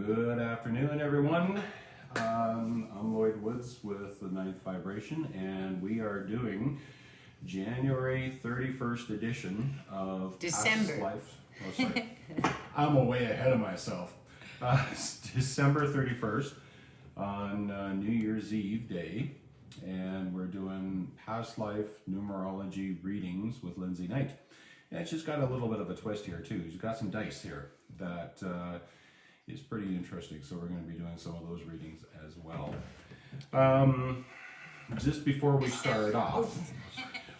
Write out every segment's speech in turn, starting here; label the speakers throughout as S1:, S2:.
S1: Good afternoon, everyone. I'm Lloyd Woods with the Ninth Vibration, and we are doing January 31st edition of
S2: December.
S1: Past Life. Oh, sorry. I'm way ahead of myself. It's December 31st on New Year's Eve day, and we're doing Past Life Numerology readings with Lindsay Knight. And it's just got a little bit of a twist here, too. She's got some dice here that is pretty interesting, so we're going to be doing some of those readings as well. Just before we start off,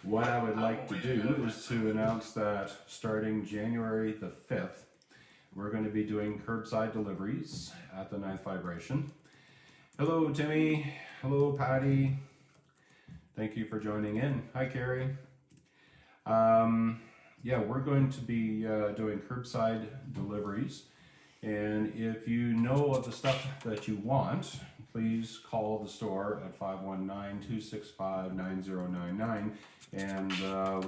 S1: what I would like to do is to announce that starting January the 5th, we're going to be doing curbside deliveries at the Ninth Vibration. Hello, Timmy. Hello, Patty. Thank you for joining in. Hi, Carrie. Yeah, we're going to be doing curbside deliveries. And if you know of the stuff that you want, please call the store at 519-265-9099 and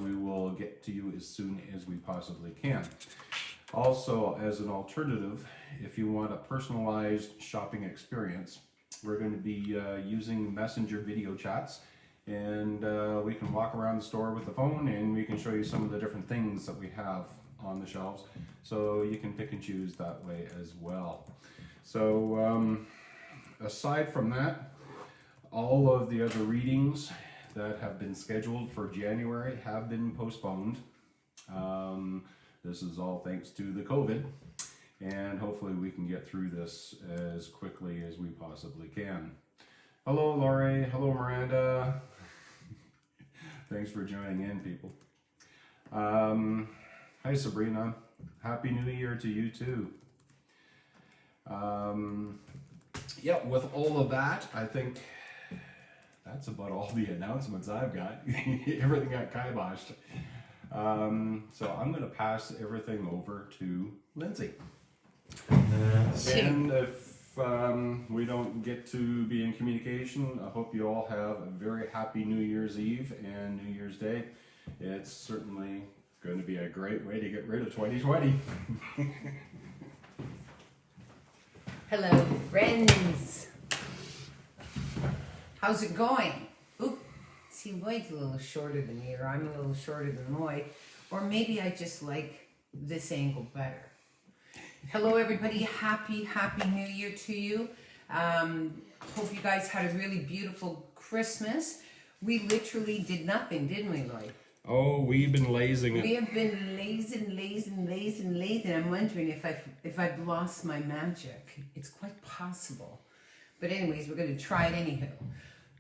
S1: we will get to you as soon as we possibly can. Also, as an alternative, if you want a personalized shopping experience, we're going to be using messenger video chats, and we can walk around the store with the phone and we can show you some of the different things that we have on the shelves, so you can pick and choose that way as well. So aside from that, all of the other readings that have been scheduled for January have been postponed. This is all thanks to the COVID, and hopefully we can get through this as quickly as we possibly can. Hello, Lori. Hello, Miranda. Thanks for joining in, people. Hi, Sabrina. Happy New Year to you, too. Yeah, with all of that, I think that's about all the announcements I've got. Everything got kiboshed. So I'm going to pass everything over to Lindsay. And if we don't get to be in communication, I hope you all have a very happy New Year's Eve and New Year's Day. It's certainly going to be a great way to get rid of 2020.
S2: Hello, friends. How's it going? Oop, see, Lloyd's a little shorter than me, or I'm a little shorter than Lloyd, or maybe I just like this angle better. Hello, everybody. Happy New Year to you. Hope you guys had a really beautiful Christmas. We literally did nothing, didn't we, Lloyd?
S1: Oh, we've been lazing it.
S2: We have been lazing. I'm wondering if I've lost my magic. It's quite possible. But anyways, we're going to try it anyhow.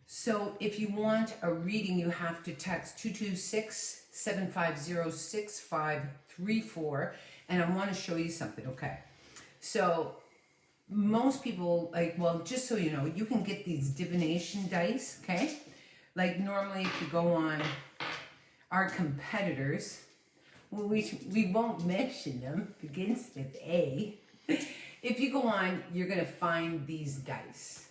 S2: So if you want a reading, you have to text 226-750-6534. And I want to show you something, okay? So most people, just so you know, you can get these divination dice, okay? Like normally if you go on our competitors, well, we won't mention them, begins with A. If you go on, you're going to find these dice.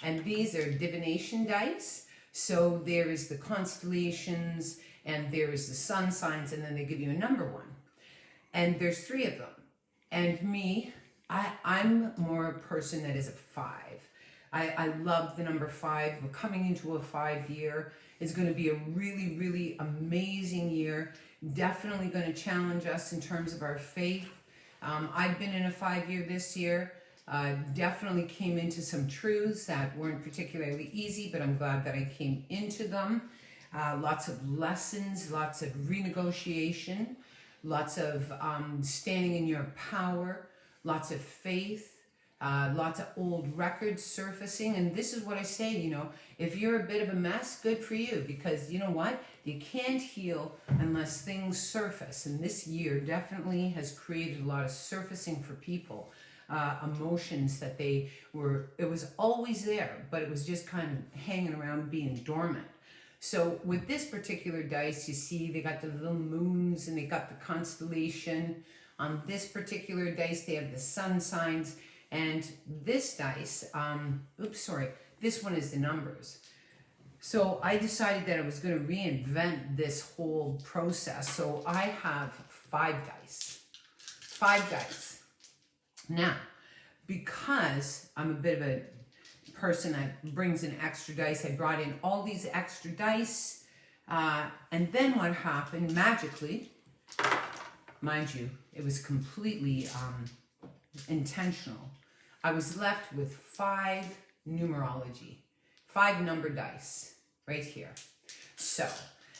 S2: And these are divination dice. So there is the constellations, and there is the sun signs, and then they give you a number one. And there's 3 of them. And me, I'm more a person that is a 5. I love the number 5. We're coming into a 5 year. It's going to be a really, really amazing year. Definitely going to challenge us in terms of our faith. I've been in a 5 year this year. Definitely came into some truths that weren't particularly easy, but I'm glad that I came into them. Lots of lessons, lots of renegotiation, lots of standing in your power, lots of faith. Lots of old records surfacing, and this is what I say, you know, if you're a bit of a mess, good for you, because you know what, you can't heal unless things surface, and this year definitely has created a lot of surfacing for people, emotions that it was always there, but it was just kind of hanging around being dormant. So with this particular dice, you see they got the little moons and they got the constellation. On this particular dice, they have the sun signs. And this dice, this one is the numbers. So I decided that I was going to reinvent this whole process. So I have 5 dice. 5 dice. Now, because I'm a bit of a person that brings in extra dice, I brought in all these extra dice. And then what happened, magically, mind you, it was completely intentional. I was left with 5 numerology, 5 number dice right here. So,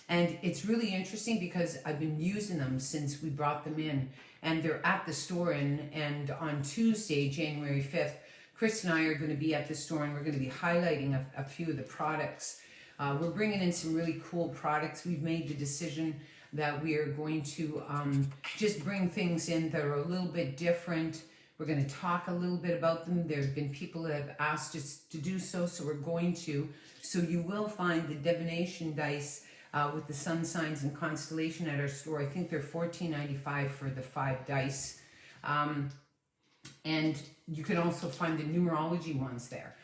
S2: and it's really interesting because I've been using them since we brought them in, and they're at the store, and on Tuesday, January 5th, Chris and I are going to be at the store, and we're going to be highlighting a few of the products. We're bringing in some really cool products. We've made the decision that we are going to just bring things in that are a little bit different. We're going to talk a little bit about them. There have been people that have asked us to do so, so we're going to. So you will find the divination dice with the sun signs and constellation at our store. I think they're $14.95 for the 5 dice. And you can also find the numerology ones there.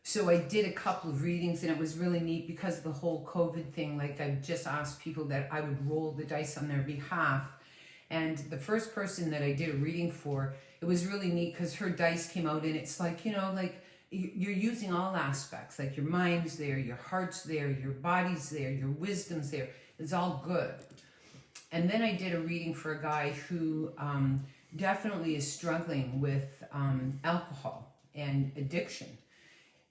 S2: So I did a couple of readings, and it was really neat because of the whole COVID thing. Like, I just asked people that I would roll the dice on their behalf. And the first person that I did a reading for, it was really neat because her dice came out, and it's like, you know, like you're using all aspects, like your mind's there, your heart's there, your body's there, your wisdom's there. It's all good. And then I did a reading for a guy who definitely is struggling with alcohol and addiction.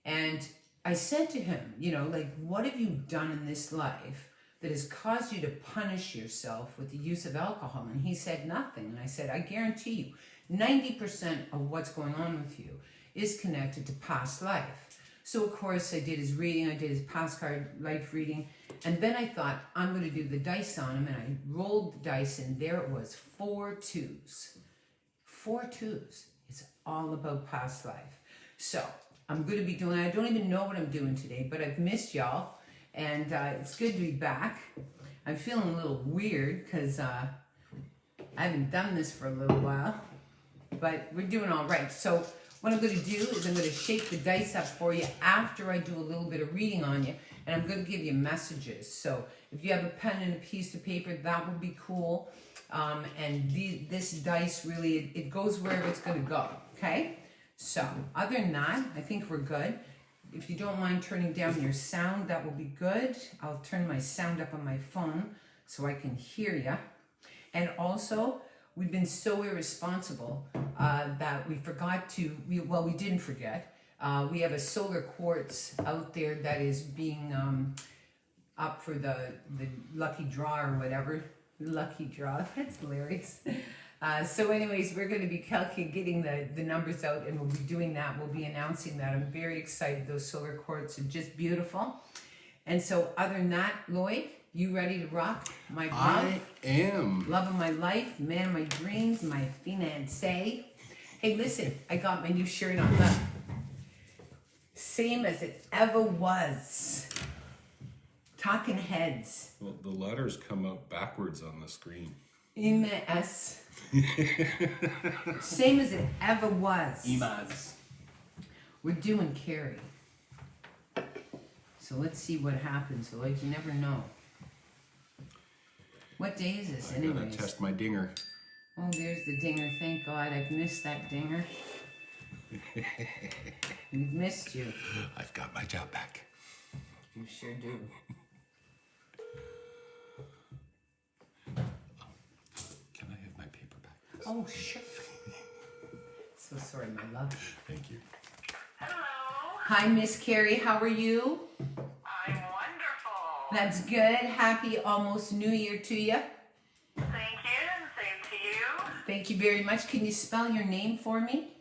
S2: And I said to him, you know, like, what have you done in this life that has caused you to punish yourself with the use of alcohol? And he said, nothing. And I said, I guarantee you, 90% of what's going on with you is connected to past life. So, of course, I did his reading. I did his past card life reading. And then I thought, I'm going to do the dice on him. And I rolled the dice, and there it was, 4 2s. 4 2s. It's all about past life. So I'm going to be doing, I don't even know what I'm doing today, but I've missed y'all, and it's good to be back. I'm feeling a little weird because I haven't done this for a little while, but we're doing all right. So what I'm going to do is I'm going to shake the dice up for you after I do a little bit of reading on you, and I'm going to give you messages. So if you have a pen and a piece of paper, that would be cool. And this dice really, it goes wherever it's going to go, okay? So, other than that, I think we're good. If you don't mind turning down your sound, that will be good. I'll turn my sound up on my phone so I can hear you. And also, we've been so irresponsible that we forgot to, we didn't forget. We have a solar quartz out there that is being up for the lucky draw or whatever. Lucky draw, that's hilarious. So anyways, we're going to be getting the numbers out, and we'll be doing that. We'll be announcing that. I'm very excited. Those solar quartz are just beautiful. And so other than that, Lloyd, you ready to rock my love?
S1: I am.
S2: Love of my life, man of my dreams, my fiancé. Hey, listen, I got my new shirt on. Look. Same as it ever was. Talking heads.
S1: Well, the letters come out backwards on the screen.
S2: M-S. Same as it ever was.
S1: Imaz.
S2: We're doing Carrie. So let's see what happens, Lloyd. You never know. What day is this,
S1: I'm
S2: anyways?
S1: gonna test my dinger.
S2: Oh, there's the dinger. Thank God. I've missed that dinger. We've missed you.
S1: I've got my job back.
S2: You sure do.
S1: Can I have my paper back?
S2: Oh, sure. So sorry, my love.
S1: Thank you.
S3: Hello.
S2: Hi, Miss Carrie. How are you?
S3: I'm wonderful.
S2: That's good. Happy almost New Year to you.
S3: Thank you, and same to you.
S2: Thank you very much. Can you spell your name for me?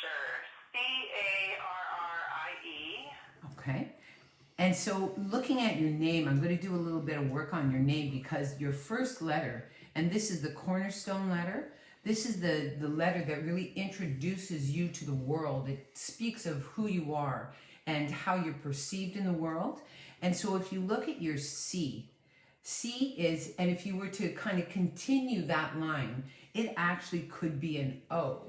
S3: Sure. Carrie.
S2: Okay. And so looking at your name, I'm going to do a little bit of work on your name because your first letter, and this is the cornerstone letter, this is the letter that really introduces you to the world. It speaks of who you are and how you're perceived in the world. And so if you look at your C is, and if you were to kind of continue that line, it actually could be an O.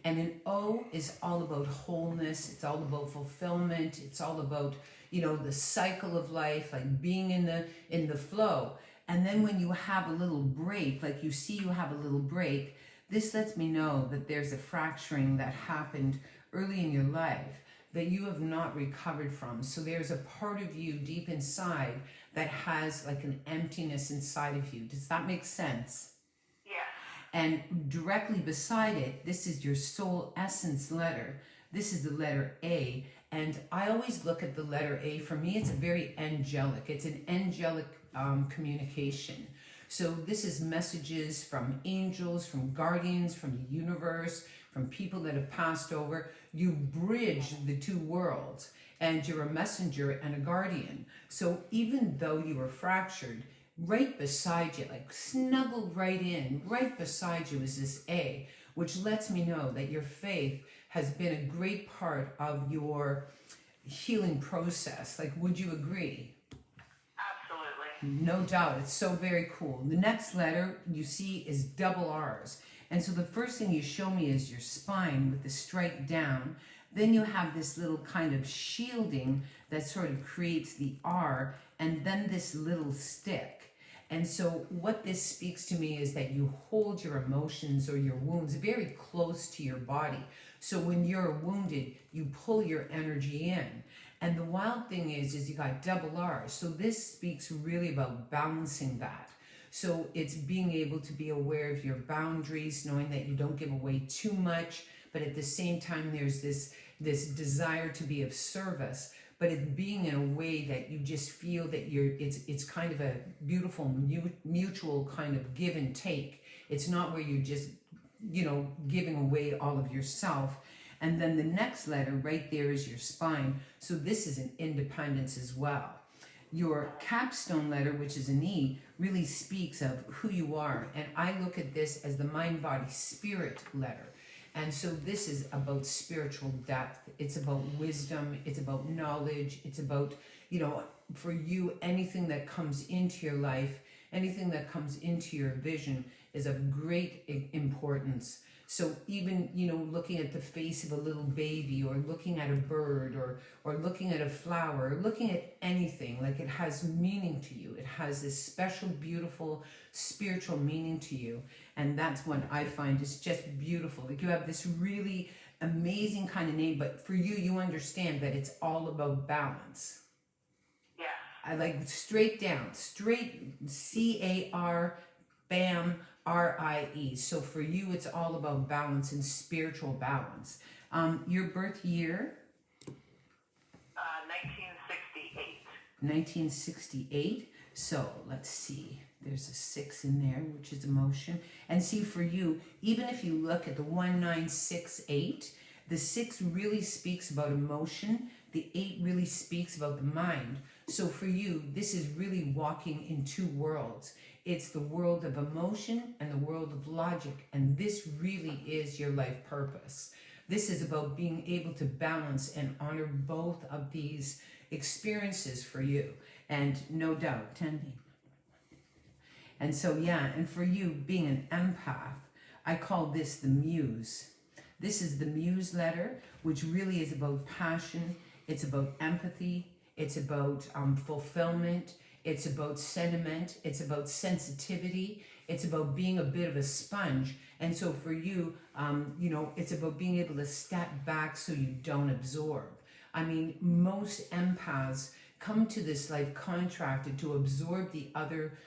S2: And an O is all about wholeness. It's all about fulfillment. It's all about, you know, the cycle of life, like being in the flow. And then when you have a little break, like you see you have a little break, This lets me know that there's a fracturing that happened early in your life that you have not recovered from. So there's a part of you deep inside that has like an emptiness inside of you. Does that make sense?
S3: Yes.
S2: And directly beside it, this is your soul essence letter. This is the letter A. And I always look at the letter A. For me, it's a very angelic. It's an angelic communication. So this is messages from angels, from guardians, from the universe, from people that have passed over. You bridge the two worlds, and you're a messenger and a guardian. So even though you were fractured, right beside you, like snuggled right in, right beside you is this A, which lets me know that your faith has been a great part of your healing process. Like, would you agree?
S3: Absolutely.
S2: No doubt. It's so very cool. The next letter you see is double R's. And so the first thing you show me is your spine with the strike down. Then you have this little kind of shielding that sort of creates the R, and then this little stick. And so what this speaks to me is that you hold your emotions or your wounds very close to your body. So when you're wounded, you pull your energy in. And the wild thing is you got double R's. So this speaks really about balancing that. So it's being able to be aware of your boundaries, knowing that you don't give away too much, but at the same time there's this desire to be of service, but it's being in a way that you just feel that it's kind of a beautiful mutual kind of give and take. It's not where you're just, giving away all of yourself. And then the next letter right there is your spine. So this is an independence as well. Your capstone letter, which is an E, really speaks of who you are. And I look at this as the mind, body, spirit letter. And so this is about spiritual depth. It's about wisdom. It's about knowledge. It's about, for you, anything that comes into your life, anything that comes into your vision is of great importance. So even, looking at the face of a little baby, or looking at a bird, or looking at a flower, or looking at anything, like, it has meaning to you. It has this special, beautiful, spiritual meaning to you. And that's what I find is just beautiful. Like, you have this really amazing kind of name, but for you, you understand that it's all about balance.
S3: Yes.
S2: I like straight down, straight, C-A-R, bam, R-I-E. So for you, it's all about balance and spiritual balance. Your birth year?
S3: 1968.
S2: 1968. So let's see. There's a 6 in there, which is emotion. And see, for you, even if you look at the 1968, the 6 really speaks about emotion. The 8 really speaks about the mind. So for you, this is really walking in two worlds. It's the world of emotion and the world of logic. And this really is your life purpose. This is about being able to balance and honor both of these experiences for you. And no doubt, 10. And so, and for you, being an empath, I call this the muse. This is the muse letter, which really is about passion. It's about empathy. It's about fulfillment. It's about sentiment. It's about sensitivity. It's about being a bit of a sponge. And so for you, it's about being able to step back so you don't absorb. I mean, most empaths come to this life contracted to absorb the other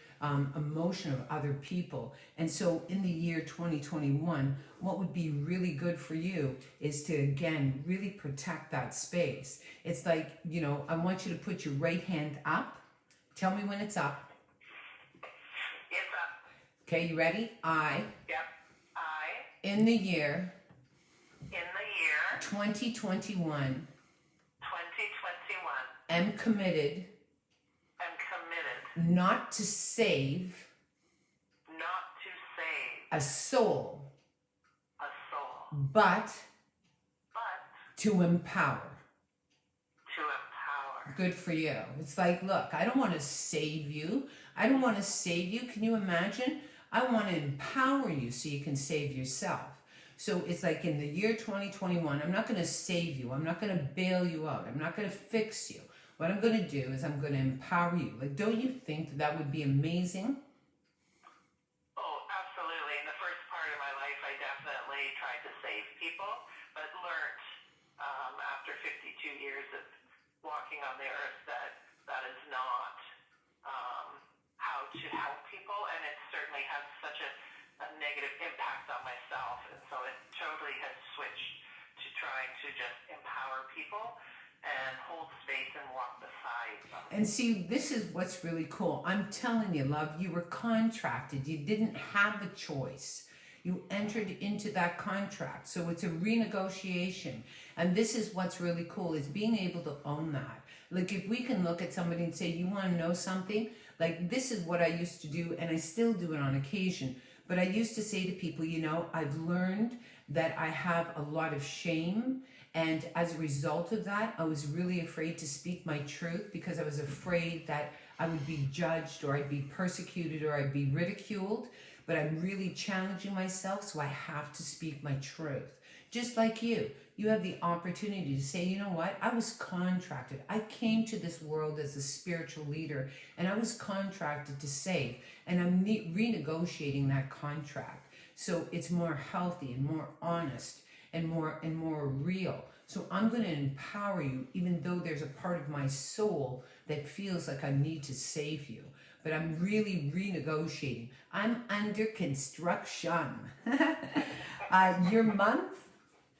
S2: emotion of other people. And so in the year 2021, what would be really good for you is to, again, really protect that space. It's like, I want you to put your right hand up. Tell me when it's up.
S3: It's up.
S2: Okay, you ready? I,
S3: Yep. I,
S2: in the year
S3: in the year
S2: 2021,
S3: 2021,
S2: am committed
S3: am committed
S2: not to save
S3: not to save
S2: a soul,
S3: a soul,
S2: but
S3: but
S2: to empower.
S3: to empower.
S2: Good for you. It's like, look, I don't want to save you. I don't want to save you. Can you imagine? I want to empower you so you can save yourself. So it's like in the year 2021, I'm not going to save you. I'm not going to bail you out. I'm not going to fix you. What I'm going to do is I'm going to empower you. Like, don't you think that would be amazing?
S3: Oh, absolutely. In the first part of my life, I walking on the earth that is not how to help people, and it certainly has such a negative impact on myself, and so it totally has switched to trying to just empower people and hold space and walk beside them.
S2: And see, this is what's really cool. I'm telling you, love, you were contracted. You didn't have a choice. You entered into that contract. So it's a renegotiation. And this is what's really cool, is being able to own that. Like, if we can look at somebody and say, you want to know something? Like, this is what I used to do, and I still do it on occasion. But I used to say to people, you know, I've learned that I have a lot of shame. And as a result of that, I was really afraid to speak my truth, because I was afraid that I would be judged, or I'd be persecuted, or I'd be ridiculed. But I'm really challenging myself, so I have to speak my truth. Just like you. You have the opportunity to say, you know what? I was contracted. I came to this world as a spiritual leader, and I was contracted to save. And I'm renegotiating that contract. So it's more healthy and more honest and more real. So I'm going to empower you, even though there's a part of my soul that feels like I need to save you. But I'm really renegotiating. I'm under construction. Your month?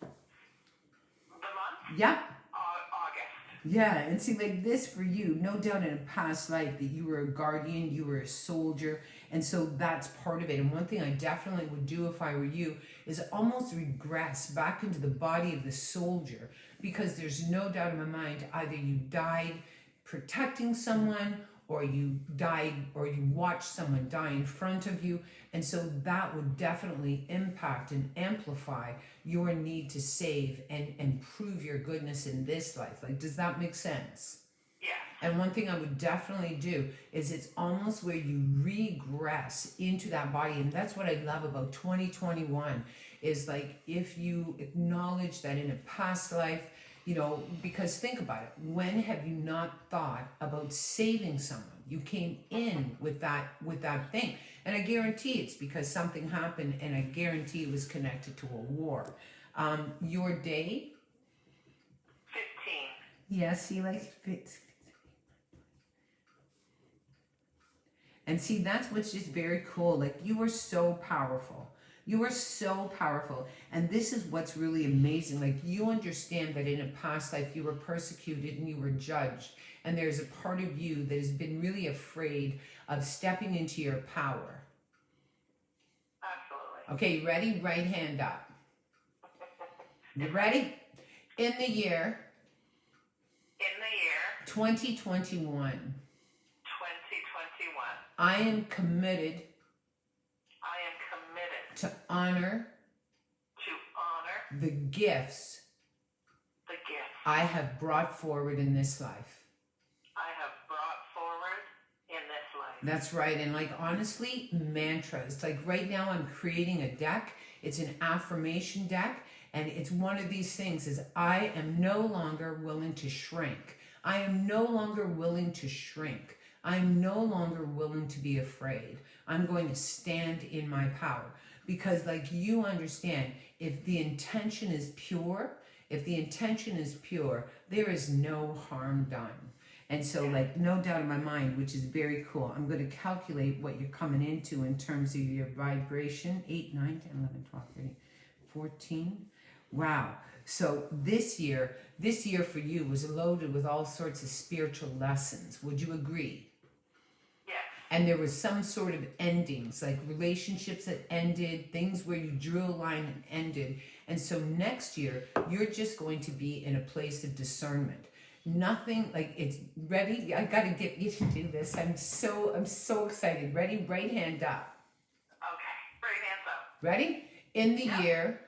S3: The month?
S2: Yep.
S3: August.
S2: Yeah, and see, like this for you, no doubt in a past life that you were a guardian, you were a soldier, and so that's part of it. And one thing I definitely would do if I were you is almost regress back into the body of the soldier, because there's no doubt in my mind, either you died protecting someone, or you died, or you watched someone die in front of you. And so that would definitely impact and amplify your need to save and prove your goodness in this life. Like, does that make sense?
S3: Yeah.
S2: And one thing I would definitely do is it's almost where you regress into that body. And that's what I love about 2021 is, like, if you acknowledge that in a past life, you know, because think about it. When have you not thought about saving someone? You came in with that thing. And I guarantee it's because something happened, and I guarantee it was connected to a war. Your day?
S3: 15.
S2: Yes, he likes fits. And see, that's what's just very cool. Like, you are so powerful. You are so powerful. And this is what's really amazing. Like, you understand that in a past life you were persecuted and you were judged. And there's a part of you that has been really afraid of stepping into your power.
S3: Absolutely.
S2: Okay, you ready? Right hand up. You ready? In the year 2021,
S3: 2021,
S2: I am committed to honor the gifts I have brought forward in this life. That's right. And like, honestly, mantras. Like right now I'm creating a deck. It's an affirmation deck. And it's one of these things is I am no longer willing to shrink. I am no longer willing to shrink. I'm no longer willing to be afraid. I'm going to stand in my power. Because like, you understand, if the intention is pure, there is no harm done. And so, like, no doubt in my mind, which is very cool, I'm going to calculate what you're coming into in terms of your vibration. 8, 9, 10, 11, 12, 13, 14. Wow. So this year for you was loaded with all sorts of spiritual lessons. Would you agree?
S3: Yes.
S2: And there was some sort of endings, like relationships that ended, things where you drew a line and ended. And so next year, you're just going to be in a place of discernment. Nothing, like, it's ready. I got to get you to do this. I'm so excited. Ready? Right hand up.
S3: Okay. Right hands up.
S2: Ready? In the year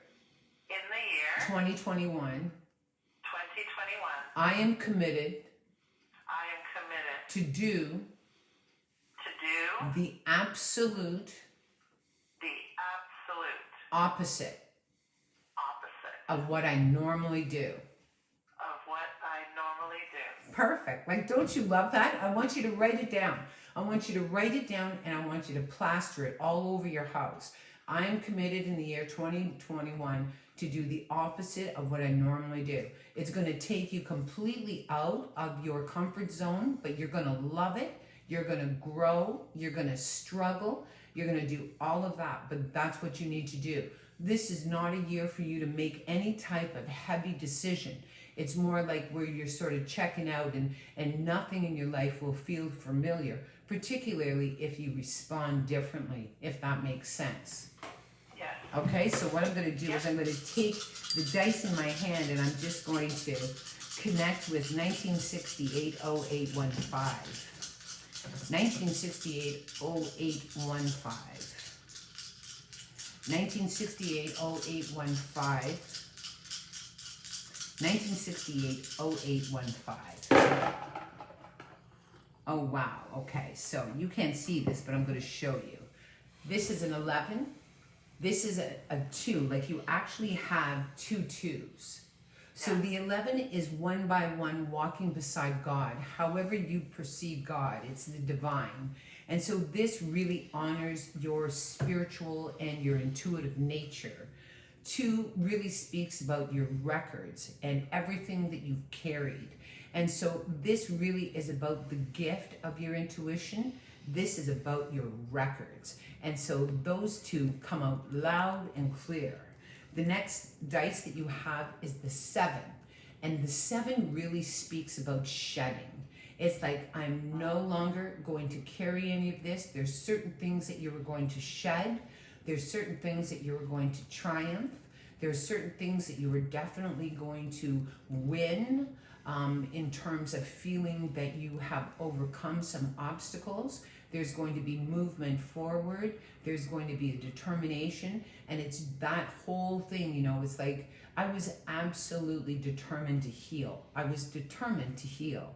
S2: 2021,
S3: 2021,
S2: I am committed
S3: to
S2: to do the absolute opposite of what I normally do. Perfect. Like, don't you love that? I want you to write it down. I want you to write it down, and I want you to plaster it all over your house. I am committed in the year 2021 to do the opposite of what I normally do. It's going to take you completely out of your comfort zone, but you're going to love it. You're going to grow. You're going to struggle. You're going to do all of that, but that's what you need to do. This is not a year for you to make any type of heavy decision. It's more like where you're sort of checking out and nothing in your life will feel familiar, particularly if you respond differently, if that makes sense.
S3: Yes.
S2: Okay, so what I'm going to do is I'm going to take the dice in my hand and I'm just going to connect with 1968-0815. 1968-0815. 1968-0815. 1968-0815. Oh wow, okay, so you can't see this, but I'm going to show you. This is an 11. This is a 2, like you actually have 2 2s. So the 11 is one by one walking beside God. However you perceive God, it's the divine. And so this really honors your spiritual and your intuitive nature. 2 really speaks about your records and everything that you've carried. And so this really is about the gift of your intuition. This is about your records. And so those 2 come out loud and clear. The next dice that you have is the 7. And the 7 really speaks about shedding. It's like, I'm no longer going to carry any of this. There's certain things that you were going to shed. There's certain things that you were going to triumph. There's certain things that you were definitely going to win in terms of feeling that you have overcome some obstacles. There's going to be movement forward. There's going to be a determination. And it's that whole thing, you know, it's like I was absolutely determined to heal. I was determined to heal.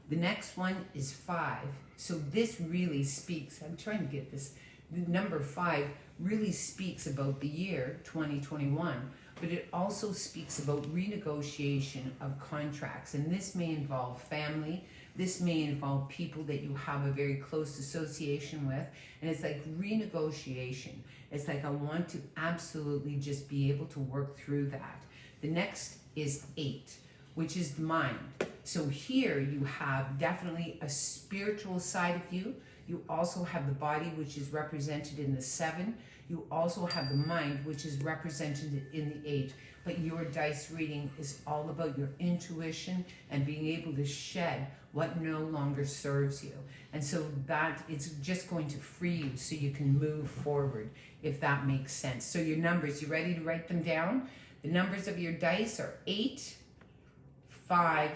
S2: The next one is 5. So this really speaks, I'm trying to get this, the number 5 really speaks about the year 2021, but it also speaks about renegotiation of contracts. And this may involve family. This may involve people that you have a very close association with. And it's like renegotiation. It's like I want to absolutely just be able to work through that. The next is 8, which is the mind. So here you have definitely a spiritual side of you. You also have the body, which is represented in the 7. You also have the mind, which is represented in the 8. But your dice reading is all about your intuition and being able to shed what no longer serves you. And so that it's just going to free you so you can move forward, if that makes sense. So your numbers, you ready to write them down? The numbers of your dice are 8, 5,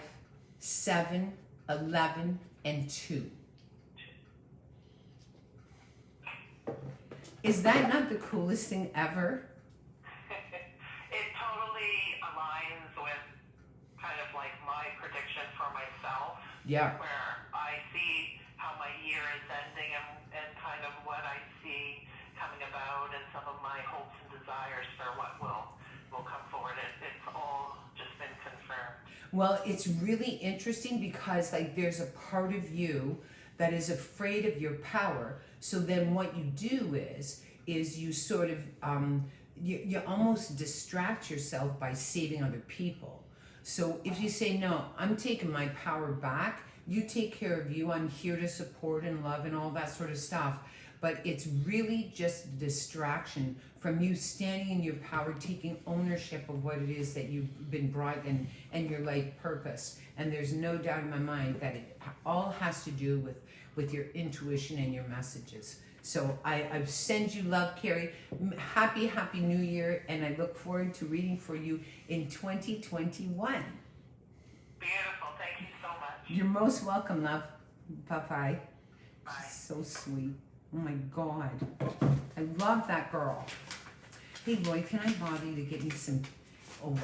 S2: 7, 11, and 2. Is that not the coolest thing ever?
S3: It totally aligns with kind of like my prediction for myself.
S2: Yeah.
S3: Where I see how my year is ending and kind of what I see coming about and some of my hopes and desires for what will come forward. It's all just been confirmed.
S2: Well, it's really interesting because like there's a part of you that is afraid of your power. So then what you do is you sort of, you almost distract yourself by saving other people. So if you say, no, I'm taking my power back, you take care of you, I'm here to support and love and all that sort of stuff. But it's really just distraction from you standing in your power, taking ownership of what it is that you've been brought in and your life purpose. And there's no doubt in my mind that it all has to do with your intuition and your messages. So I send you love, Carrie. Happy New Year, and I look forward to reading for you in 2021.
S3: Beautiful. Thank you so much.
S2: You're most welcome, love. Bye-bye.
S3: Bye.
S2: So sweet. Oh my God. I love that girl. Hey, Lloyd, can I bother you to get me some... Oh,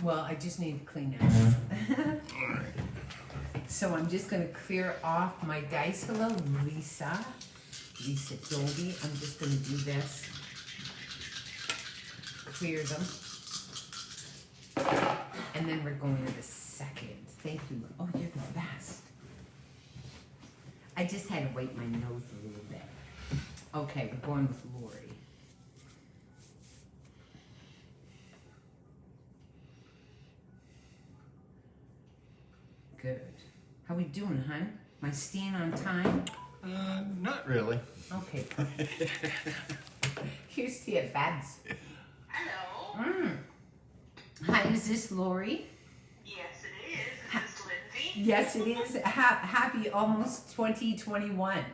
S2: well, I just need to clean it. So I'm just going to clear off my dice. Hello, Lisa. Lisa Dolby. I'm just going to do this. Clear them. And then we're going to the second. Thank you. Oh, you're the best. I just had to wipe my nose a little bit. Okay, we're going with Lori. Good. How we doing, hon? Am I staying on time?
S1: Not really.
S2: Okay. Here's to your bads.
S3: Hello.
S2: Hi, is this Lori?
S3: Yes, it is. Is this Lindsay?
S2: Yes, it is. Happy almost 2021.
S3: Isn't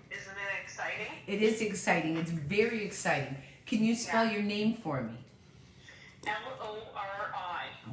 S3: it exciting?
S2: It is exciting. It's very exciting. Can you spell your name for me?
S3: Lori.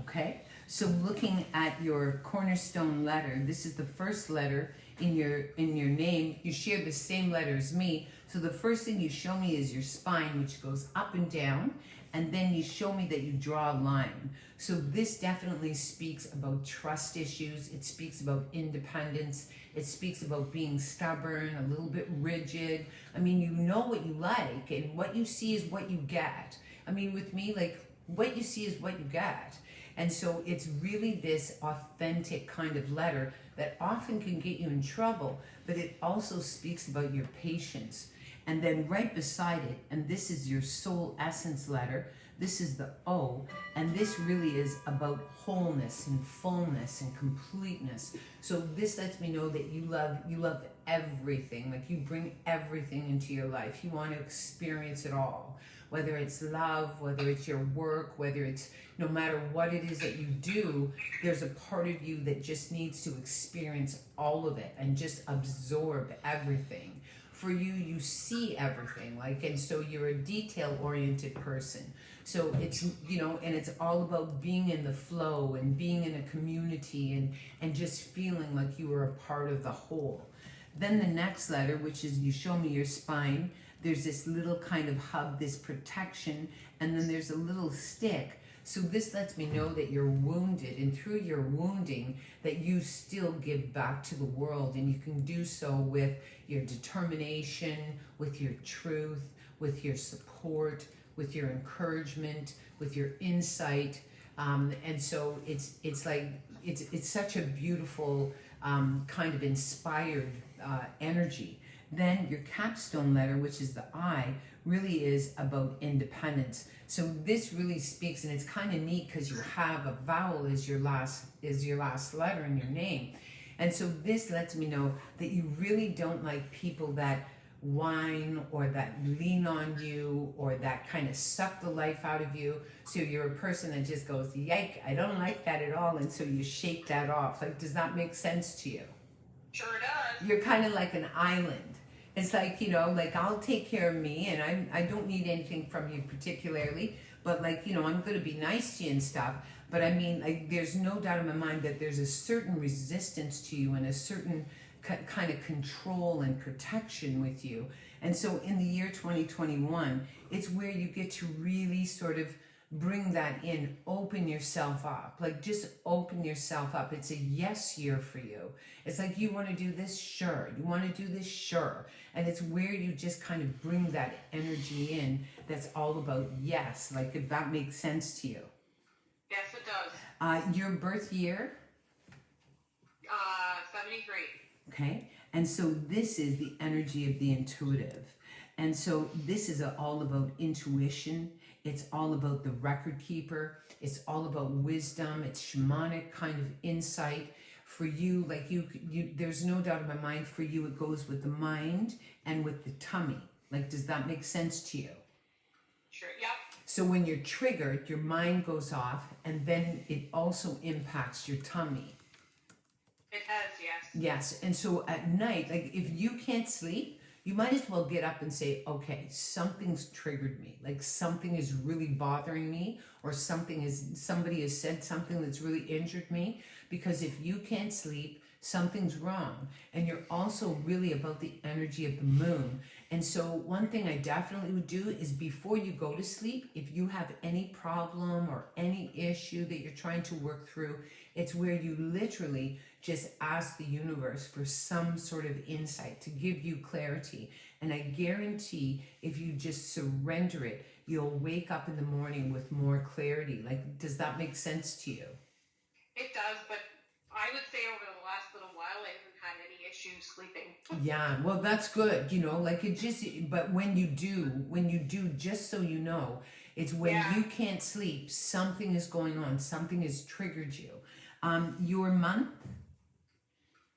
S2: Okay. So looking at your cornerstone letter, this is the first letter in your name. You share the same letter as me. So the first thing you show me is your spine, which goes up and down, and then you show me that you draw a line. So this definitely speaks about trust issues. It speaks about independence. It speaks about being stubborn, a little bit rigid. I mean, you know what you like, and what you see is what you get. I mean, with me, like, what you see is what you get. And so it's really this authentic kind of letter that often can get you in trouble, but it also speaks about your patience. And then right beside it, and this is your soul essence letter, this is the O, and this really is about wholeness and fullness and completeness. So this lets me know that you love everything, like you bring everything into your life. You want to experience it all, whether it's love, whether it's your work, whether it's no matter what it is that you do, there's a part of you that just needs to experience all of it and just absorb everything. For you, you see everything, like, and so you're a detail-oriented person. So it's, you know, and it's all about being in the flow and being in a community and just feeling like you are a part of the whole. Then the next letter, which is you show me your spine, there's this little kind of hub, this protection, and then there's a little stick. So this lets me know that you're wounded, and through your wounding, that you still give back to the world, and you can do so with your determination, with your truth, with your support, with your encouragement, with your insight, and so it's like it's such a beautiful kind of inspired energy. Then your capstone letter, which is the I, really is about independence. So this really speaks, and it's kind of neat because you have a vowel as your last letter in your name. And so this lets me know that you really don't like people that whine or that lean on you or that kind of suck the life out of you. So you're a person that just goes, yike, I don't like that at all. And so you shake that off. Like, does that make sense to you?
S3: Sure does.
S2: You're kind of like an island. It's like, you know, like I'll take care of me and I don't need anything from you particularly, but like, you know, I'm going to be nice to you and stuff. But I mean, like, there's no doubt in my mind that there's a certain resistance to you and a certain kind of control and protection with you. And so in the year 2021, it's where you get to really sort of bring that in, open yourself up, like just open yourself up. It's a yes year for you. It's like, you want to do this? Sure. You want to do this? Sure. And it's where you just kind of bring that energy in that's all about yes, like if that makes sense to you.
S3: Yes, it does.
S2: Your birth year?
S3: 73.
S2: Okay, and so this is the energy of the intuitive. And so this is all about intuition. It's all about the record keeper. It's all about wisdom. It's shamanic kind of insight. For you, like you, there's no doubt in my mind, for you it goes with the mind and with the tummy. Like, does that make sense to you?
S3: Sure, yep.
S2: So when you're triggered, your mind goes off, and then it also impacts your tummy.
S3: It has, yes.
S2: Yes, and so at night, like if you can't sleep, you might as well get up and say, okay, something's triggered me. Like something is really bothering me, or somebody has said something that's really injured me. Because if you can't sleep, something's wrong. And you're also really about the energy of the moon. And so one thing I definitely would do is, before you go to sleep, if you have any problem or any issue that you're trying to work through, it's where you literally just ask the universe for some sort of insight to give you clarity. And I guarantee if you just surrender it, you'll wake up in the morning with more clarity. Like, does that make sense to you?
S3: It does, but I would say over the last little while, I haven't had any issues sleeping.
S2: Yeah, well, that's good. You know, like it just, but when you do, just so you know, it's when you can't sleep, something is going on, something has triggered you. Your month,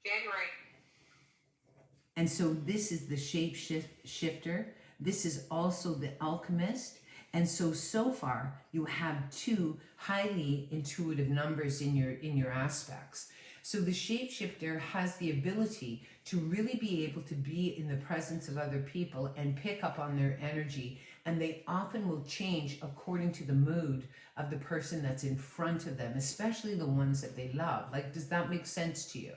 S3: January.
S2: and so this is the shifter. This is also the alchemist. And so far you have two highly intuitive numbers in your aspects. So the shapeshifter has the ability to really be able to be in the presence of other people and pick up on their energy, and they often will change according to the mood of the person that's in front of them, especially the ones that they love. Like, does that make sense to you?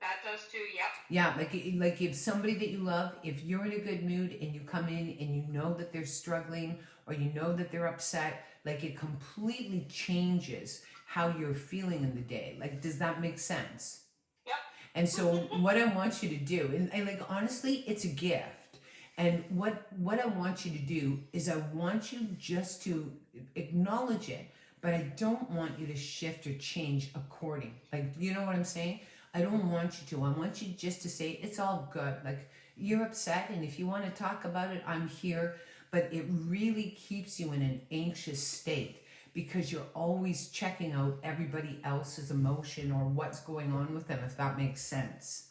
S3: That does too, yep.
S2: Yeah, like if somebody that you love, if you're in a good mood and you come in and you know that they're struggling or you know that they're upset, like it completely changes how you're feeling in the day. Like, does that make sense?
S3: Yep.
S2: And so what I want you to do, and like honestly, it's a gift. And what I want you to do is I want you just to acknowledge it, but I don't want you to shift or change according. Like, you know what I'm saying? I don't want you to. I want you just to say, it's all good. Like, you're upset, and if you want to talk about it, I'm here. But it really keeps you in an anxious state because you're always checking out everybody else's emotion or what's going on with them, if that makes sense.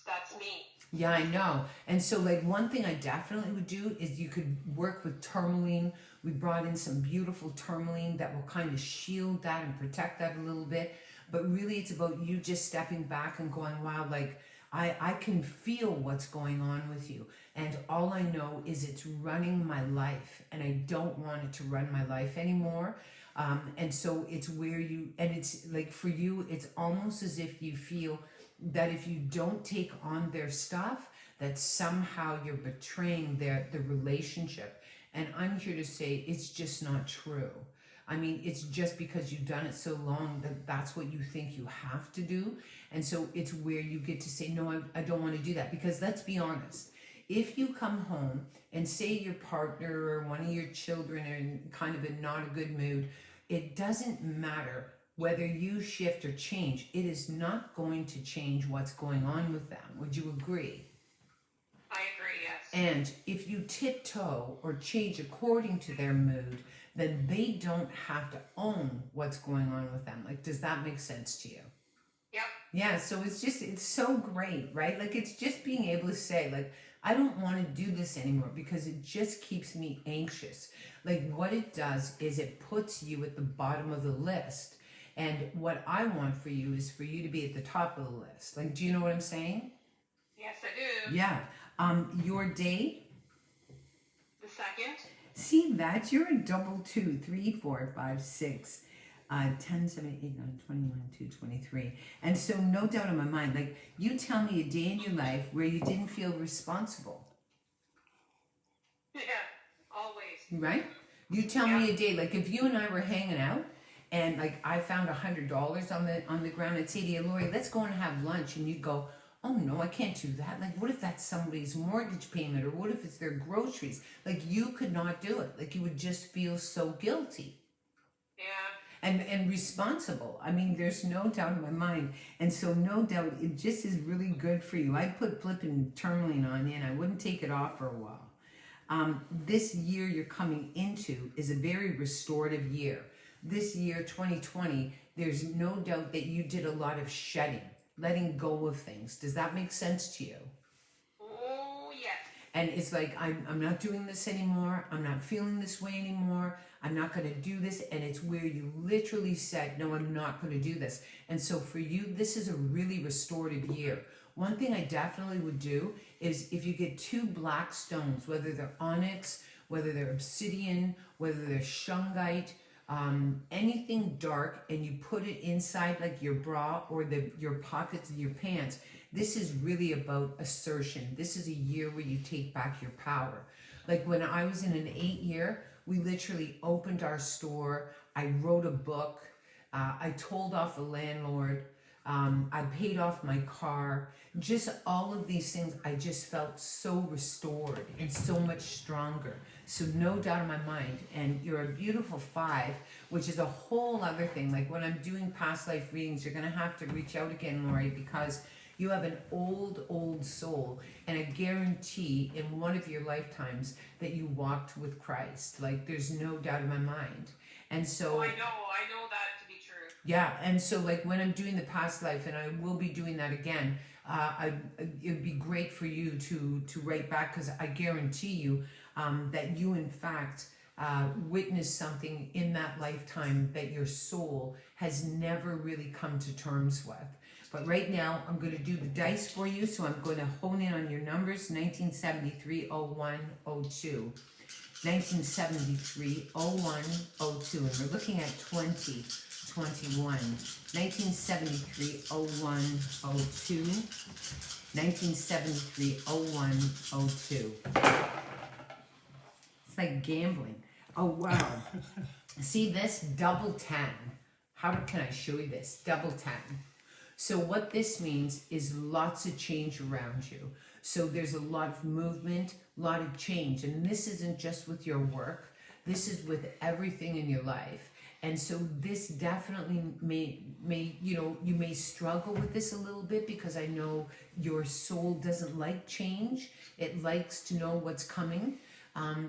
S3: That's me.
S2: Yeah, I know. And so, like, one thing I definitely would do is you could work with tourmaline. We brought in some beautiful tourmaline that will kind of shield that and protect that a little bit. But really, it's about you just stepping back and going, wow, like, I can feel what's going on with you. And all I know is it's running my life. And I don't want it to run my life anymore. And so it's where you, and it's like for you, it's almost as if you feel that if you don't take on their stuff, that somehow you're betraying the relationship. And I'm here to say it's just not true. I mean, it's just because you've done it so long that that's what you think you have to do. And so it's where you get to say, no, I don't want to do that. Because let's be honest, if you come home and say your partner or one of your children are in kind of not a good mood, it doesn't matter whether you shift or change. It is not going to change what's going on with them. Would you agree?
S3: I agree, yes.
S2: And if you tiptoe or change according to their mood, then they don't have to own what's going on with them. Like, does that make sense to you?
S3: Yep.
S2: Yeah, so it's so great, right? Like, it's just being able to say, like, I don't want to do this anymore because it just keeps me anxious. Like, what it does is it puts you at the bottom of the list. And what I want for you is for you to be at the top of the list. Like, do you know what I'm saying?
S3: Yes, I do.
S2: Yeah. Your date?
S3: The 2nd.
S2: See that? You're a double 2, 3, 4, 5, 6, 10, 7, 8, 9, 21, 2, 23. And so no doubt in my mind, like, you tell me a day in your life where you didn't feel responsible.
S3: Yeah, always.
S2: Right? You tell me a day, like if you and I were hanging out and like I found $100 on the ground, I'd say to you, Lori, let's go and have lunch. And you'd go, oh no, I can't do that. Like, what if that's somebody's mortgage payment, or what if it's their groceries? Like, you could not do it. Like, you would just feel so guilty.
S3: Yeah.
S2: And responsible. I mean, there's no doubt in my mind. And so no doubt it just is really good for you. I'd put flipping tourmaline on you and I wouldn't take it off for a while. This year you're coming into is a very restorative year. This year, 2020, there's no doubt that you did a lot of shedding, letting go of things. Does that make sense to you?
S3: Oh, yes.
S2: And it's like, I'm not doing this anymore. I'm not feeling this way anymore. I'm not going to do this. And it's where you literally said, no, I'm not going to do this. And so for you, this is a really restorative year. One thing I definitely would do is if you get 2 black stones, whether they're onyx, whether they're obsidian, whether they're shungite, anything dark, and you put it inside like your bra or your pockets of your pants, this is really about assertion. This is a year where you take back your power. Like when I was in an 8-year, we literally opened our store. I wrote a book. I told off the landlord. I paid off my car. Just all of these things, I just felt so restored and so much stronger. So no doubt in my mind. And you're a beautiful 5, which is a whole other thing. Like when I'm doing past life readings, you're going to have to reach out again, Lori, because you have an old soul. And I guarantee in one of your lifetimes that you walked with Christ. Like there's no doubt in my mind. And so
S3: I know that to be true.
S2: Yeah, and so like when I'm doing the past life, and I will be doing that again, it would be great for you to write back, because I guarantee you that you in fact witnessed something in that lifetime that your soul has never really come to terms with. But right now, I'm going to do the dice for you, so I'm going to hone in on your numbers: 1973, 01, 02. 1973, 01, 02, and we're looking at 2021. 1973, 01, 02. 1973, 01, 02. It's like gambling. Oh, wow. See this? Double 10. How can I show you this? Double 10. So what this means is lots of change around you. So there's a lot of movement, a lot of change. And this isn't just with your work. This is with everything in your life. And so this definitely may you may struggle with this a little bit, because I know your soul doesn't like change. It likes to know what's coming.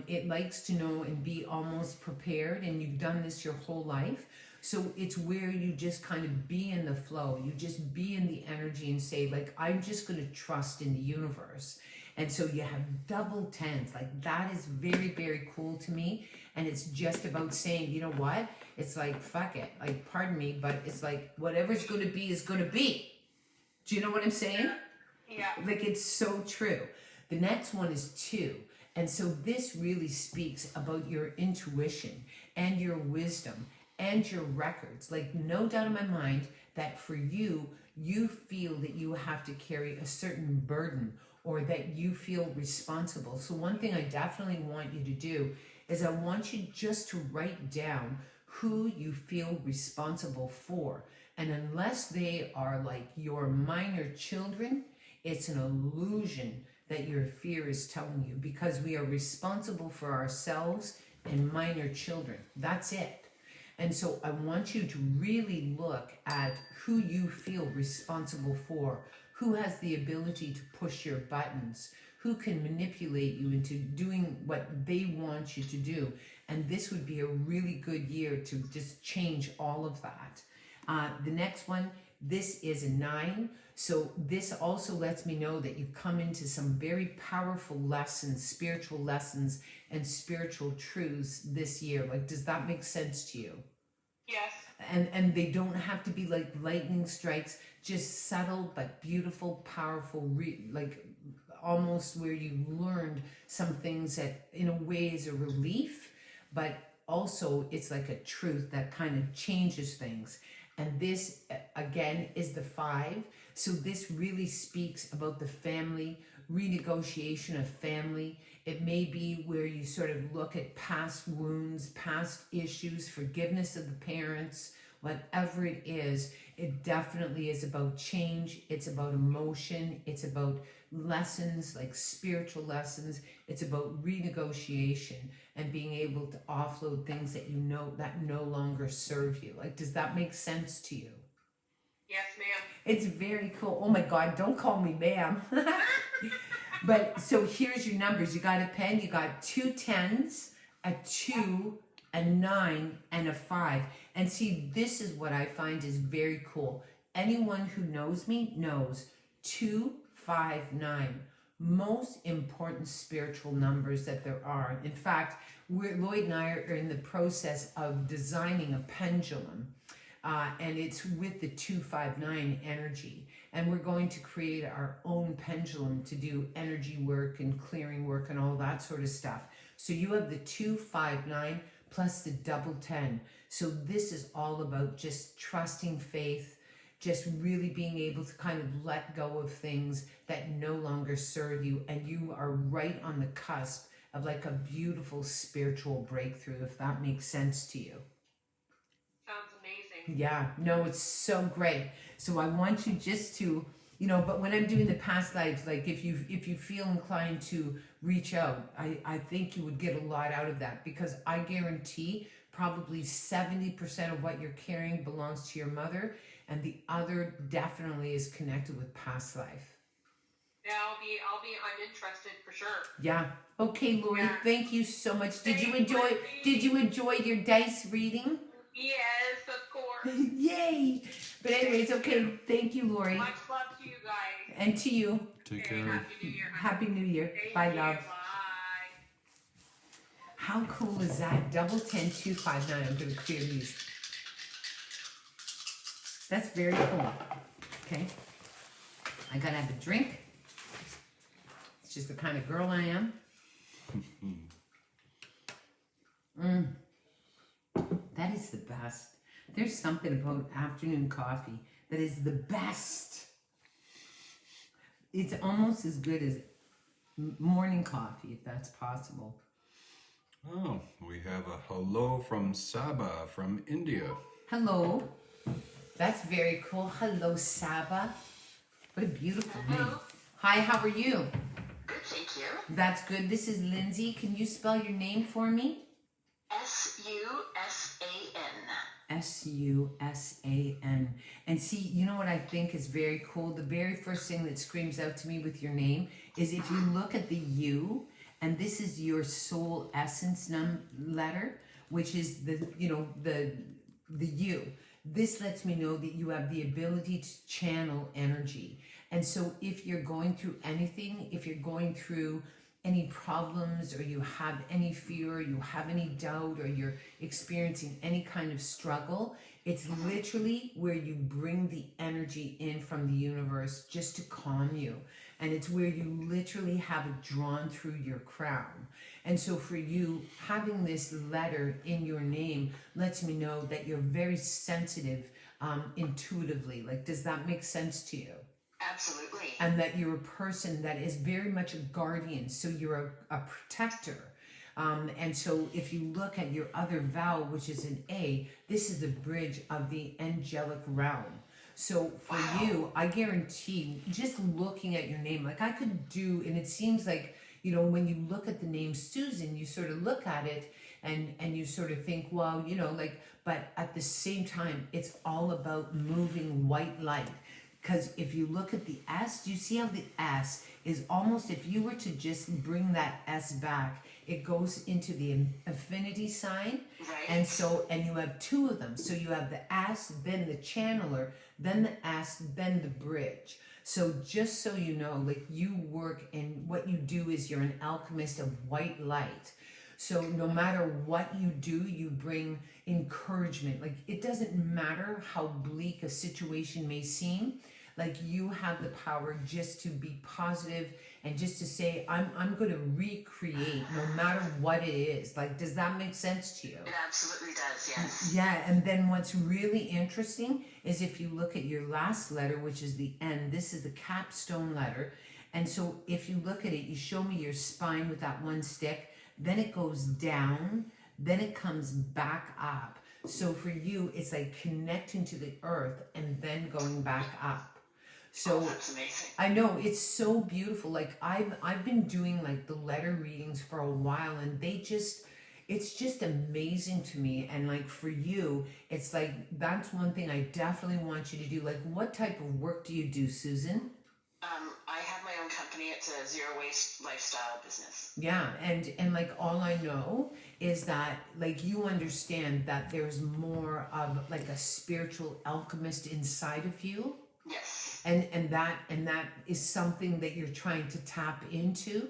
S2: It likes to know and be almost prepared. And you've done this your whole life. So it's where you just kind of be in the flow. You just be in the energy and say, like, I'm just going to trust in the universe. And so you have double tens. Like, that is very, very cool to me. And it's just about saying, you know what? It's like, fuck it. Like, pardon me, but it's like, whatever's going to be is going to be. Do you know what I'm saying?
S3: Yeah.
S2: Like, it's so true. The next one is 2. And so this really speaks about your intuition and your wisdom and your records. Like, no doubt in my mind that for you, you feel that you have to carry a certain burden, or that you feel responsible. So one thing I definitely want you to do is I want you just to write down who you feel responsible for. And unless they are like your minor children, it's an illusion that your fear is telling you, because we are responsible for ourselves and minor children. That's it. And so I want you to really look at who you feel responsible for, who has the ability to push your buttons, who can manipulate you into doing what they want you to do. And this would be a really good year to just change all of that. The next one, this is a 9. So this also lets me know that you've come into some very powerful lessons, spiritual lessons, and spiritual truths this year. Like, does that make sense to you?
S3: Yes.
S2: And they don't have to be like lightning strikes, just subtle but beautiful, powerful, like almost where you learned some things that in a way is a relief, but also it's like a truth that kind of changes things. And this, again, is the 5. So this really speaks about the family, renegotiation of family. It may be where you sort of look at past wounds, past issues, forgiveness of the parents, whatever it is. It definitely is about change. It's about emotion. It's about lessons, like spiritual lessons. It's about renegotiation and being able to offload things that you know that no longer serve you. Like, does that make sense to you?
S3: Yes, ma'am.
S2: It's very cool. Oh my God, don't call me ma'am. But so here's your numbers. You got a pen, you got 2 10s, a 2, a 9, and a 5. And see, this is what I find is very cool. Anyone who knows me knows 2, 5, 9. Most important spiritual numbers that there are. In fact, Lloyd and I are in the process of designing a pendulum. And it's with the 259 energy. And we're going to create our own pendulum to do energy work and clearing work and all that sort of stuff. So you have the 259 plus the double 10. So this is all about just trusting faith, just really being able to kind of let go of things that no longer serve you. And you are right on the cusp of like a beautiful spiritual breakthrough, if that makes sense to you.
S3: Sounds amazing.
S2: Yeah, no, it's so great. So I want you just to, but when I'm doing the past lives, like if you feel inclined to reach out, I think you would get a lot out of that, because I guarantee probably 70% of what you're carrying belongs to your mother, and the other definitely is connected with past life.
S3: Yeah, I'm interested for sure.
S2: Yeah. Okay, Lori,
S3: Yeah.
S2: thank you so much. Did you
S3: Thank you,
S2: enjoy your dice reading?
S3: Yes, of course.
S2: Yay! Anyways, okay. Thank you, Lori.
S3: Much love to you guys.
S2: And to you.
S1: Take
S3: Okay,
S1: care.
S3: Happy New Year.
S2: Happy New Year.
S3: Thank
S2: Bye,
S3: you.
S2: love.
S3: Bye.
S2: How cool is that? Double 10-259. I'm going to clear these. That's very cool. Okay. I got to have a drink. It's just the kind of girl I am. That is the best. There's something about afternoon coffee that is the best. It's almost as good as morning coffee, if that's possible.
S1: Oh, we have a hello from Saba from India.
S2: Hello. That's very cool. Hello, Saba. What a beautiful name. Hi, how are you?
S4: Good, thank you.
S2: That's good. This is Lindsay. Can you spell your name for me?
S4: Susan.
S2: Susan. And see, you know what I think is very cool? The very first thing that screams out to me with your name is if you look at the U, and this is your soul essence letter, which is the U. This lets me know that you have the ability to channel energy. And so if you're going through anything, if you're going through any problems, or you have any fear, or you have any doubt, or you're experiencing any kind of struggle, it's literally where you bring the energy in from the universe just to calm you. And it's where you literally have it drawn through your crown. And so for you, having this letter in your name lets me know that you're very sensitive intuitively. Like, does that make sense to you?
S4: Absolutely.
S2: And that you're a person that is very much a guardian, so you're a protector. And so if you look at your other vowel, which is an A, this is the bridge of the angelic realm. So for you, I guarantee, just looking at your name, like I could do, and it seems like, you know, when you look at the name Susan, you sort of look at it and you sort of think, well, you know, like, but at the same time, it's all about moving white light. Because if you look at the S, do you see how the S is almost, if you were to just bring that S back, it goes into the affinity sign.
S4: Right.
S2: And so, and you have two of them. So you have the S, then the channeler, then the S, then the bridge. So just so you know, like you work and what you do is you're an alchemist of white light. So no matter what you do, you bring encouragement. Like it doesn't matter how bleak a situation may seem. Like you have the power just to be positive and just to say, I'm going to recreate no matter what it is. Like, does that make sense to you?
S4: It absolutely does, yes.
S2: Yeah, and then what's really interesting is if you look at your last letter, which is the N, this is the capstone letter. And so if you look at it, you show me your spine with that one stick, then it goes down, then it comes back up. So for you, it's like connecting to the earth and then going back up. So
S4: that's amazing.
S2: I know, it's so beautiful. Like I've been doing like the letter readings for a while, and it's just amazing to me. And like for you, it's like that's one thing I definitely want you to do. Like, what type of work do you do, Susan?
S4: I have my own company. It's a zero waste lifestyle business.
S2: Yeah, and like all I know is that like you understand that there's more of like a spiritual alchemist inside of you.
S4: Yes.
S2: And that is something that you're trying to tap into.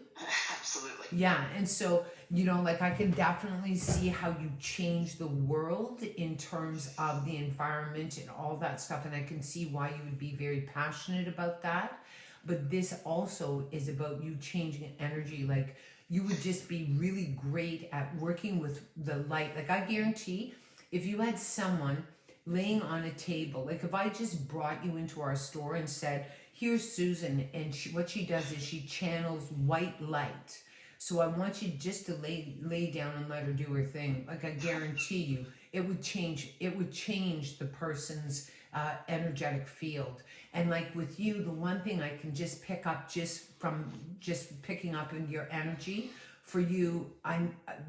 S4: Absolutely.
S2: Yeah, and so, you know, like I can definitely see how you change the world in terms of the environment and all that stuff, and I can see why you would be very passionate about that. But this also is about you changing energy. Like you would just be really great at working with the light. Like I guarantee if you had someone laying on a table, like if I just brought you into our store and said, here's Susan, and what she does is she channels white light. So I want you just to lay down and let her do her thing. Like I guarantee you, it would change the person's energetic field. And like with you, the one thing I can just pick up just from just picking up in your energy, for you,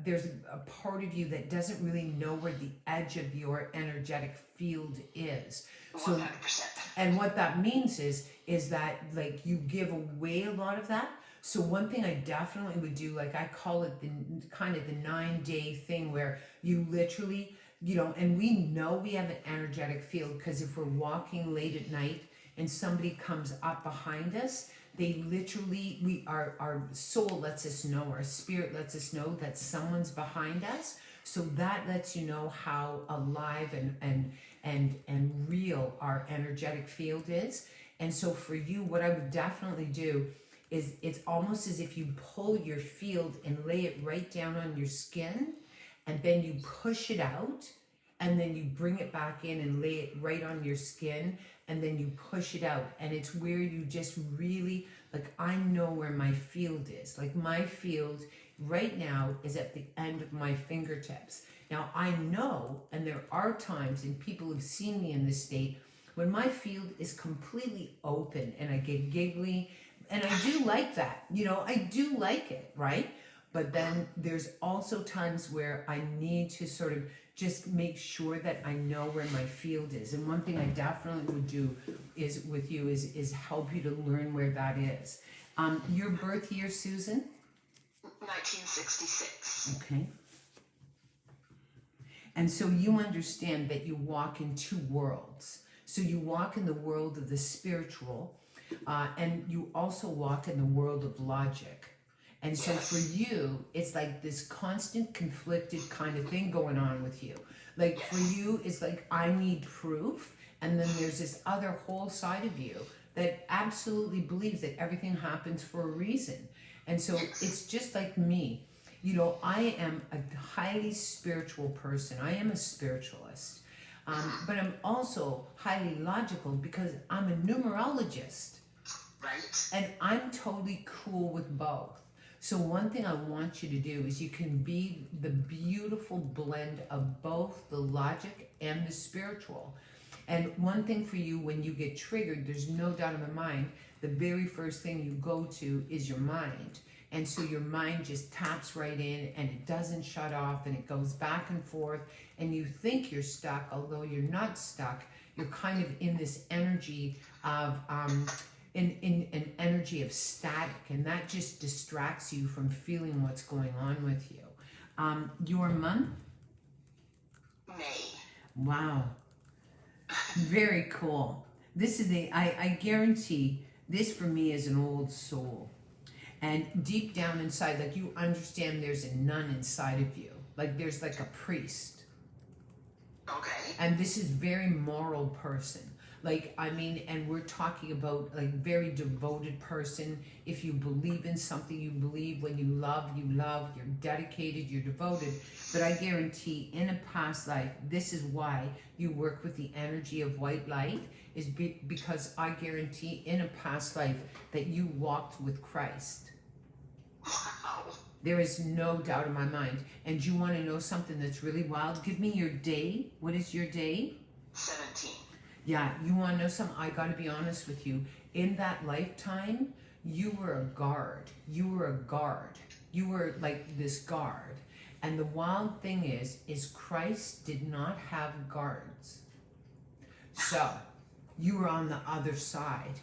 S2: there's a part of you that doesn't really know where the edge of your energetic field is.
S4: 100%.
S2: And what that means is that like you give away a lot of that. So one thing I definitely would do, like I call it the kind of the 9-day thing where you literally you know, and we know we have an energetic field because if we're walking late at night and somebody comes up behind us, they literally, our soul lets us know, our spirit lets us know that someone's behind us. So that lets you know how alive and real our energetic field is. And so for you, what I would definitely do is it's almost as if you pull your field and lay it right down on your skin, and then you push it out, and then you bring it back in and lay it right on your skin, and then you push it out. And it's where you just really, like, I know where my field is. Like, my field right now is at the end of my fingertips. Now, I know, and there are times, and people have seen me in this state, when my field is completely open and I get giggly, and I do like that, you know, I do like it, right? But then there's also times where I need to sort of just make sure that I know where my field is. And one thing I definitely would do is with you is help you to learn where that is. Your birth year, Susan?
S4: 1966.
S2: Okay. And so you understand that you walk in two worlds. So you walk in the world of the spiritual, and you also walk in the world of logic. And so for you, it's like this constant conflicted kind of thing going on with you. Like for you, it's like, I need proof. And then there's this other whole side of you that absolutely believes that everything happens for a reason. And so it's just like me. You know, I am a highly spiritual person. I am a spiritualist. But I'm also highly logical because I'm a numerologist.
S4: Right.
S2: And I'm totally cool with both. So one thing I want you to do is you can be the beautiful blend of both the logic and the spiritual. And one thing for you, when you get triggered, there's no doubt in my mind, the very first thing you go to is your mind. And so your mind just taps right in and it doesn't shut off and it goes back and forth and you think you're stuck, although you're not stuck. You're kind of in this energy of in an energy of static, and that just distracts you from feeling what's going on with you. Your month?
S4: May.
S2: Wow. Very cool. This is I guarantee this for me is an old soul. And deep down inside, like you understand there's a nun inside of you. Like there's like a priest.
S4: Okay.
S2: And this is very moral person. Like, I mean, and we're talking about like very devoted person. If you believe in something, you believe. When you love, you're dedicated, you're devoted. But I guarantee in a past life, this is why you work with the energy of white light, is because I guarantee in a past life that you walked with Christ.
S4: Wow.
S2: There is no doubt in my mind. And you want to know something that's really wild? Give me your day. What is your day?
S4: 17.
S2: Yeah, you want to know something? I got to be honest with you. In that lifetime, you were a guard. You were a guard. You were like this guard. And the wild thing is Christ did not have guards. So you were on the other side.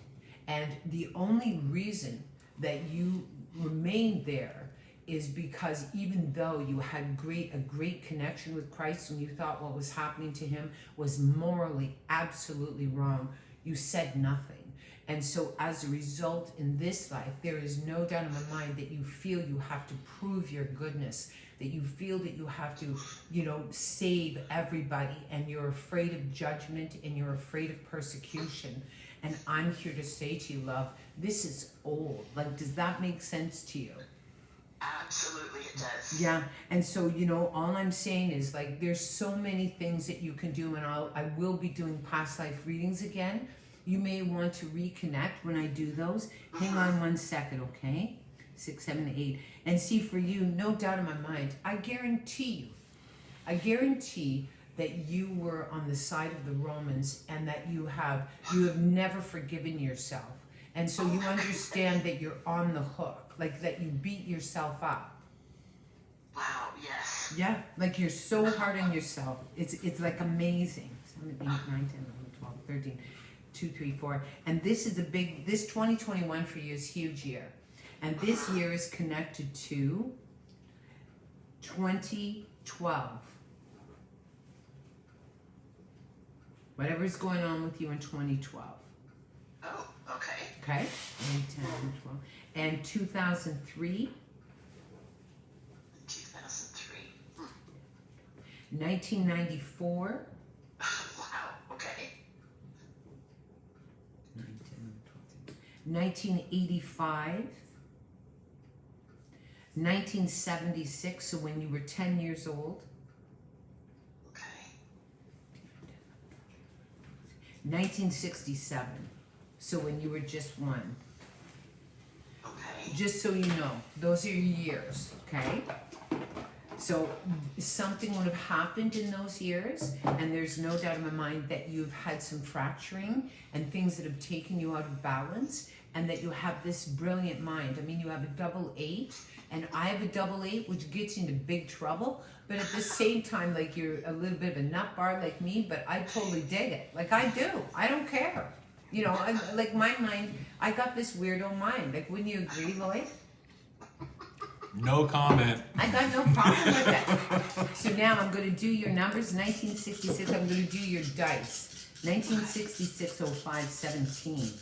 S2: And the only reason that you remained there is because even though you had a great connection with Christ and you thought what was happening to him was morally absolutely wrong, you said nothing. And so as a result in this life, there is no doubt in my mind that you feel you have to prove your goodness, that you feel that you have to, you know, save everybody, and you're afraid of judgment and you're afraid of persecution. And I'm here to say to you, love, this is old. Like, does that make sense to you?
S4: Absolutely it does.
S2: Yeah, and so, you know, all I'm saying is, like, there's so many things that you can do, and I will be doing past life readings again. You may want to reconnect when I do those. Hang on 1 second, okay? 6, 7, 8. And see, for you, no doubt in my mind, I guarantee that you were on the side of the Romans and that you have never forgiven yourself. And so you understand that you're on the hook, like that you beat yourself up.
S4: Wow, yes.
S2: Yeah, like you're so hard on yourself. It's like amazing. 7, 8, 9, 10, 11, 12, 13, 2, 3, 4. And this 2021 for you is a huge year. And this year is connected to 2012. Whatever's going on with you in 2012.
S4: Oh, okay.
S2: Okay? 9, 10, 12. And 2003,
S4: 2003.
S2: 1994,
S4: Wow, okay.
S2: 9, 10, 12, 1985, 1976, so when you were 10 years old,
S4: Okay.
S2: 1967, so when you were just 1.
S4: Okay.
S2: Just so you know, those are your years, okay? So something would have happened in those years, and there's no doubt in my mind that you've had some fracturing and things that have taken you out of balance, and that you have this brilliant mind. I mean, you have a double 8, and I have a double 8, which gets you into big trouble, but at the same time, like, you're a little bit of a nut bar like me, but I totally dig it. Like, I do. I don't care. You know, like my mind, I got this weirdo mind. Like, wouldn't you agree, Lloyd?
S1: No comment.
S2: I got no problem with it. So now I'm going to do your numbers. 1966, I'm going to do your dice. 1966, 05, 17.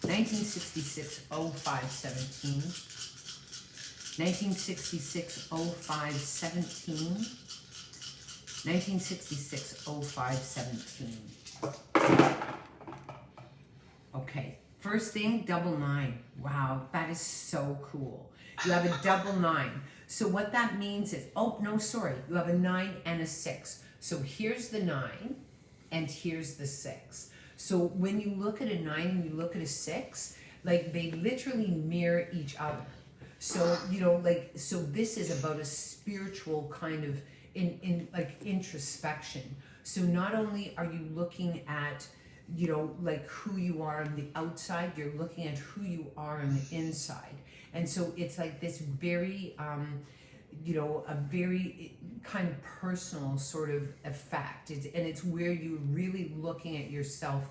S2: 1966, 05, 17. 1966, 05, 17. 1966, 05, 17. Okay, first thing, double 9. Wow, that is so cool. You have a double 9. So what that means is, oh, no, sorry. You have a 9 and a 6. So here's the 9 and here's the 6. So when you look at a 9 and you look at a 6, like, they literally mirror each other. So, you know, like, so this is about a spiritual kind of like introspection. So not only are you looking at, you know, like, who you are on the outside, you're looking at who you are on the inside. And so it's like this very, you know, a very kind of personal sort of effect. And it's where you're really looking at yourself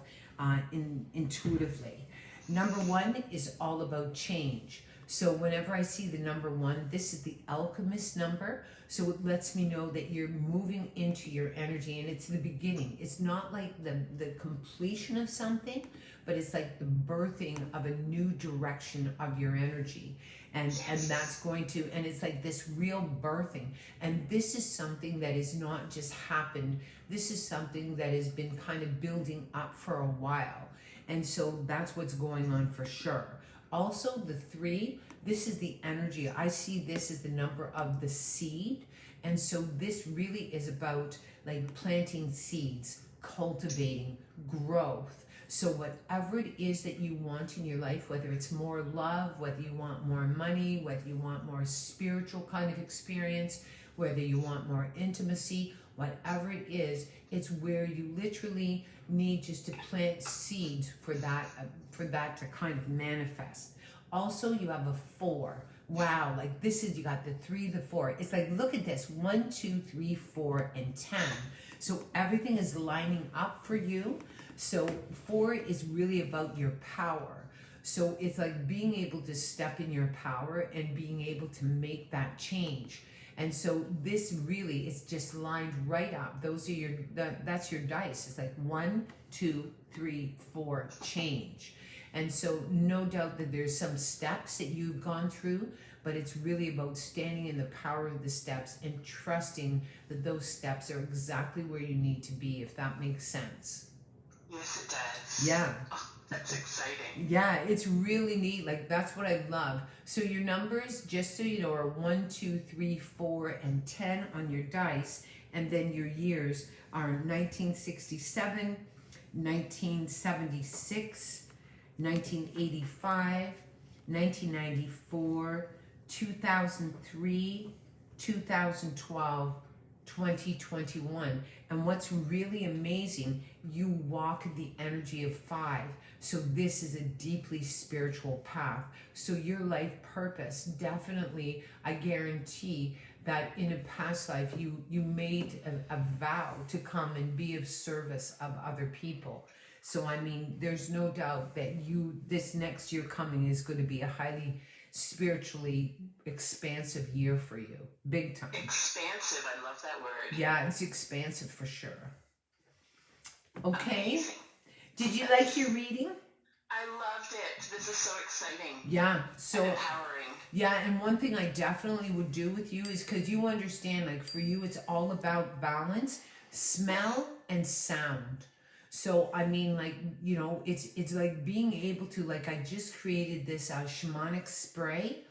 S2: intuitively. Number 1 is all about change. So whenever I see the number 1, this is the alchemist number. So it lets me know that you're moving into your energy, and it's the beginning. It's not like the completion of something, but it's like the birthing of a new direction of your energy. And that's going to, and it's like this real birthing. And this is something that is not just happened. This is something that has been kind of building up for a while. And so that's what's going on for sure. Also, the 3, this is the energy. I see this as the number of the seed. And so this really is about, like, planting seeds, cultivating growth. So whatever it is that you want in your life, whether it's more love, whether you want more money, whether you want more spiritual kind of experience, whether you want more intimacy, whatever it is, it's where you literally need just to plant seeds for that to kind of manifest. Also, you have a 4. Wow, like, this is, you got the 3, the 4. It's like, look at this, 1, 2, 3, 4, and 10. So everything is lining up for you. So 4 is really about your power. So it's like being able to step in your power and being able to make that change. And so this really is just lined right up. Those are that's your dice. It's like 1, 2, 3, 4, change. And so no doubt that there's some steps that you've gone through, but it's really about standing in the power of the steps and trusting that those steps are exactly where you need to be, if that makes sense.
S4: Yes, it does.
S2: Yeah.
S4: Oh, that's exciting.
S2: Yeah, it's really neat. Like, that's what I love. So your numbers, just so you know, are 1, 2, 3, 4, and 10 on your dice. And then your years are 1967, 1976, 1985, 1994, 2003, 2012, 2021. And what's really amazing, you walk the energy of 5. So this is a deeply spiritual path. So your life purpose, definitely, I guarantee that in a past life you made a vow to come and be of service of other people. So I mean, there's no doubt that this next year coming is going to be a highly spiritually expansive year for you. Big time.
S4: Expansive, I love that word.
S2: Yeah, it's expansive for sure. Okay.
S4: Amazing.
S2: Did you like your reading?
S4: I loved it. This is so exciting
S2: Yeah.
S4: and
S2: So
S4: empowering.
S2: yeah, and one thing I definitely would do with you is because you understand, like for you, it's all about balance, smell, and sound. So I mean, like it's like being able to like I just created this shamanic spray,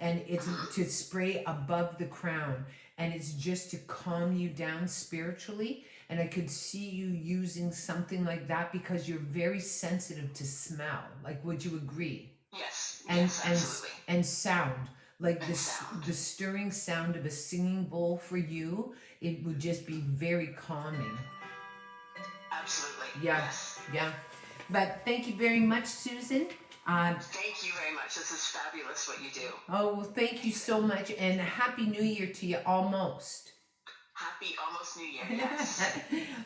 S2: and it's to spray above the crown, and it's just to calm you down spiritually. And I could see you using something like that because you're very sensitive to smell. Like, would you agree?
S4: Yes,
S2: And
S4: yes, absolutely.
S2: and sound, like
S4: And
S2: this
S4: sound.
S2: the stirring sound of a singing bowl for you, it would just be very calming.
S4: Absolutely.
S2: Yeah.
S4: Yes.
S2: Yeah. But thank you very much, Susan.
S4: Thank you very much. This is fabulous what you do.
S2: Oh, well, thank you so much, and Happy New Year to you almost.
S4: Happy almost New Year. Yes.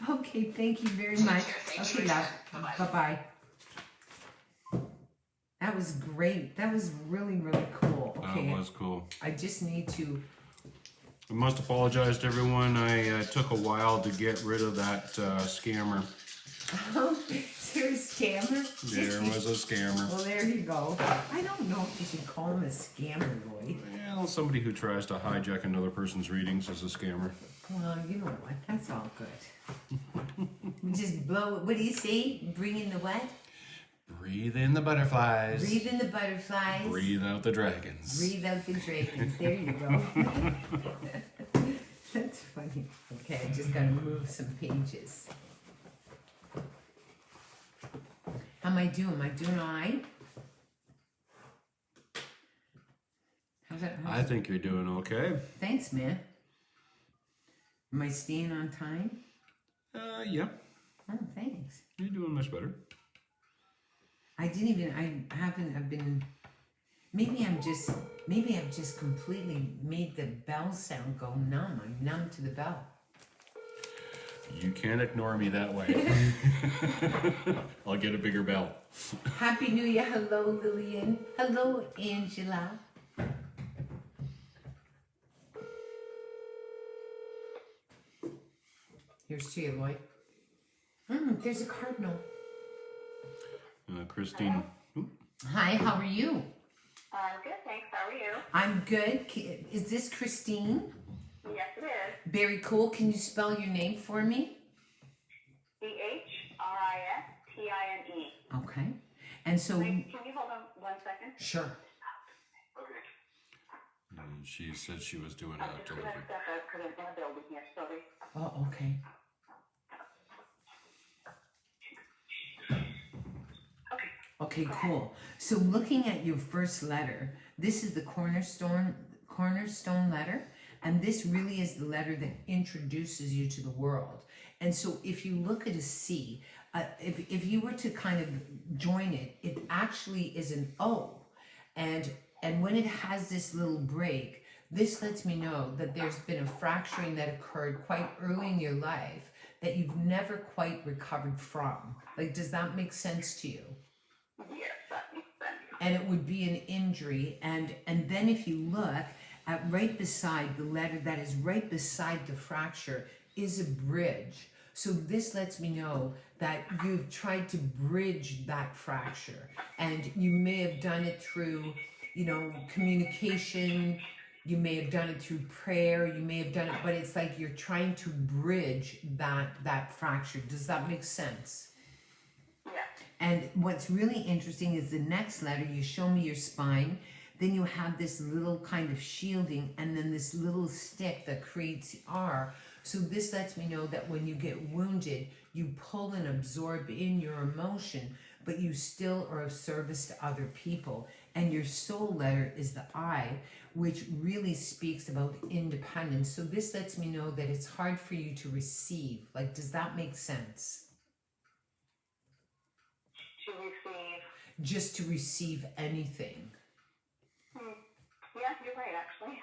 S2: Okay, thank you very
S4: Take
S2: much.
S4: care. Thank
S2: Okay,
S4: you
S2: love.
S4: again. Bye-bye.
S2: Bye-bye. That was great. That was really, really cool. Okay.
S1: That was cool.
S2: I just need to.
S1: I must apologize to everyone. I took a while to get rid of that scammer.
S2: Oh, is there a scammer?
S1: There was a scammer.
S2: Well, there you go. I don't know if you should call him a scammer, Roy.
S1: Well, somebody who tries to hijack another person's readings is a scammer.
S2: Well, you know what? That's all good. We just blow it. What do you say? Bring in the what?
S1: Breathe in the butterflies.
S2: Breathe in the butterflies.
S1: Breathe out the dragons.
S2: Breathe out the dragons. There you go. That's funny. Okay, I just gotta move some pages. How am I doing? Am I doing all right? How's that?
S1: I think you're doing okay.
S2: Thanks, man. Am I staying on time?
S1: Yeah.
S2: Oh, thanks.
S1: You're doing much better.
S2: I've been, maybe I've just completely made the bell sound go numb. I'm numb to the bell.
S1: You can't ignore me that way. I'll get a bigger bell.
S2: Happy New Year. Hello, Lillian. Hello, Angela. Here's to you, Lloyd. There's a cardinal.
S1: Christine.
S2: Hi, how are you?
S3: I'm good, thanks. How are you?
S2: I'm good. Is this Christine?
S3: Yes, it is.
S2: Very cool. Can you spell your name for me?
S3: Christine.
S2: Okay. And so,
S3: Can you hold on 1 second?
S2: sure.
S3: Okay.
S1: And she said she was doing
S3: I'm
S1: a
S3: just going to
S1: delivery.
S3: step out because I'm in a building here. Sorry.
S2: Oh, okay. Okay, cool. So looking at your first letter, this is the cornerstone letter, and this really is the letter that introduces you to the world. And so if you look at a C, if you were to kind of join it, it actually is an O. And when it has this little break, this lets me know that there's been a fracturing that occurred quite early in your life that you've never quite recovered from. Like, does that make sense to you?
S3: Yes, that makes sense.
S2: And it would be an injury. And then if you look at right beside the letter that is right beside the fracture is a bridge. So this lets me know that you've tried to bridge that fracture, and you may have done it through, communication. You may have done it through prayer. You may have done it, but it's like you're trying to bridge that fracture. Does that make sense?
S3: Yeah.
S2: And what's really interesting is the next letter, you show me your spine, then you have this little kind of shielding, and then this little stick that creates the R. So this lets me know that when you get wounded, you pull and absorb in your emotion, but you still are of service to other people. And your soul letter is the I, which really speaks about independence. So this lets me know that it's hard for you to receive. Like, does that make sense?
S3: To receive.
S2: Just to receive anything.
S3: Yeah, you're right, actually.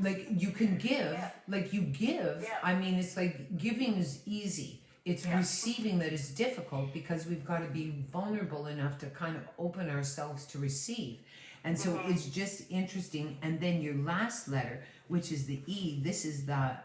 S2: Like, you can give, like you give.
S3: Yeah.
S2: I mean, it's like giving is easy. It's receiving that is difficult, because we've got to be vulnerable enough to kind of open ourselves to receive. And so it's just interesting. And then your last letter, which is the E, this is the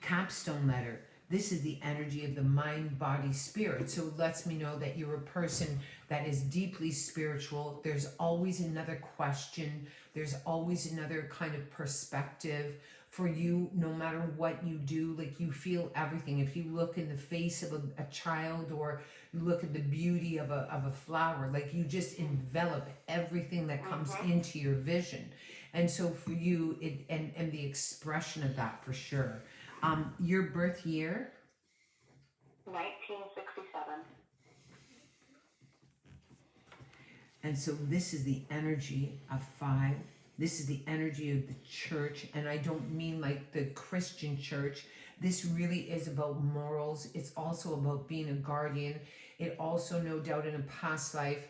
S2: capstone letter. This is the energy of the mind, body, spirit. So it lets me know that you're a person that is deeply spiritual. There's always another question. There's always another kind of perspective for you, no matter what you do. Like, you feel everything. If you look in the face of a child, or you look at the beauty of a flower, like, you just envelop everything that comes into your vision. And so for you, and the expression of that, for sure. Your birth year?
S3: 1967.
S2: And so this is the energy of 5. This is the energy of the church. And I don't mean like the Christian church. This really is about morals. It's also about being a guardian. It also, no doubt, in a past life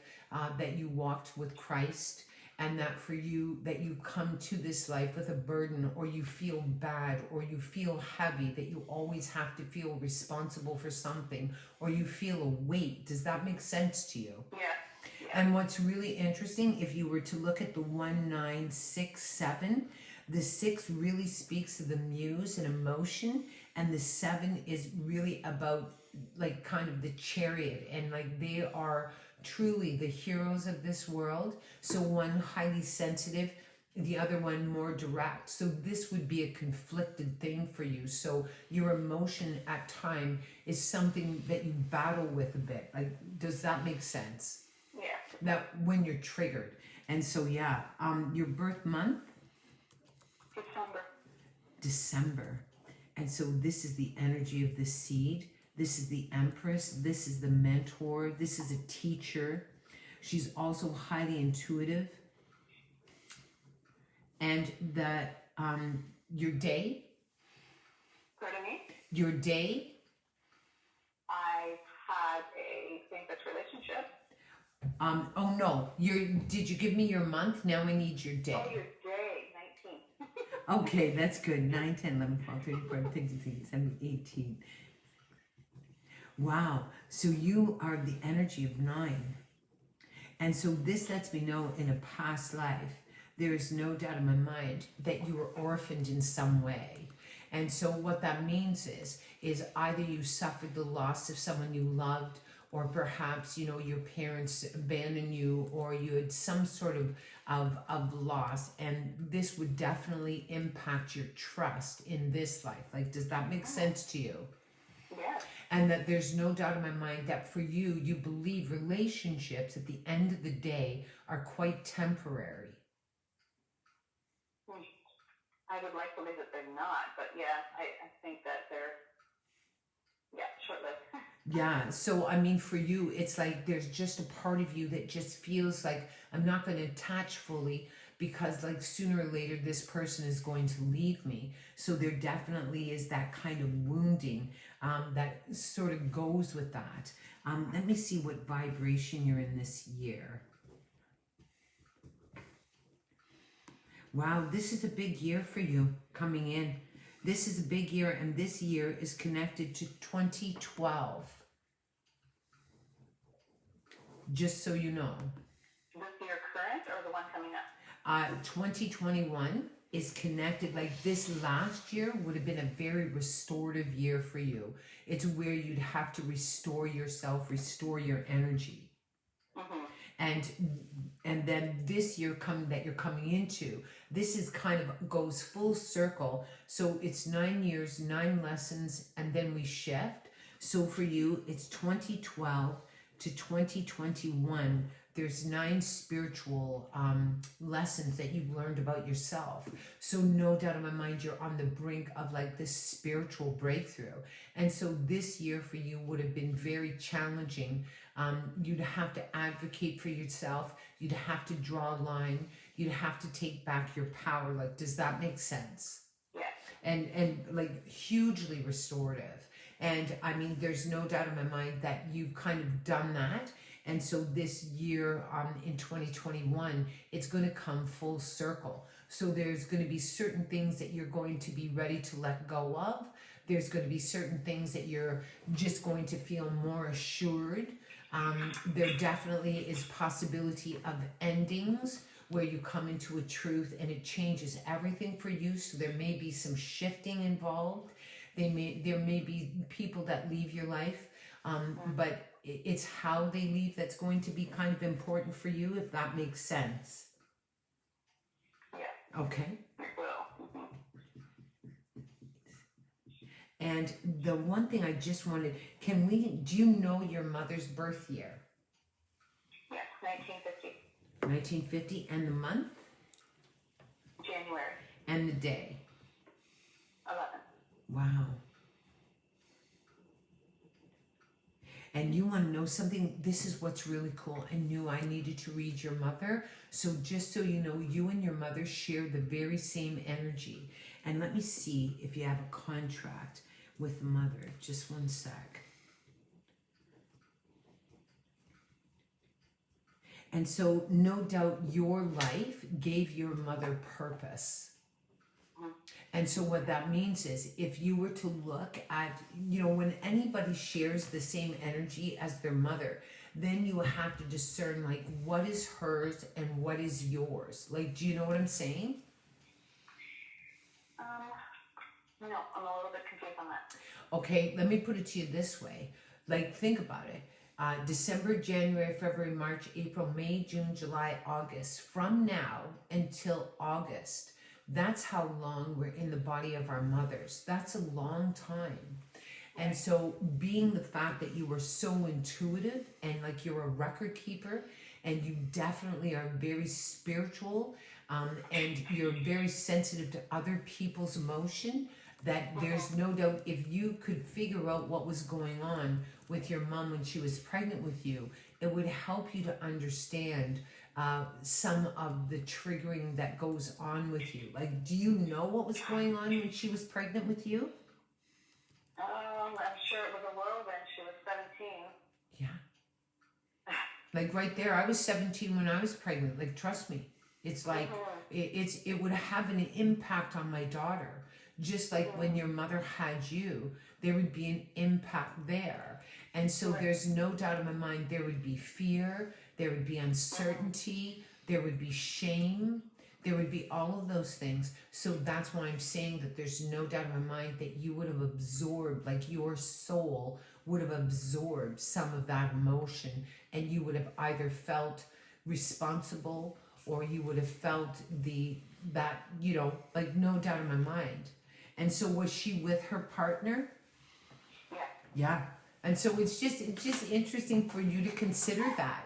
S2: that you walked with Christ. And that for you, that you come to this life with a burden, or you feel bad, or you feel heavy, that you always have to feel responsible for something, or you feel a weight. Does that make sense to you?
S3: Yeah.
S2: And what's really interesting, if you were to look at the 1967, the 6 really speaks to the muse and emotion, and the 7 is really about, like, kind of the chariot, and like, they are truly the heroes of this world. So one highly sensitive, the other one more direct. So this would be a conflicted thing for you. So your emotion at time is something that you battle with a bit. Like, does that make sense?
S3: Yeah.
S2: That when you're triggered. And so, yeah, your birth month? December. And so this is the energy of the seed. This is the Empress. This is the mentor. This is a teacher. She's also highly intuitive. And that your day?
S3: Pardon me?
S2: Your day?
S3: I had a same-sex relationship.
S2: Oh no. Did you give me your month? Now I need your day.
S3: Oh, your day, 19.
S2: Okay, that's good. 9, 10, 11, 12, 13, 14, 15, 16, 17, 18. Wow. So you are the energy of 9. And so this lets me know, in a past life, there is no doubt in my mind that you were orphaned in some way. And so what that means is either you suffered the loss of someone you loved, or perhaps, your parents abandoned you, or you had some sort of loss. And this would definitely impact your trust in this life. Like, does that make sense to you?
S3: Yeah.
S2: And that there's no doubt in my mind that for you, you believe relationships at the end of the day are quite temporary.
S3: I would like to believe that they're not, but yeah, I think that they're, short-lived.
S2: Yeah, so I mean, for you, it's like there's just a part of you that just feels like, I'm not going to attach fully, because like sooner or later this person is going to leave me. So there definitely is that kind of wounding that sort of goes with that. Let me see what vibration you're in this year. Wow, this is a big year for you coming in. This is a big year, and this year is connected to 2012. Just so you know.
S3: This year current, or the one coming up?
S2: 2021 is connected. Like, this last year would have been a very restorative year for you. It's where you'd have to restore yourself, restore your energy.
S3: Mm-hmm.
S2: And then this year that you're coming into, this is kind of goes full circle. So it's 9 years, 9 lessons, and then we shift. So for you, it's 2012 to 2021. There's 9 spiritual lessons that you've learned about yourself. So no doubt in my mind, you're on the brink of like this spiritual breakthrough. And so this year for you would have been very challenging. You'd have to advocate for yourself. You'd have to draw a line. You'd have to take back your power. Like, does that make sense?
S3: Yeah.
S2: And like hugely restorative. And I mean, there's no doubt in my mind that you've kind of done that. And so this year in 2021, it's going to come full circle. So there's going to be certain things that you're going to be ready to let go of. There's going to be certain things that you're just going to feel more assured. There definitely is possibility of endings where you come into a truth and it changes everything for you. So there may be some shifting involved. There may be people that leave your life, but it's how they leave that's going to be kind of important for you, if that makes sense.
S3: Yeah,
S2: Okay.
S3: it will.
S2: And the one thing I just wanted, do you know your mother's birth year?
S3: Yes, 1950,
S2: 1950, and the month
S3: January
S2: and the day.
S3: 11.
S2: Wow. And you want to know something? This is what's really cool. I knew I needed to read your mother. So just so you know, you and your mother share the very same energy. And let me see if you have a contract with mother. Just one sec. And so no doubt your life gave your mother purpose. And so what that means is, if you were to look at, when anybody shares the same energy as their mother, then you have to discern, like, what is hers and what is yours. Like, do you know what I'm saying?
S3: No, I'm a little bit confused on that.
S2: Okay, let me put it to you this way. Like, think about it. December, January, February, March, April, May, June, July, August. From now until August, that's how long we're in the body of our mothers. That's a long time. And so being the fact that you were so intuitive and like you're a record keeper, and you definitely are very spiritual, and you're very sensitive to other people's emotion, that there's no doubt if you could figure out what was going on with your mom when she was pregnant with you, it would help you to understand some of the triggering that goes on with you. Like, do you know what was going on when she was pregnant with you?
S3: I'm sure it was a whirlwind. She was 17.
S2: Yeah. Like right there, I was 17 when I was pregnant. Like, trust me, it's like it would have an impact on my daughter. Just like when your mother had you, there would be an impact there. And so there's no doubt in my mind there would be fear, there would be uncertainty, there would be shame, there would be all of those things. So that's why I'm saying that there's no doubt in my mind that you would have absorbed, like your soul would have absorbed some of that emotion, and you would have either felt responsible or you would have felt like, no doubt in my mind. And so was she with her partner?
S3: Yeah.
S2: Yeah. And so it's just interesting for you to consider that,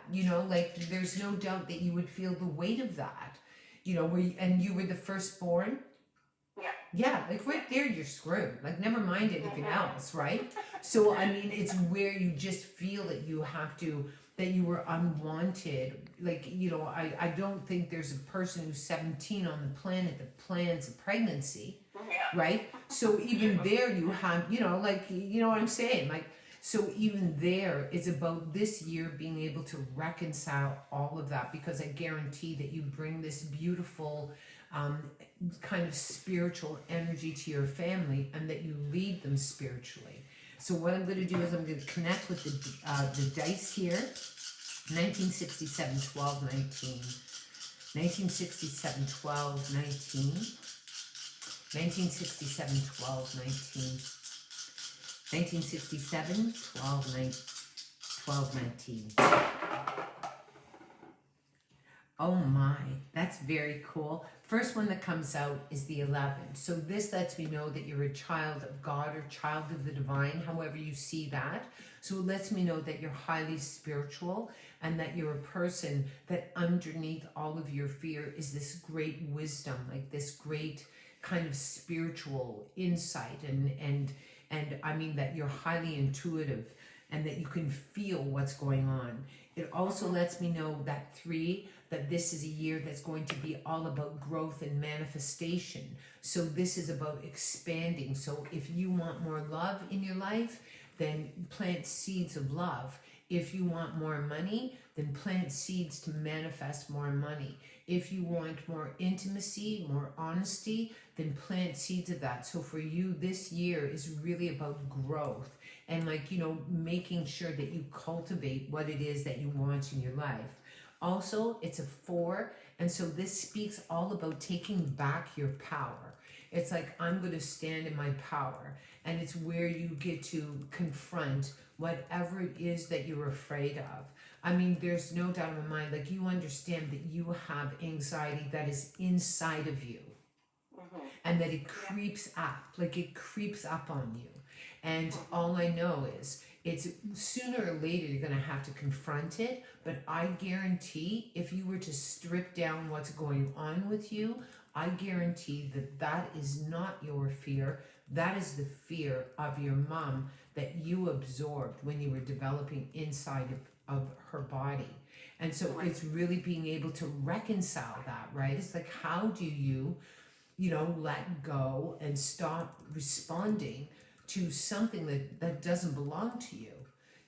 S2: like there's no doubt that you would feel the weight of that, and you were the firstborn.
S3: Yeah.
S2: Yeah, like right there you're screwed. Like, never mind anything else, right? So I mean, it's where you just feel that you have to, that you were unwanted. Like, I don't think there's a person who's 17 on the planet that plans a pregnancy.
S3: Yeah.
S2: Right? So even there you have, like, you know what I'm saying? Like, so even there, it's about this year being able to reconcile all of that, because I guarantee that you bring this beautiful kind of spiritual energy to your family, and that you lead them spiritually. So what I'm going to do is I'm going to connect with the dice here. 1967, 12, 19. 1967, 12, 19. 1967, 12, 19. 1967, 12, 19. 12, 19. Oh my, that's very cool. First one that comes out is the 11. So this lets me know that you're a child of God or child of the divine, however you see that. So it lets me know that you're highly spiritual, and that you're a person that underneath all of your fear is this great wisdom, like this great kind of spiritual insight, and I mean that you're highly intuitive and that you can feel what's going on. It also lets me know that 3, that this is a year that's going to be all about growth and manifestation. So this is about expanding. So if you want more love in your life, then plant seeds of love. If you want more money, then plant seeds to manifest more money. If you want more intimacy, more honesty, then plant seeds of that. So for you, this year is really about growth and, like, making sure that you cultivate what it is that you want in your life. Also, it's a 4, and so this speaks all about taking back your power. It's like, I'm going to stand in my power. And it's where you get to confront whatever it is that you're afraid of. I mean, there's no doubt in my mind, like, you understand that you have anxiety that is inside of you. And that it creeps up, like it creeps up on you. And all I know is, it's sooner or later you're going to have to confront it. But I guarantee, if you were to strip down what's going on with you, I guarantee that that is not your fear. That is the fear of your mom that you absorbed when you were developing inside of her body. And so it's really being able to reconcile that, right? It's like, how do you let go and stop responding to something that doesn't belong to you,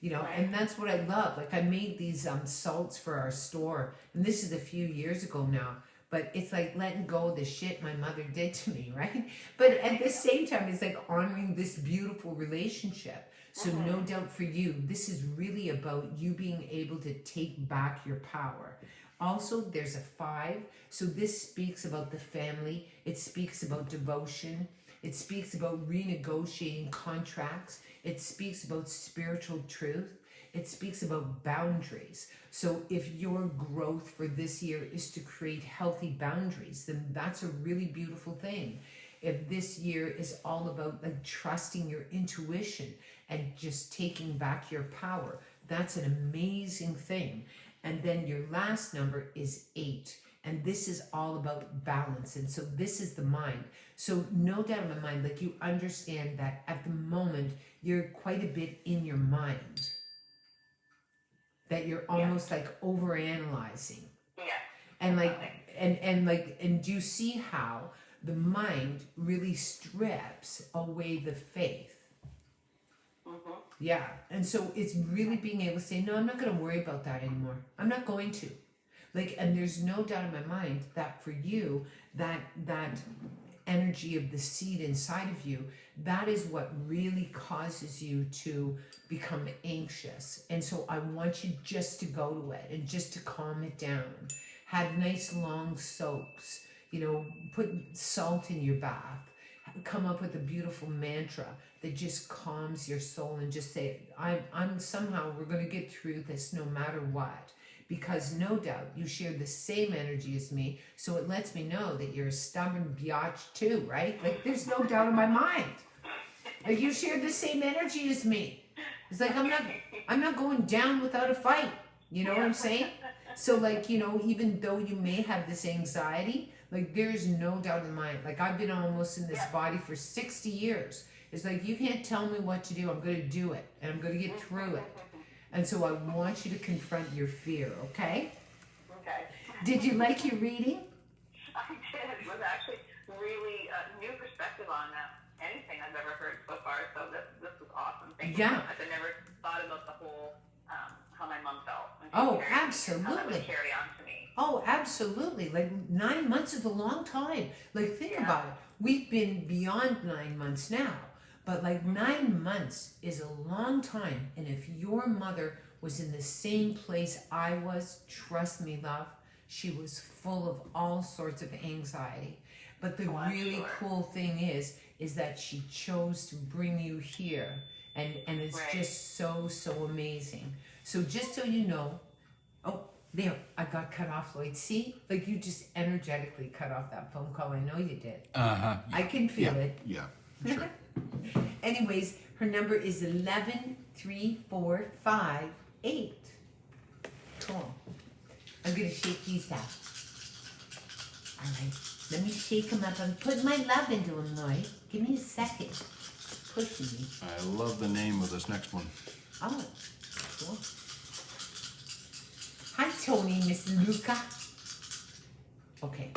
S2: and that's what I love. Like, I made these salts for our store, and this is a few years ago now, but it's like letting go of the shit my mother did to me, right? But at the same time, it's like honoring this beautiful relationship. So no doubt for you, this is really about you being able to take back your power. Also, there's a 5. So this speaks about the family. It speaks about devotion. It speaks about renegotiating contracts. It speaks about spiritual truth. It speaks about boundaries. So if your growth for this year is to create healthy boundaries, then that's a really beautiful thing. If this year is all about like trusting your intuition and just taking back your power, that's an amazing thing. And then your last number is 8. And this is all about balance. And so this is the mind. So no doubt in my mind, like, you understand that at the moment, you're quite a bit in your mind. That you're almost like overanalyzing.
S3: Yeah.
S2: And like, and do you see how the mind really strips away the faith? Yeah. And so it's really being able to say, no, I'm not going to worry about that anymore. I'm not going to. Like, and there's no doubt in my mind that for you, that energy of the seed inside of you, that is what really causes you to become anxious. And so I want you just to go to it and just to calm it down. Have nice long soaks, put salt in your bath. Come up with a beautiful mantra that just calms your soul, and just say, I'm somehow, we're going to get through this no matter what. Because no doubt you share the same energy as me, so it lets me know that you're a stubborn biatch too, right? Like, there's no doubt in my mind. Like, you share the same energy as me. It's like, I'm not going down without a fight. You know what I'm saying? So like, even though you may have this anxiety, like, there's no doubt in my mind. Like, I've been almost in this body for 60 years. It's like, you can't tell me what to do. I'm going to do it, and I'm going to get through it. And so I want you to confront your fear, okay?
S3: Okay.
S2: Did you like your reading?
S3: I did. It was actually really a new perspective on anything I've ever heard so far. So this was awesome. Thank you so much. I never thought about the whole how my mom felt.
S2: Oh,
S3: absolutely. How that would
S2: absolutely.
S3: carry on to me.
S2: Oh, absolutely. Like, 9 months is a long time. Like, think about it. We've been beyond 9 months now. But like, 9 months is a long time. And if your mother was in the same place I was, trust me, love, she was full of all sorts of anxiety. But the really cool thing is that she chose to bring you here. And it's just so, so amazing. So just so you know, oh, there, I got cut off, Lloyd. See? Like, you just energetically cut off that phone call. I know you did.
S1: Uh-huh.
S2: I can feel it.
S1: Yeah, sure.
S2: Anyways, her number is 113458. Cool. I'm gonna shake these out. All right, let me shake them up. I'm putting my love into them, Lloyd. Give me a second. Pushing me.
S1: I love the name of this next one.
S2: Oh, cool. Hi, Tony, Miss Luca. Okay.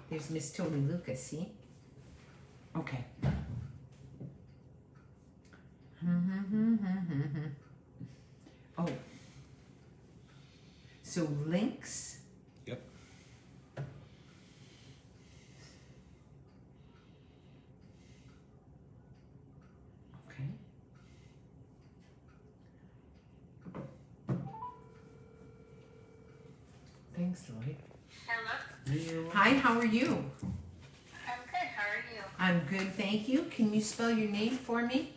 S2: There's Miss Tony Luca, see? Okay. Oh. So links.
S1: Yep.
S2: Okay. Thanks, Lloyd.
S3: Hello.
S2: Hi, how are you?
S3: I'm good. How are
S2: I'm good, thank you. Can you spell your name for me?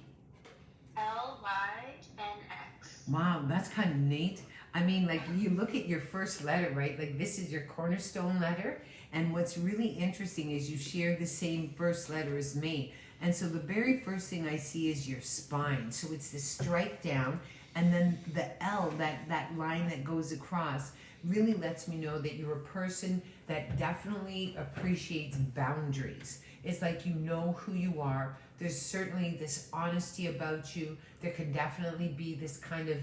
S5: Lynx.
S2: Wow, that's kind of neat. I mean, like, you look at your first letter, right? Like, this is your cornerstone letter. And what's really interesting is you share the same first letter as me. And so the very first thing I see is your spine. So it's the strike down, and then the L, that line that goes across, really lets me know that you're a person that definitely appreciates boundaries. It's like you know who you are. There's certainly this honesty about you. There can definitely be this kind of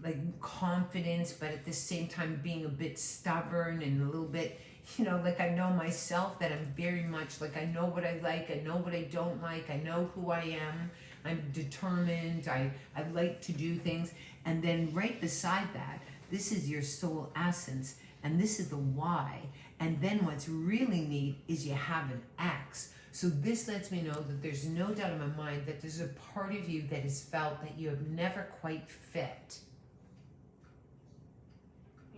S2: like confidence, but at the same time being a bit stubborn and a little bit, you know, like I know myself that I'm very much like I know what I like, I know what I don't like, I know who I am, I'm determined, I like to do things. And then right beside that, this is your soul essence, and this is the Y. And then what's really neat is you have an X. So this lets me know that there's no doubt in my mind that there's a part of you that has felt that you have never quite fit.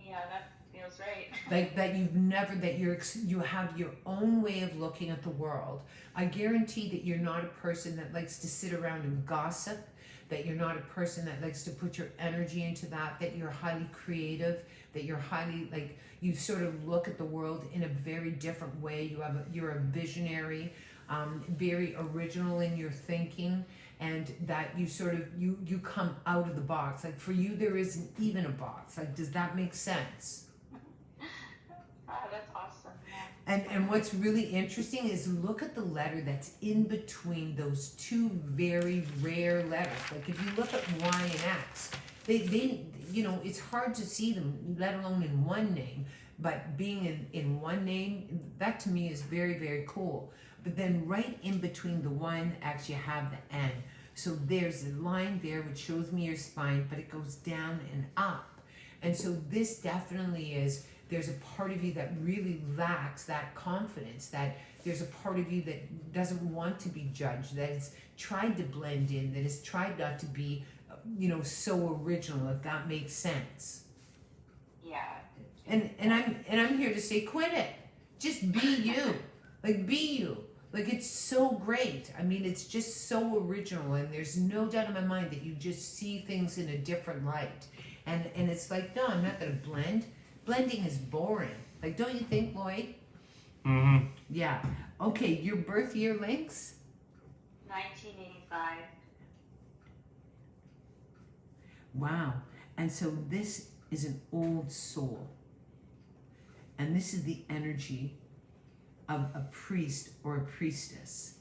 S5: Yeah, that feels right.
S2: Like that you have your own way of looking at the world. I guarantee that you're not a person that likes to sit around and gossip, that you're not a person that likes to put your energy into that you're highly creative, that you're highly, like, you sort of look at the world in a very different way. You're a visionary, very original in your thinking, and that you sort of, you come out of the box. Like for you, there isn't even a box. Like, does that make sense?
S5: That's awesome. Yeah.
S2: And what's really interesting is look at the letter that's in between those two very rare letters. Like if you look at Y and X, they you know, it's hard to see them, let alone in one name. But being in one name, that to me is very, very cool. But then right in between the Y and the X, you have the N. So there's a line there which shows me your spine, but it goes down and up. And so this definitely is, there's a part of you that really lacks that confidence, that there's a part of you that doesn't want to be judged, that has tried to blend in, that has tried not to be, you know, so original, if that makes sense.
S5: Yeah.
S2: And I'm here to say, quit it. Just be you. Like, be you. Like, it's so great. I mean, it's just so original, and there's no doubt in my mind that you just see things in a different light. And it's like, no, I'm not going to blend. Blending is boring. Like, don't you think, Lloyd?
S1: Mm-hmm.
S2: Yeah. Okay, your birth year, Lynx?
S5: 1985.
S2: Wow. And so this is an old soul. And this is the energy of a priest or a priestess.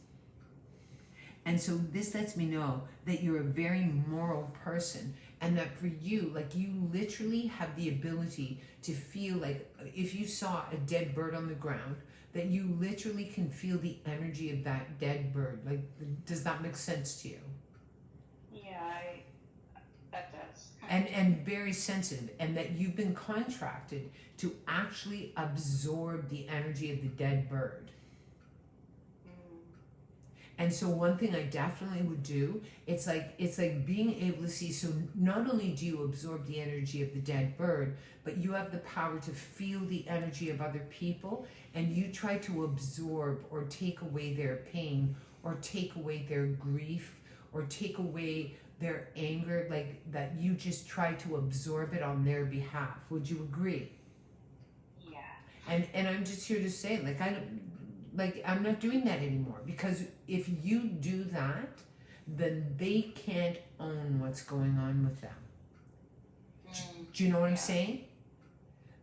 S2: And so this lets me know that you're a very moral person, and that for you, like, you literally have the ability to feel like if you saw a dead bird on the ground, that you literally can feel the energy of that dead bird. Like, does that make sense to you?
S5: Yeah, that does.
S2: And very sensitive, and that you've been contracted to actually absorb the energy of the dead bird. And so one thing I definitely would do, it's like being able to see, so not only do you absorb the energy of the dead bird, but you have the power to feel the energy of other people, and you try to absorb or take away their pain, or take away their grief, or take away their anger, like that you just try to absorb it on their behalf. Would you agree?
S5: Yeah.
S2: And I'm just here to say, I'm not doing that anymore, because if you do that, then they can't own what's going on with them. Do you know what I'm saying?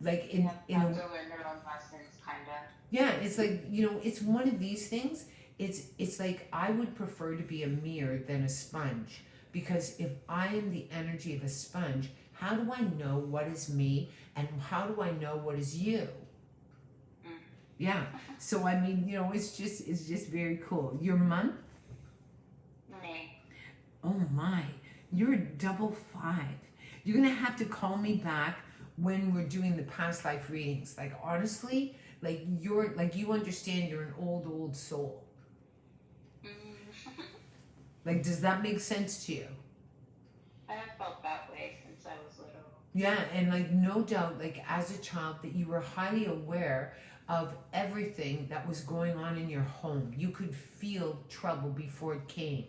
S2: Like in a
S5: learn their own lessons, kinda.
S2: yeah, it's like, you know, it's one of these things. It's like I would prefer to be a mirror than a sponge, because if I am the energy of a sponge, how do I know what is me, and how do I know what is you? Yeah. So I mean, you know, it's just very cool. Your month?
S5: May.
S2: Oh my, you're a 5. You're gonna have to call me back when we're doing the past life readings. Like, honestly, like you understand you're an old soul. Like, does that make sense to you?
S5: I have felt that way since I was little.
S2: Yeah, and like no doubt, like as a child, that you were highly aware of everything that was going on in your home. You could feel trouble before it came.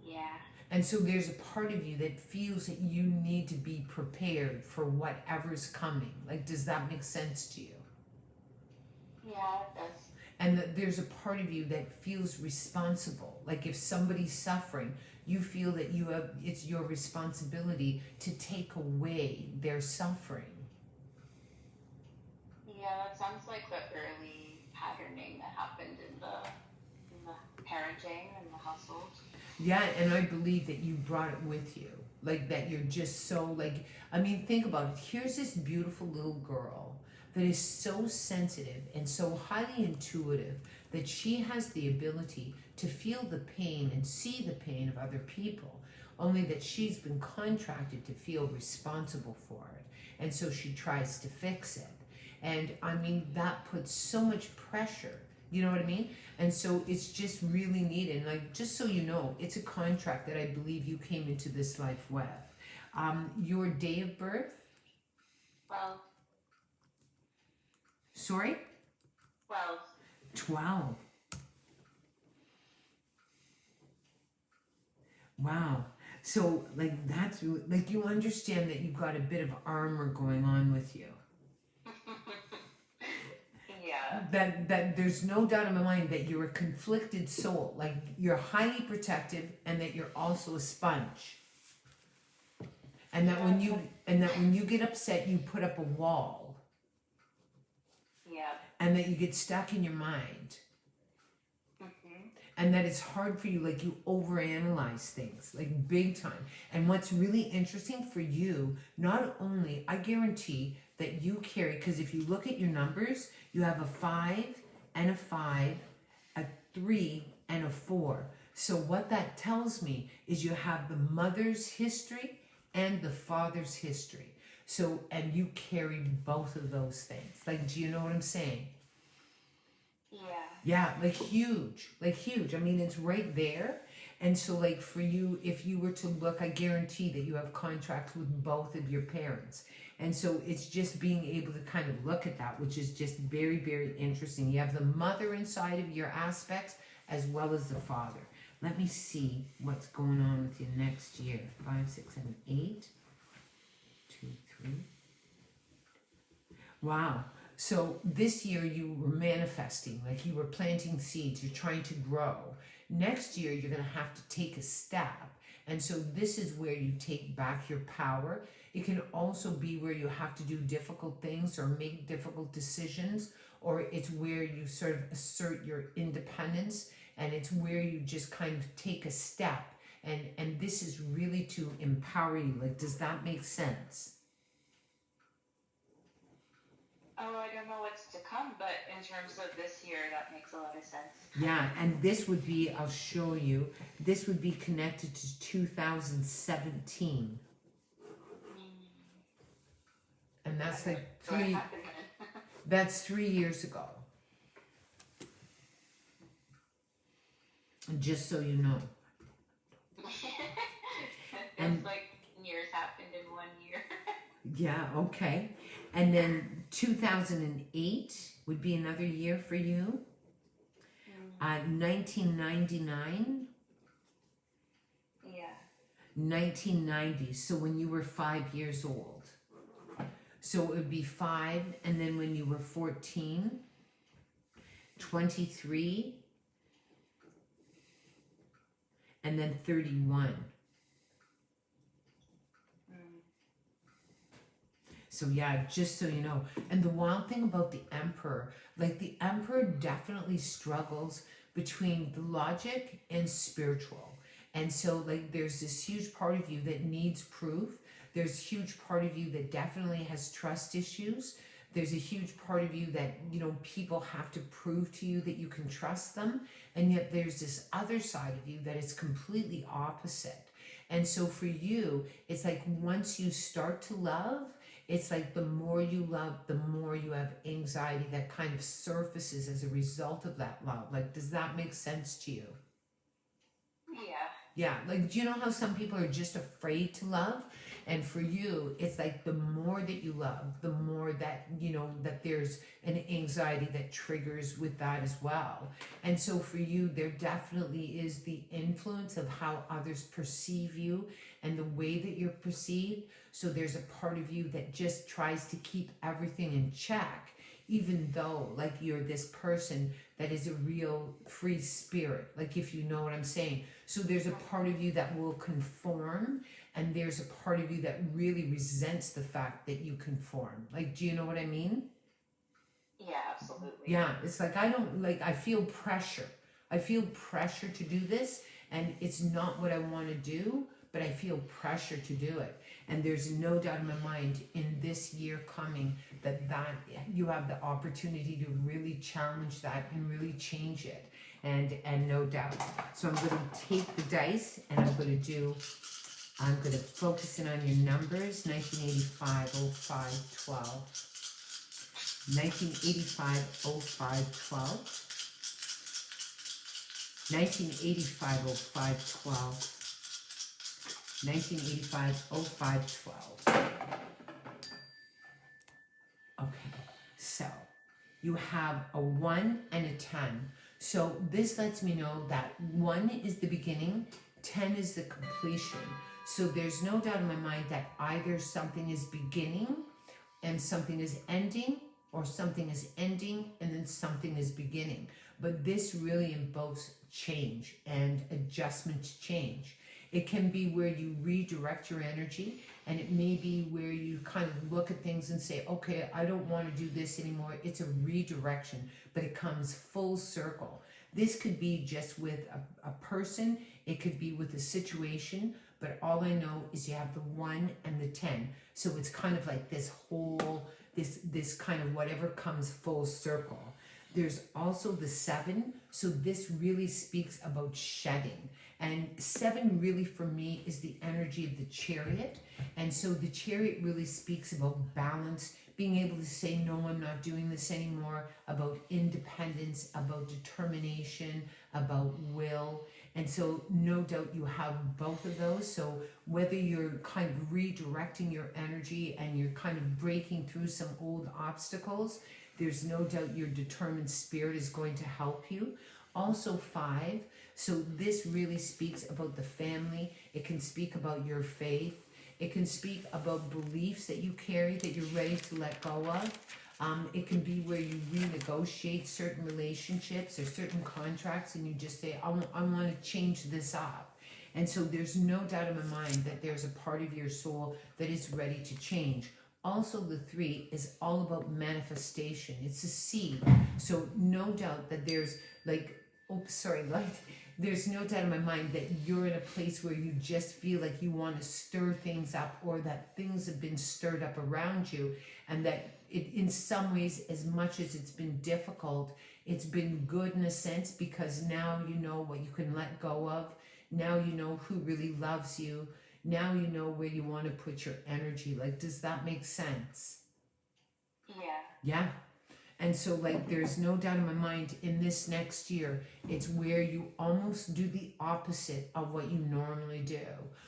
S5: Yeah.
S2: And so there's a part of you that feels that you need to be prepared for whatever's coming. Like, does that make sense to you?
S5: Yeah, it does.
S2: And that there's a part of you that feels responsible. Like if somebody's suffering, you feel that it's your responsibility to take away their suffering.
S5: Yeah, that sounds like the early patterning that happened in the parenting and the household.
S2: Yeah, and I believe that you brought it with you. Like that you're just so like, I mean, think about it. Here's this beautiful little girl that is so sensitive and so highly intuitive that she has the ability to feel the pain and see the pain of other people, only that she's been contracted to feel responsible for it. And so she tries to fix it. And I mean, that puts so much pressure. You know what I mean? And so it's just really needed. And like, just so you know, it's a contract that I believe you came into this life with. Your day of birth?
S5: Well,
S2: Sorry?
S5: 12.
S2: 12. Wow. So like that's like you understand that you've got a bit of armor going on with you.
S5: Yeah.
S2: That there's no doubt in my mind that you're a conflicted soul. Like you're highly protective and that you're also a sponge. And that when you get upset you put up a wall.
S5: Yeah.
S2: And that you get stuck in your mind.
S5: Mm-hmm.
S2: And that it's hard for you, like you overanalyze things, like big time. And what's really interesting for you, not only, I guarantee that you carry, because if you look at your numbers, you have a 5 and a 5, a 3 and a 4. So what that tells me is you have the mother's history and the father's history. So, and you carry both of those things. Like, do you know what I'm saying?
S5: Yeah.
S2: Yeah, like huge. I mean, it's right there. And so, like, for you, if you were to look, I guarantee that you have contracts with both of your parents. And so it's just being able to kind of look at that, which is just very, very interesting. You have the mother inside of your aspects as well as the father. Let me see what's going on with you next year. 5, 6, 7, 8. 2, 3. Wow. So this year you were manifesting, like you were planting seeds, you're trying to grow. Next year you're going to have to take a step. And so this is where you take back your power. It can also be where you have to do difficult things or make difficult decisions, or it's where you sort of assert your independence, and it's where you just kind of take a step. And this is really to empower you. Like, does that make sense?
S5: Oh, I don't know what's to come, but in terms of this year, that makes a lot of sense.
S2: Yeah, and this would be, I'll show you, this would be connected to 2017. And that's like
S5: So what happened then?
S2: that's 3 years ago. Just so you know.
S5: Feels like years happened in 1 year.
S2: Yeah, okay. And then 2008 would be another year for you. 1999.
S5: Yeah.
S2: 1990. So when you were 5 years old. So it would be 5, and then when you were 14, 23, and then 31. So yeah, just so you know. And the wild thing about the Emperor, like the Emperor definitely struggles between the logic and spiritual. And so like there's this huge part of you that needs proof. There's a huge part of you that definitely has trust issues. There's a huge part of you that, you know, people have to prove to you that you can trust them. And yet there's this other side of you that is completely opposite. And so for you, it's like once you start to love, it's like the more you love, the more you have anxiety that kind of surfaces as a result of that love. Like, does that make sense to you?
S5: Yeah.
S2: Yeah, like, do you know how some people are just afraid to love? And for you, it's like the more that you love, the more that, you know, that there's an anxiety that triggers with that as well. And so for you, there definitely is the influence of how others perceive you and the way that you're perceived. So there's a part of you that just tries to keep everything in check, even though, like, you're this person that is a real free spirit, like, if you know what I'm saying. So there's a part of you that will conform, and there's a part of you that really resents the fact that you conform. Like, do you know what I mean?
S5: Yeah, absolutely.
S2: Yeah, it's like I feel pressure. I feel pressure to do this, and it's not what I want to do, but I feel pressure to do it. And there's no doubt in my mind in this year coming that you have the opportunity to really challenge that and really change it. And no doubt. So I'm going to take the dice and I'm going to focus in on your numbers. 1985, 05, 12. 1985, 05, 12. 1985, 05, 12. 1985, 05, 12. Okay, so you have a 1 and a 10. So this lets me know that 1 is the beginning, 10 is the completion. So there's no doubt in my mind that either something is beginning and something is ending, or something is ending and then something is beginning. But this really invokes change and adjustment to change. It can be where you redirect your energy, and it may be where you kind of look at things and say, okay, I don't want to do this anymore. It's a redirection, but it comes full circle. This could be just with a person, it could be with a situation, but all I know is you have the 1 and the 10. So it's kind of like this whole, this kind of whatever comes full circle. There's also the 7, so this really speaks about shedding. And 7 really for me is the energy of the Chariot. And so the Chariot really speaks about balance, being able to say, no, I'm not doing this anymore, about independence, about determination, about will. And so no doubt you have both of those. So whether you're kind of redirecting your energy and you're kind of breaking through some old obstacles, there's no doubt your determined spirit is going to help you. Also 5, so this really speaks about the family. It can speak about your faith. It can speak about beliefs that you carry that you're ready to let go of. It can be where you renegotiate certain relationships or certain contracts and you just say, I want to change this up. And so there's no doubt in my mind that there's a part of your soul that is ready to change. Also, the 3 is all about manifestation. It's a seed. So no doubt that there's there's no doubt in my mind that you're in a place where you just feel like you want to stir things up, or that things have been stirred up around you, and that it, in some ways, as much as it's been difficult, it's been good in a sense, because now you know what you can let go of. Now you know who really loves you. Now you know where you want to put your energy. Like, does that make sense?
S5: Yeah.
S2: Yeah. And so, like, there's no doubt in my mind in this next year, it's where you almost do the opposite of what you normally do.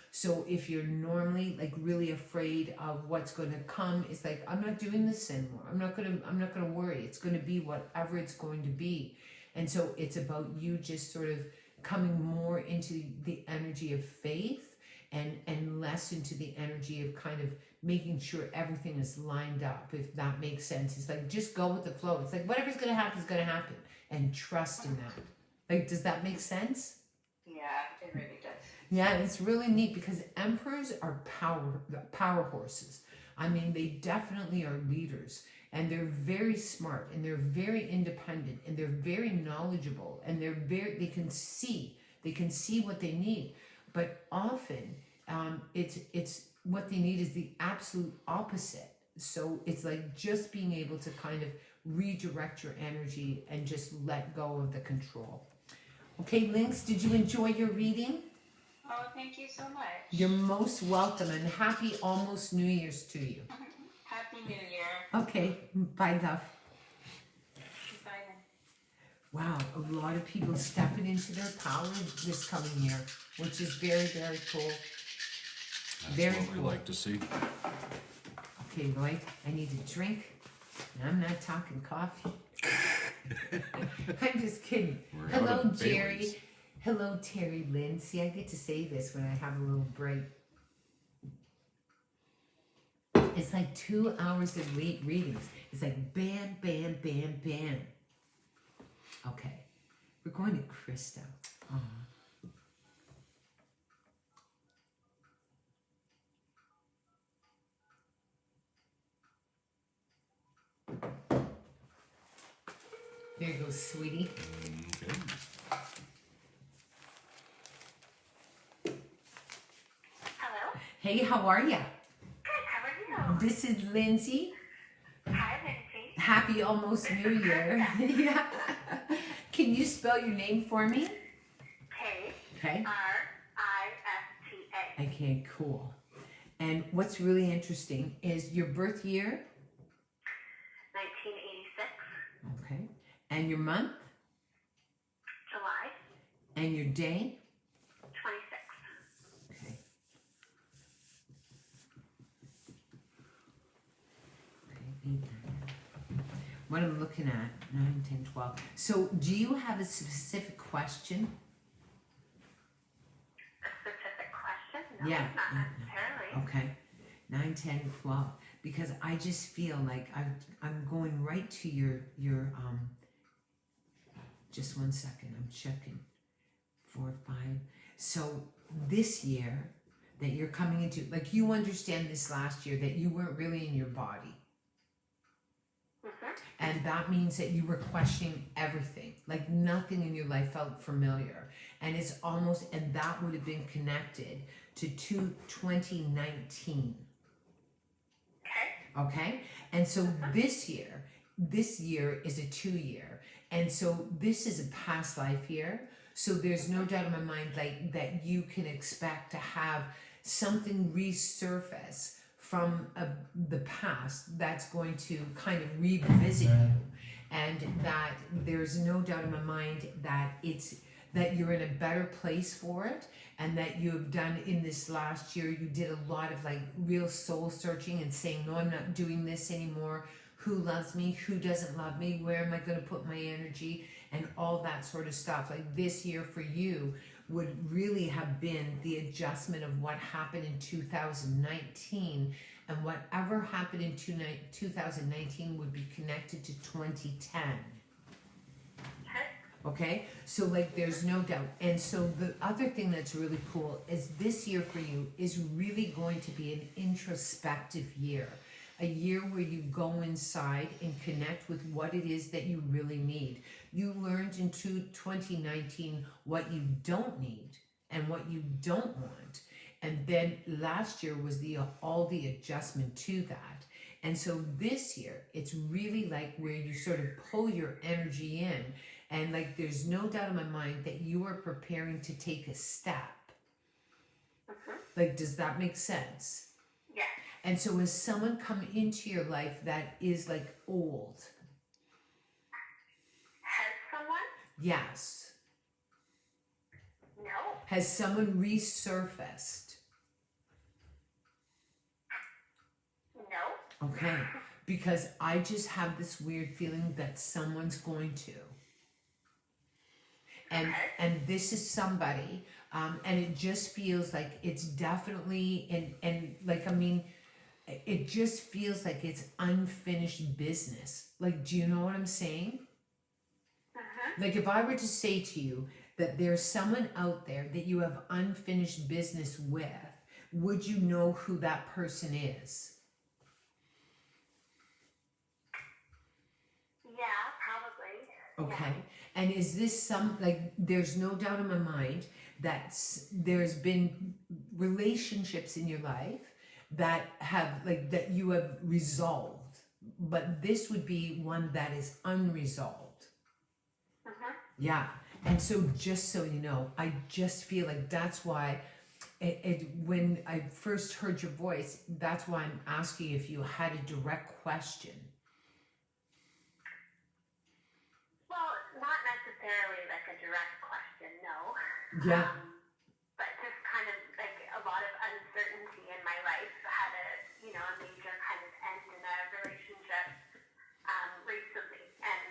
S2: So if you're normally like really afraid of what's going to come, it's like, I'm not doing this anymore. I'm not gonna worry. It's going to be whatever it's going to be. And so it's about you just sort of coming more into the energy of faith, and less into the energy of kind of making sure everything is lined up, if that makes sense. It's like, just go with the flow. It's like, whatever's going to happen is going to happen, and trust in that. Like, does that make sense?
S5: Yeah, it really does.
S2: Yeah, it's really neat, because emperors are power horses. I mean, they definitely are leaders, and they're very smart, and they're very independent, and they're very knowledgeable, and they can see what they need. But often, it's what they need is the absolute opposite. So it's like just being able to kind of redirect your energy and just let go of the control. Okay, Lynx, did you enjoy your reading?
S5: Oh, thank you so much.
S2: You're most welcome, and happy almost New Year's to you.
S5: Happy New Year.
S2: Okay, bye, love.
S5: Bye then.
S2: Wow, a lot of people stepping into their power this coming year, which is very, very cool.
S1: That's
S2: Very
S1: what we
S2: cool.
S1: like to see.
S2: Okay, Lloyd, I need a drink. And I'm not talking coffee. I'm just kidding.
S1: We're out
S2: Hello,
S1: of
S2: Jerry.
S1: Baileys.
S2: Hello, Terry Lynn. See, I get to say this when I have a little break. It's like 2 hours of readings. It's like bam, bam, bam, bam. Okay, we're going to Krista. There you go, sweetie.
S1: Okay.
S3: Hello.
S2: Hey, how are ya?
S3: Good. How are you?
S2: This is Lindsay.
S3: Hi, Lindsay.
S2: Happy almost New Year. Yeah. Can you spell your name for me? Okay.
S3: Krista.
S2: Okay, cool. And what's really interesting is your birth year.
S3: 1986.
S2: Okay. And your month.
S3: July
S2: And your day.
S3: 26.
S2: Okay. Okay. What I'm looking at, 9, 10, 12. So do you have a specific question?
S3: A specific question? No,
S2: Yeah.
S3: not necessarily.
S2: Okay. 9, 10, 12. Because I just feel like I'm going right to your just 1 second, I'm checking. 4, 5. So this year that you're coming into, like you understand this last year that you weren't really in your body.
S3: Mm-hmm.
S2: And that means that you were questioning everything. Like nothing in your life felt familiar. And it's almost, and that would have been connected to 2019.
S3: Okay.
S2: Okay? And so this year is a 2 year. And so this is a past life year. So there's no doubt in my mind like that you can expect to have something resurface from the past that's going to kind of revisit you. And that there's no doubt in my mind that that you're in a better place for it, and that you have done in this last year, you did a lot of like real soul searching and saying, no, I'm not doing this anymore. Who loves me? Who doesn't love me? Where am I going to put my energy? And all that sort of stuff. Like this year for you would really have been the adjustment of what happened in 2019, and whatever happened in 2019 would be connected to 2010. Okay, so like there's no doubt. And so the other thing that's really cool is this year for you is really going to be an introspective year, a year where you go inside and connect with what it is that you really need. You learned in 2019 what you don't need and what you don't want. And then last year was all the adjustment to that. And so this year, it's really like where you sort of pull your energy in. And like, there's no doubt in my mind that you are preparing to take a step.
S3: Mm-hmm.
S2: Like, does that make sense?
S3: Yeah.
S2: And so has someone come into your life that is like old?
S3: Has someone?
S2: Yes.
S3: No.
S2: Has someone resurfaced?
S3: No.
S2: Okay. Because I just have this weird feeling that someone's going to. And this is somebody, and it just feels like it's definitely, and like, I mean, it just feels like it's unfinished business. Like, do you know what I'm saying?
S3: Mm-hmm.
S2: Like, if I were to say to you that there's someone out there that you have unfinished business with, would you know who that person is?
S3: Yeah, probably.
S2: Okay.
S3: Yeah.
S2: And is this like, there's no doubt in my mind that there's been relationships in your life that have, like, that you have resolved, but this would be one that is unresolved.
S3: Mm-hmm.
S2: Yeah. And so just so you know, I just feel like that's why when I first heard your voice, that's why I'm asking if you had a direct question.
S3: Well, not
S6: necessarily like a direct question, no.
S2: Yeah.
S6: But just kind of like a lot of uncertainty in my life. I had a major kind of end in a relationship recently, and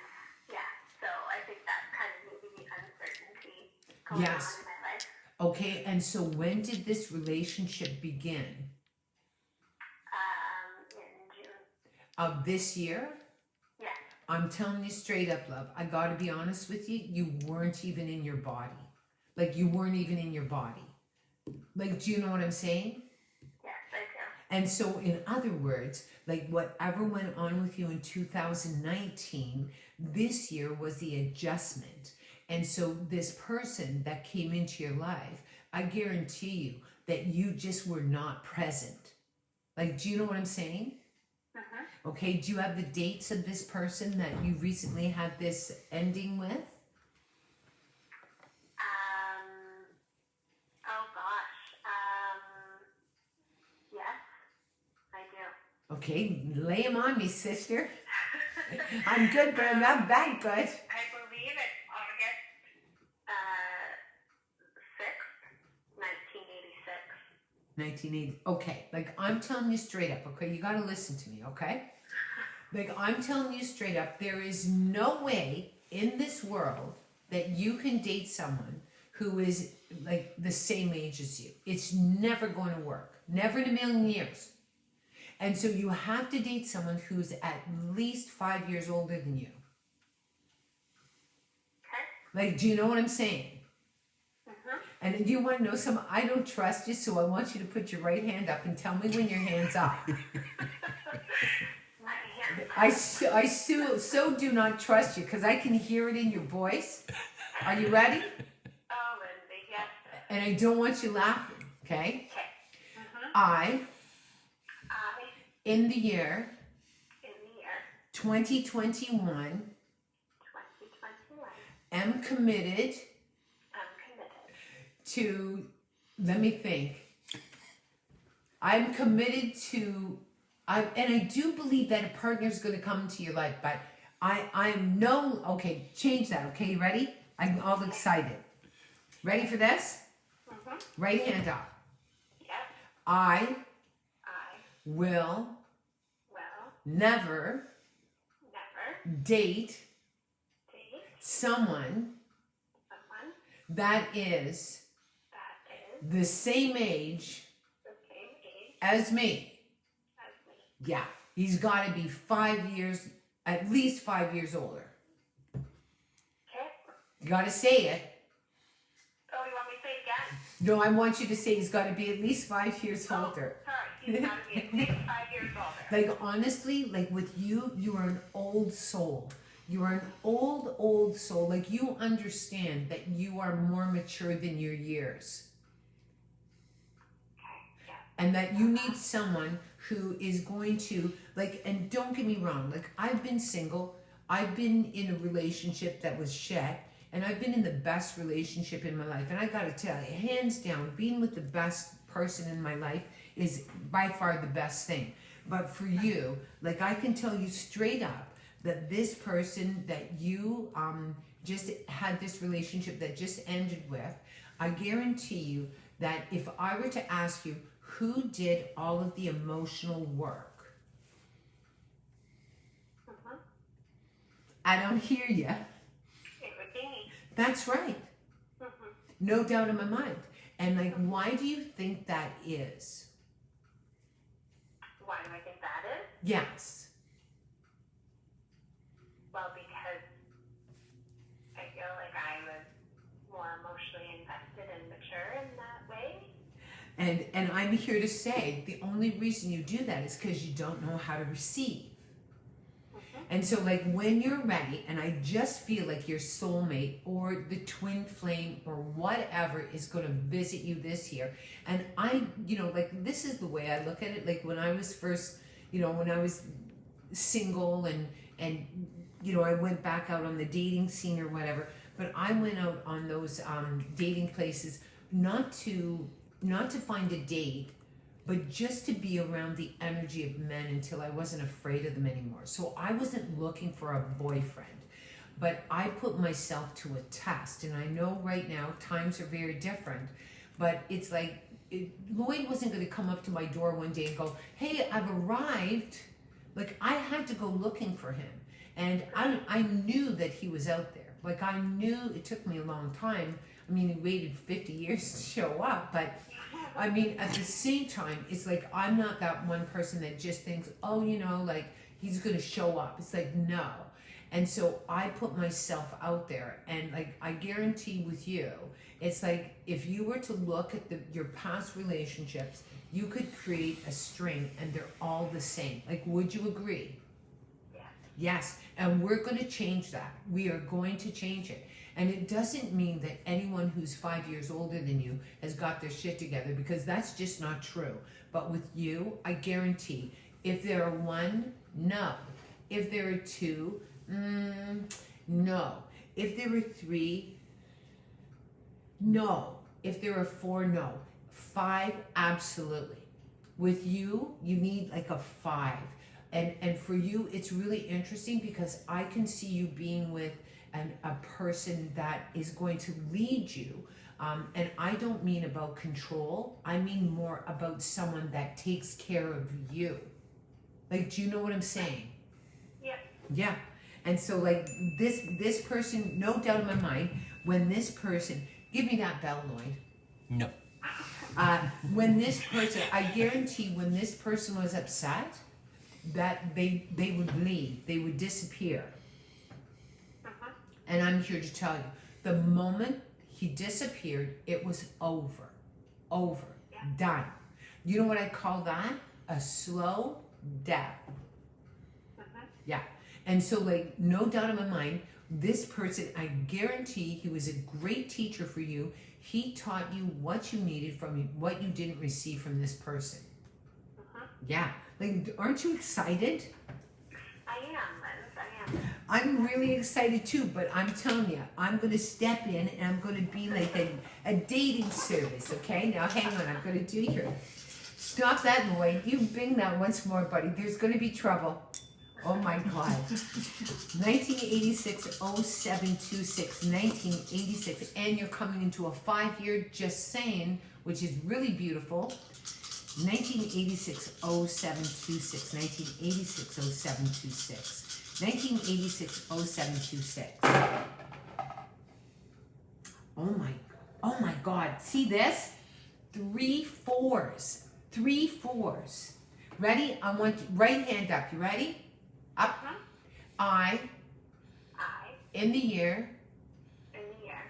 S6: yeah, so I think that's kind of maybe the uncertainty going
S2: Yes.
S6: on in my life.
S2: Okay, and so when did this relationship begin?
S6: In June.
S2: Of this year?
S6: Yeah.
S2: I'm telling you straight up, love, I gotta be honest with you, you weren't even in your body. Like, you weren't even in your body. Like, do you know what I'm saying?
S6: Yes, I do.
S2: And so, in other words, like, whatever went on with you in 2019, this year was the adjustment. And so, this person that came into your life, I guarantee you that you just were not present. Like, do you know what I'm saying?
S6: Mm-hmm.
S2: Okay, do you have the dates of this person that you recently had this ending with?
S6: Oh gosh. Yes, I do.
S2: Okay, lay them on me, sister. I'm good, but I'm not that good.
S6: I believe it's August 6th, 1986.
S2: 1980. Okay, like I'm telling you straight up, okay? You gotta listen to me, okay? Like I'm telling you straight up, there is no way in this world that you can date someone who is like the same age as you. It's never going to work. Never in a million years. And so you have to date someone who's at least 5 years older than you.
S6: Okay.
S2: Like, do you know what I'm saying?
S6: Mm-hmm.
S2: And if you want to know something, I don't trust you, so I want you to put your right hand up and tell me when your hand's up.
S6: My hand.
S2: I so do not trust you because I can hear it in your voice. Are you ready?
S6: Oh, Lindsay, yes.
S2: And I don't want you laughing, okay?
S6: Okay. Mm-hmm.
S2: I,
S6: I,
S2: in the year
S6: in the year
S2: 2021,
S6: 2021,
S2: am committed
S6: I'm committed.
S2: to, let me think. I'm committed to, and I do believe that a partner is going to come into your life, but I'm no, okay, change that, okay, you ready? I'm all excited. Ready for this?
S6: Mm-hmm.
S2: Right hand up.
S6: Yes.
S2: I
S6: I
S2: will
S6: will
S2: never
S6: never
S2: date
S6: date
S2: someone
S6: someone
S2: that is
S6: that is
S2: the same age
S6: the same age
S2: as me.
S6: as me.
S2: Yeah, he's got to be 5 years, at least 5 years older.
S6: Okay.
S2: You got to say it.
S6: Oh, you want me to say it again?
S2: No, I want you to say he's got to be at least 5 years older.
S6: Oh, sorry. He's got to be at least 5 years older.
S2: Like, honestly, like with you, you are an old soul. You are an old soul. Like, you understand that you are more mature than your years.
S6: Okay. Yeah.
S2: And that you need someone who is going to, like, and don't get me wrong, like, I've been single. I've been in a relationship that was shit. And I've been in the best relationship in my life. And I got to tell you, hands down, being with the best person in my life is by far the best thing. But for you, like I can tell you straight up that this person that you just had this relationship that just ended with, I guarantee you that if I were to ask you who did all of the emotional work,
S6: Mm-hmm.
S2: I don't hear you.
S6: It would be me.
S2: That's right.
S6: Mm-hmm.
S2: No doubt in my mind. And like, why do you think that is?
S6: Why do I think that is?
S2: Yes.
S6: Well, because I feel like I was more emotionally invested and mature in that way.
S2: And I'm here to say the only reason you do that is because you don't know how to receive.
S6: Mm-hmm.
S2: And so like when you're ready, and I just feel like your soulmate or the twin flame or whatever is going to visit you this year. And I, like this is the way I look at it. Like when I was first, when I was single and I went back out on the dating scene or whatever, but I went out on those dating places not to find a date, but just to be around the energy of men until I wasn't afraid of them anymore. So I wasn't looking for a boyfriend. but I put myself to a test, and I know right now times are very different, but it's like Lloyd wasn't going to come up to my door one day and go, hey, I've arrived. Like, I had to go looking for him, and I knew that he was out there. Like, I knew it took me a long time. I mean, he waited 50 years to show up, but I mean, at the same time, it's like I'm not that one person that just thinks, oh, you know, like he's gonna show up. It's like, no. And so I put myself out there, and like I guarantee with you, it's like if you were to look at your past relationships, you could create a string and they're all the same. Like, would you agree?
S6: Yeah.
S2: Yes, and we're going to change that. We are going to change it. And it doesn't mean that anyone who's 5 years older than you has got their shit together, because that's just not true. But with you, I guarantee, if there are 1, no. If there are 2, no. If there are 3, no. If there are 4, no. 5, absolutely. With you, you need like a 5. And for you, it's really interesting because I can see you being with a person that is going to lead you. And I don't mean about control. I mean more about someone that takes care of you. Like, do you know what I'm saying?
S6: Yeah.
S2: Yeah. And so like this person, no doubt in my mind, when this person, give me that bell, Lloyd.
S7: No.
S2: When this person, I guarantee when this person was upset, that they would leave, they would disappear. And I'm here to tell you, the moment he disappeared, it was over, done. You know what I call that? A slow death. Yeah. And so like, no doubt in my mind, this person, I guarantee he was a great teacher for you. He taught you what you needed from you, what you didn't receive from this person. Yeah. Like, aren't you excited?
S6: I am, Liz. I am.
S2: I'm really excited too, but I'm telling you, I'm going to step in and I'm going to be like a dating service, okay? Now, hang on, I'm going to do here. Stop that, Lloyd. You bring that once more, buddy. There's going to be trouble. Oh my God. 1986, 0726, 1986, and you're coming into a 5-year, just saying, which is really beautiful. 1986, 0726, 1986, 0726, 1986, 0726. Oh my God. See this? 3 4s. 3 4s. Ready? I want you, right hand up. You ready? Up. I, in the year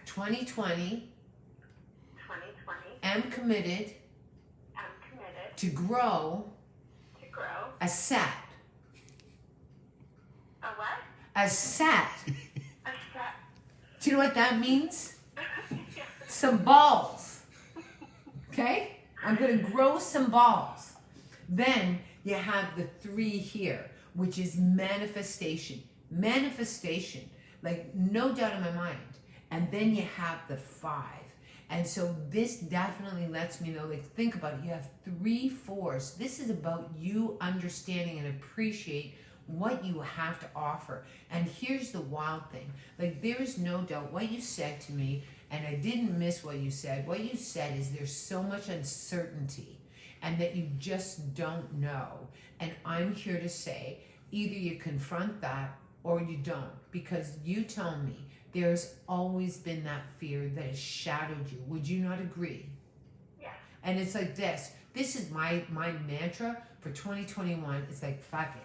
S2: 2020, am committed to grow a set.
S6: A what?
S2: A set.
S6: A set.
S2: Do you know what that means? Some balls. Okay? I'm going to grow some balls. Then you have the 3 here, which is manifestation. Manifestation. Like, no doubt in my mind. And then you have the 5. And so this definitely lets me know, like, think about it. You have 3 4s. This is about you understanding and appreciate what you have to offer. And here's the wild thing. Like, there is no doubt what you said to me, and I didn't miss what you said. What you said is there's so much uncertainty and that you just don't know. And I'm here to say, either you confront that or you don't, because you tell me there's always been that fear that has shadowed you. Would you not agree?
S6: Yeah.
S2: And it's like this. This is my mantra for 2021. It's like, fuck it.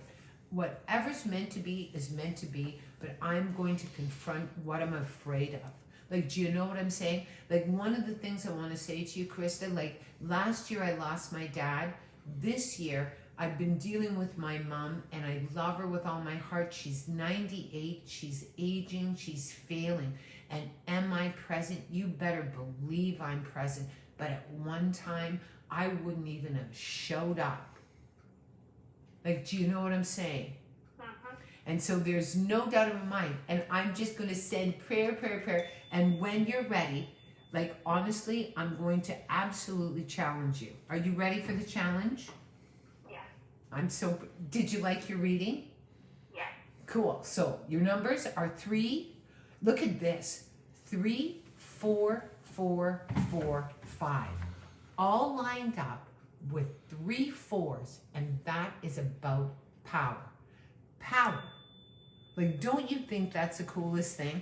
S2: Whatever's meant to be is meant to be, but I'm going to confront what I'm afraid of. Like, do you know what I'm saying? Like, one of the things I want to say to you, Krista, like, last year I lost my dad. This year, I've been dealing with my mom, and I love her with all my heart. She's 98. She's aging. She's failing. And am I present? You better believe I'm present. But at one time, I wouldn't even have showed up. Like, do you know what I'm saying? And so there's no doubt in my mind. And I'm just going to send prayer. And when you're ready, like, honestly, I'm going to absolutely challenge you. Are you ready for the challenge? Did you like your reading?
S6: Yeah.
S2: Cool. So your numbers are 3, Look at this. 3, 4, 4, 4, 5. All lined up with 3 4s, and that is about power. Power. Like, don't you think that's the coolest thing?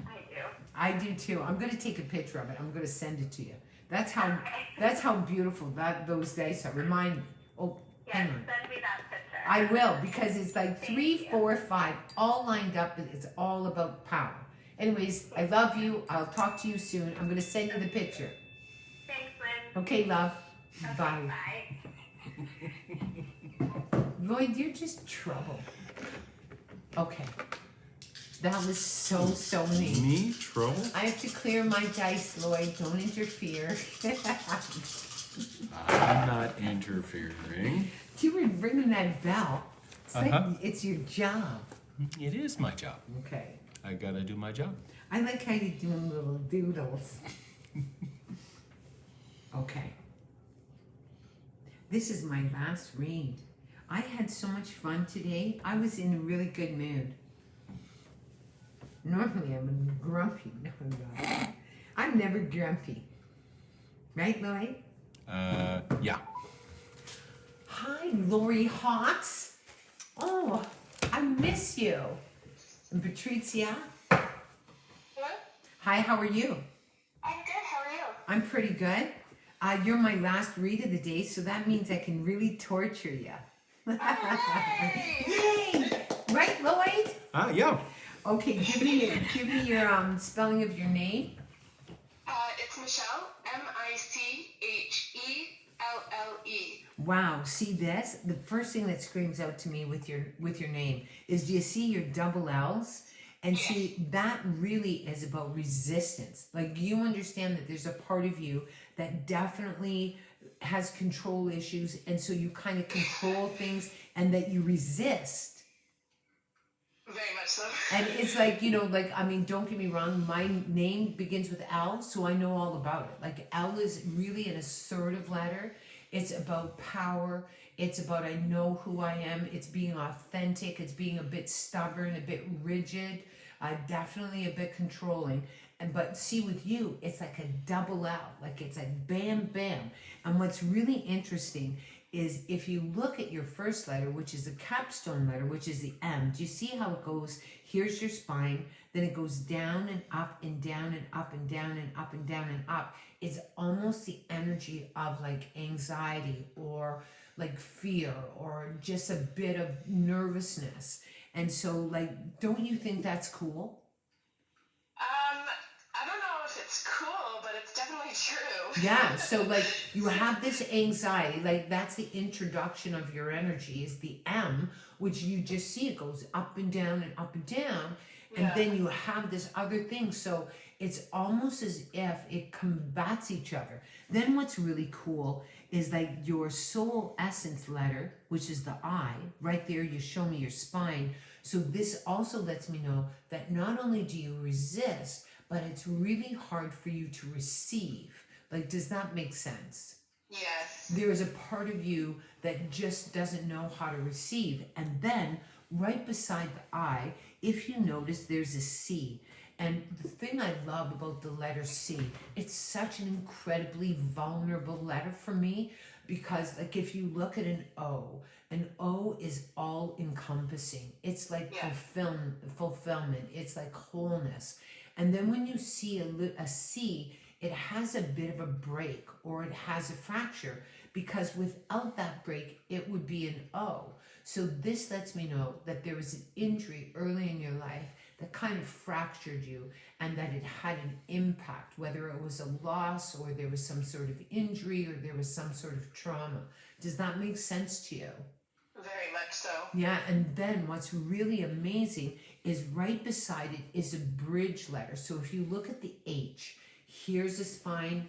S6: I do.
S2: I do too. I'm gonna take a picture of it. I'm gonna send it to you. That's how beautiful those dice are. Remind me. Oh,
S6: Yes,
S2: hang on.
S6: send me that picture.
S2: I will, because it's like
S6: Thank
S2: 3,
S6: you.
S2: 4, 5, all lined up. It's all about power. Anyways, I love you. I'll talk to you soon. I'm gonna send you the picture.
S6: Thanks, Lynn.
S2: Okay, love.
S6: Okay,
S2: Bye.
S6: Bye.
S2: Lloyd, you're just trouble. Okay. That was so neat.
S1: Me? Trouble?
S2: I have to clear my dice, Lloyd. Don't interfere.
S1: I'm not interfering.
S2: You were ringing that bell. It's like
S1: Uh-huh.
S2: it's your job.
S1: It is my job.
S2: Okay.
S1: I gotta do my job.
S2: I like how you're doing little doodles. Okay. This is my last read. I had so much fun today. I was in a really good mood. Normally I'm grumpy. No, I'm not. I'm never grumpy. Right, Lloyd?
S1: Yeah.
S2: Hi, Lori Hawks. Oh, I miss you. And Patrizia.
S4: Hello?
S2: Hi, how are you?
S4: I'm good. How are you?
S2: I'm pretty good. You're my last read of the day, so that means I can really torture you.
S4: Hooray!
S2: Yay! Right, Lloyd?
S1: Yeah.
S2: Okay, give me your spelling of your name.
S4: It's Michelle. Michelle.
S2: Wow, see this? The first thing that screams out to me with your name is, do you see your double L's? And see, that really is about resistance. Like, you understand that there's a part of you that definitely has control issues, and so you kind of control things, and that you resist.
S4: Very much so.
S2: And it's like, like, I mean, don't get me wrong, my name begins with L, so I know all about it. Like, L is really an assertive letter. It's about power. It's about, I know who I am. It's being authentic. It's being a bit stubborn, a bit rigid, definitely a bit controlling. But see, with you, it's like a double L. Like, it's like bam, bam. And what's really interesting is if you look at your first letter, which is the capstone letter, which is the M, do you see how it goes? Here's your spine, then it goes down and up and down and up and down and up and down and up. It's almost the energy of like anxiety or like fear or just a bit of nervousness. And so, like, don't you think that's cool?
S4: I don't know if it's cool, but it's definitely true.
S2: Yeah, so like you have this anxiety, like that's the introduction of your energy is the M, which you just see it goes up and down and up and down. And then you have this other thing. So it's almost as if it combats each other. Then what's really cool is like your soul essence letter, which is the I, right there, you show me your spine. So this also lets me know that not only do you resist, but it's really hard for you to receive. Like, does that make sense?
S4: Yes.
S2: There is a part of you that just doesn't know how to receive. And then right beside the I, if you notice, there's a C. And the thing I love about the letter C, it's such an incredibly vulnerable letter for me, because like if you look at an O is all encompassing. It's like fulfillment. It's like wholeness. And then when you see a C, it has a bit of a break or it has a fracture, because without that break, it would be an O. So this lets me know that there was an injury early in your life that kind of fractured you and that it had an impact, whether it was a loss or there was some sort of injury or there was some sort of trauma. Does that make sense to you?
S4: Very much so.
S2: Yeah, and then what's really amazing is right beside it is a bridge letter. So if you look at the H, here's a spine,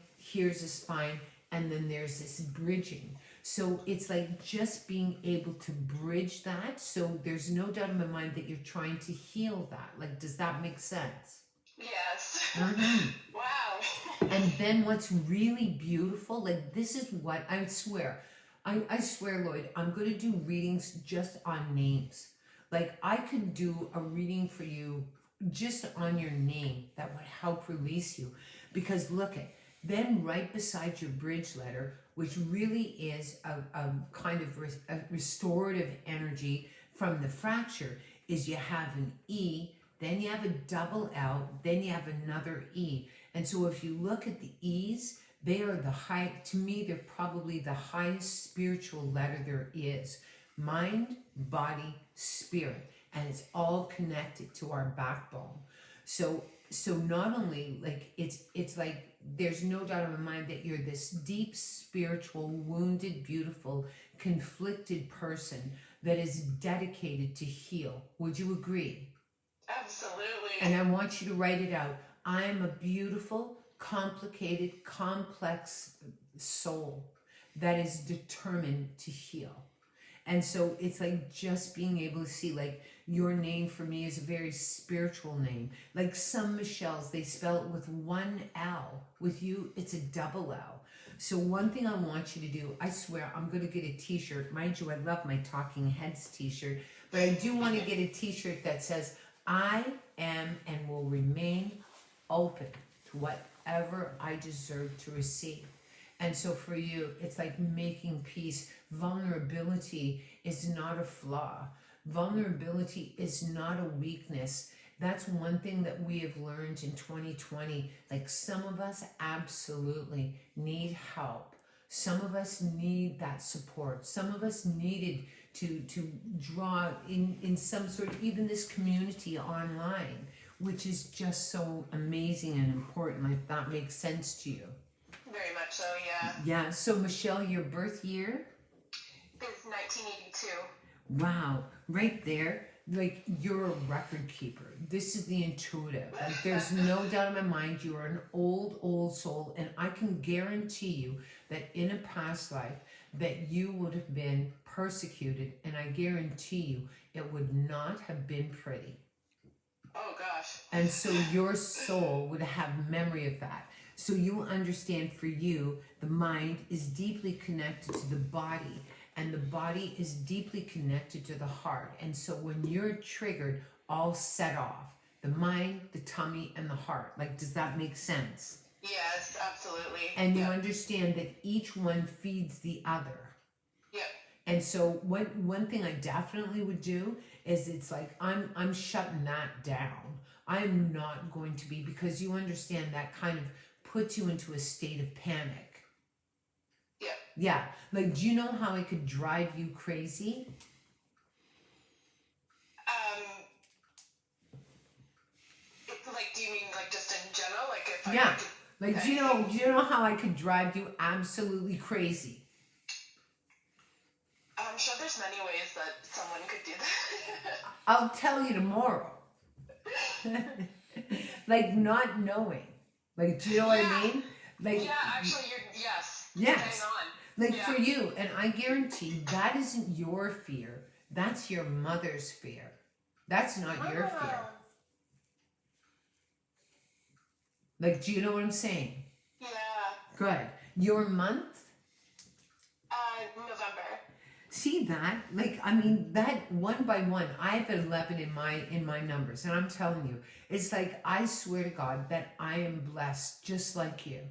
S2: and then there's this bridging. So it's like just being able to bridge that. So there's no doubt in my mind that you're trying to heal that. Like, does that make sense?
S4: Yes.
S2: Mm-hmm.
S4: Wow.
S2: And then what's really beautiful, like this is what I would swear. I swear, Lloyd, I'm going to do readings just on names. Like I could do a reading for you just on your name, that would help release you. Because look at, then right beside your bridge letter, which really is a kind of a restorative energy from the fracture, is you have an E, then you have a double L, then you have another E. And so if you look at the E's, they are the high, to me, they're probably the highest spiritual letter there is. Mind, body, spirit. And it's all connected to our backbone. So not only, like, it's like, there's no doubt in my mind that you're this deep, spiritual, wounded, beautiful, conflicted person that is dedicated to heal. Would you agree?
S4: Absolutely.
S2: And I want you to write it out. I am a beautiful, complicated, complex soul that is determined to heal. And so it's like just being able to see, like, your name for me is a very spiritual name. Like some Michelles, they spell it with one L. With you, it's a double L. So one thing I want you to do, I swear, I'm going to get a t-shirt. Mind you, I love my Talking Heads t-shirt. But I do want to get a t-shirt that says, I am and will remain open to whatever I deserve to receive. And so for you, it's like making peace. Vulnerability is not a flaw. Vulnerability is not a weakness. That's one thing that we have learned in 2020. Like some of us absolutely need help. Some of us need that support. Some of us needed to draw in some sort of, even this community online, which is just so amazing and important. Like that makes sense to you.
S4: Very much so, yeah.
S2: Yeah, so Michelle, your birth year?
S4: It's 1982.
S2: Wow, right there, like you're a record keeper. This is the intuitive. Like there's no doubt in my mind you are an old soul, and I can guarantee you that in a past life that you would have been persecuted, and I guarantee you it would not have been pretty.
S4: Oh gosh.
S2: And so your soul would have memory of that. So you understand, for you, the mind is deeply connected to the body, and the body is deeply connected to the heart. And so when you're triggered, all set off. The mind, the tummy, and the heart. Like, does that make sense?
S4: Yes, absolutely.
S2: And you understand that each one feeds the other.
S4: Yep.
S2: And so one thing I definitely would do is, it's like, I'm shutting that down. I'm not going to be, because you understand that kind of puts you into a state of panic.
S4: Yeah.
S2: Yeah. Like, do you know how it could drive you crazy?
S4: Like, do you mean like just in general? Like if
S2: Yeah.
S4: I could,
S2: Like, do you know how I could drive you absolutely crazy?
S4: I'm sure there's many ways that someone could do that.
S2: I'll tell you tomorrow. Like, not knowing. Like, do you know what I mean? Like,
S4: Yeah, actually, yes.
S2: Yes.
S4: Hang on.
S2: Like
S4: Yeah.
S2: for you, and I guarantee that isn't your fear. That's your mother's fear. That's not your fear. Like, do you know what I'm saying?
S4: Yeah.
S2: Good. Your month?
S4: November.
S2: See that? Like, I mean, that one by one, I have 11 in my numbers, and I'm telling you, it's like, I swear to God that I am blessed just like you.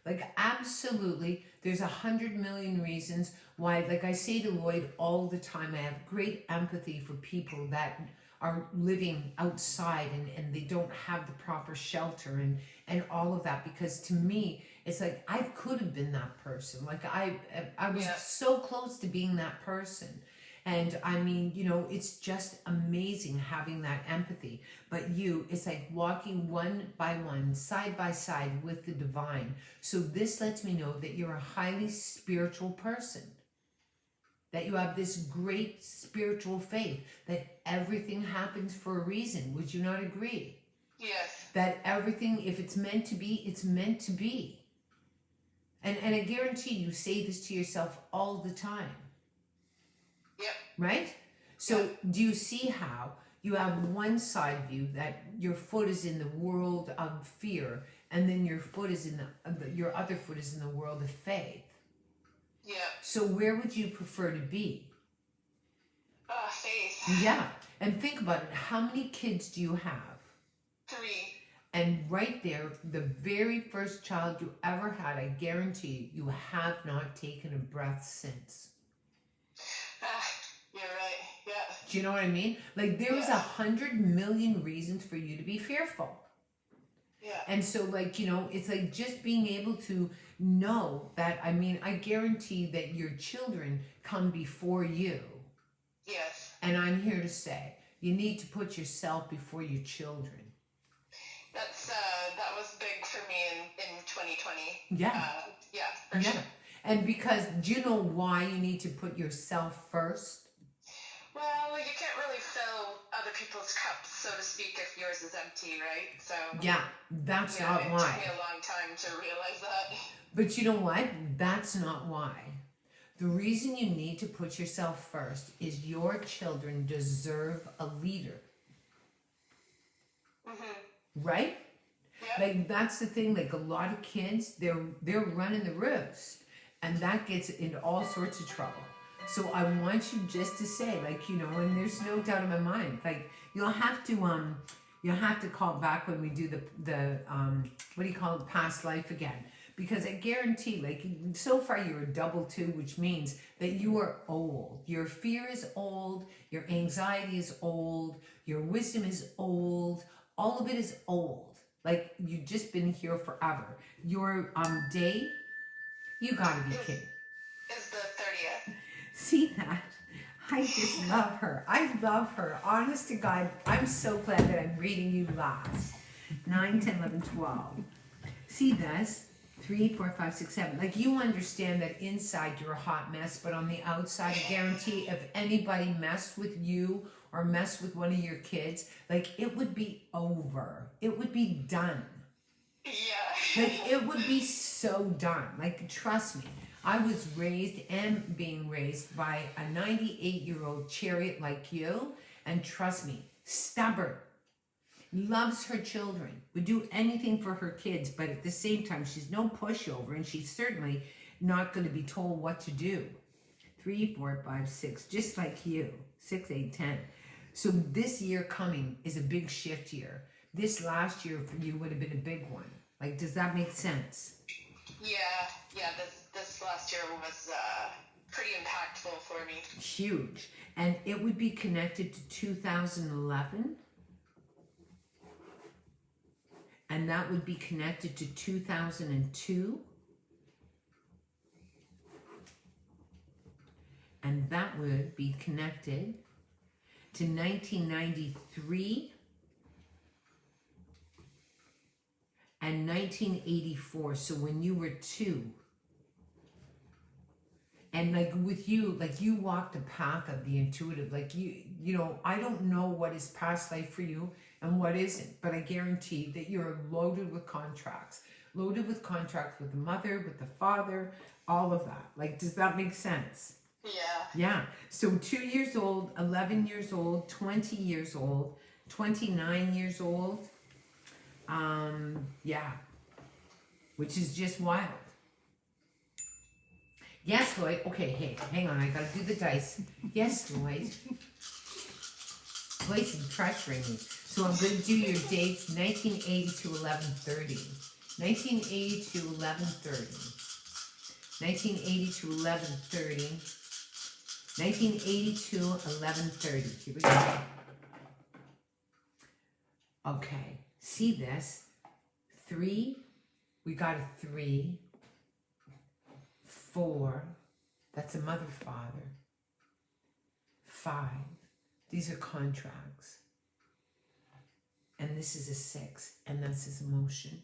S2: Like, absolutely, there's 100 million reasons why, like I say to Lloyd all the time, I have great empathy for people that are living outside and they don't have the proper shelter and all of that, because to me, it's like, I could have been that person. Like, I was so close to being that person. And I mean, you know, it's just amazing having that empathy. But you, it's like walking one by one, side by side with the divine. So this lets me know that you're a highly spiritual person. That you have this great spiritual faith, that everything happens for a reason. Would you not agree?
S4: Yes.
S2: That everything, if it's meant to be, it's meant to be. And I guarantee you say this to yourself all the time.
S4: Yep.
S2: Right? So do you see how you have one side of you that your foot is in the world of fear, and then your foot is in your other foot is in the world of faith?
S4: Yeah.
S2: So where would you prefer to be?
S4: Faith.
S2: Yeah. And think about it. How many kids do you have?
S4: 3.
S2: And right there, the very first child you ever had, I guarantee you have not taken a breath since.
S4: You're right. Yeah.
S2: Do you know what I mean? Like there was 100 million reasons for you to be fearful.
S4: Yeah.
S2: And so like, you know, it's like just being able to know that, I mean, I guarantee that your children come before you.
S4: Yes.
S2: And I'm here to say, you need to put yourself before your children.
S4: That was big for me in 2020.
S2: Yeah.
S4: Yeah, for sure.
S2: And because, do you know why you need to put yourself first?
S4: Well, you can't really fill other people's cups, so to speak, if yours is empty, right? So
S2: Yeah, that's not
S4: it
S2: why.
S4: took me a long time to realize that.
S2: But you know what? That's not why. The reason you need to put yourself first is your children deserve a leader. Right?
S4: Yeah.
S2: Like that's the thing, like a lot of kids, they're running the roost, and that gets into all sorts of trouble. So I want you just to say, like, you know, and there's no doubt in my mind, like you'll have to call back when we do the what do you call it, past life again, because I guarantee, like, so far you're a double 2, which means that you are old. Your fear is old, your anxiety is old, your wisdom is old, all of it is old. Like you've just been here forever. Your day, you gotta be kidding.
S4: Is the 30th.
S2: See that? I just love her. I love her. Honest to God, I'm so glad that I'm reading you last. 9, 10, 11, 12. See this? 3, 4, 5, 6, 7. Like you understand that inside you're a hot mess, but on the outside, I guarantee if anybody messed with you or messed with one of your kids, like it would be over. It would be done.
S4: Yeah.
S2: Like it would be so done. Like trust me. I was raised and being raised by a 98-year-old chariot like you, and trust me, stubborn, loves her children, would do anything for her kids, but at the same time, she's no pushover, and she's certainly not going to be told what to do. 3, 4, 5, 6, just like you. 6, 8, 10. So this year coming is a big shift year. This last year for you would have been a big one. Like, does that make sense?
S4: Yeah. This last year was pretty impactful for me.
S2: Huge. And it would be connected to 2011. And that would be connected to 2002. And that would be connected to 1993 and 1984. So when you were 2. And like with you, like you walked the path of the intuitive. Like you know, I don't know what is past life for you and what isn't, but I guarantee that you're loaded with contracts. Loaded with contracts with the mother, with the father, all of that. Like, does that make sense?
S4: Yeah.
S2: Yeah. So 2 years old, 11 years old, 20 years old, 29 years old. Yeah. Which is just wild. Yes, Lloyd. Okay, hey, hang on. I gotta do the dice. Yes, Lloyd. Placing pressuring me. So I'm gonna do your dates 1980 to 1130. 1980 to 1130. 1980 to 1130. 1980 to 1130. Here we go. Okay. See this? 3. We got a 3. 4. That's a mother, father. 5. These are contracts. And this is a 6. And this is emotion.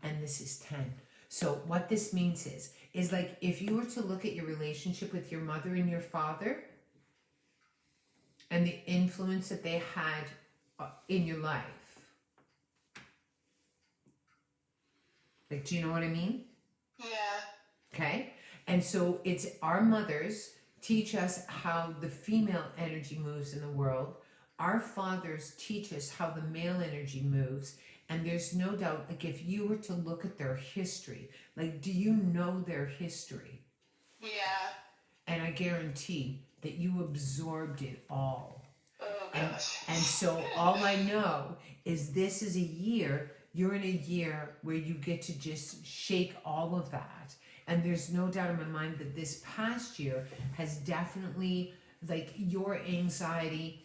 S2: And this is 10. So what this means is like if you were to look at your relationship with your mother and your father and the influence that they had in your life. Like, do you know what I mean?
S4: Yeah.
S2: Okay? And so it's our mothers teach us how the female energy moves in the world. Our fathers teach us how the male energy moves. And there's no doubt, like if you were to look at their history, like do you know their history?
S4: Yeah.
S2: And I guarantee that you absorbed it all.
S4: Oh gosh.
S2: And so all I know is this is a year, you're in a year where you get to just shake all of that. And there's no doubt in my mind that this past year has definitely, like, your anxiety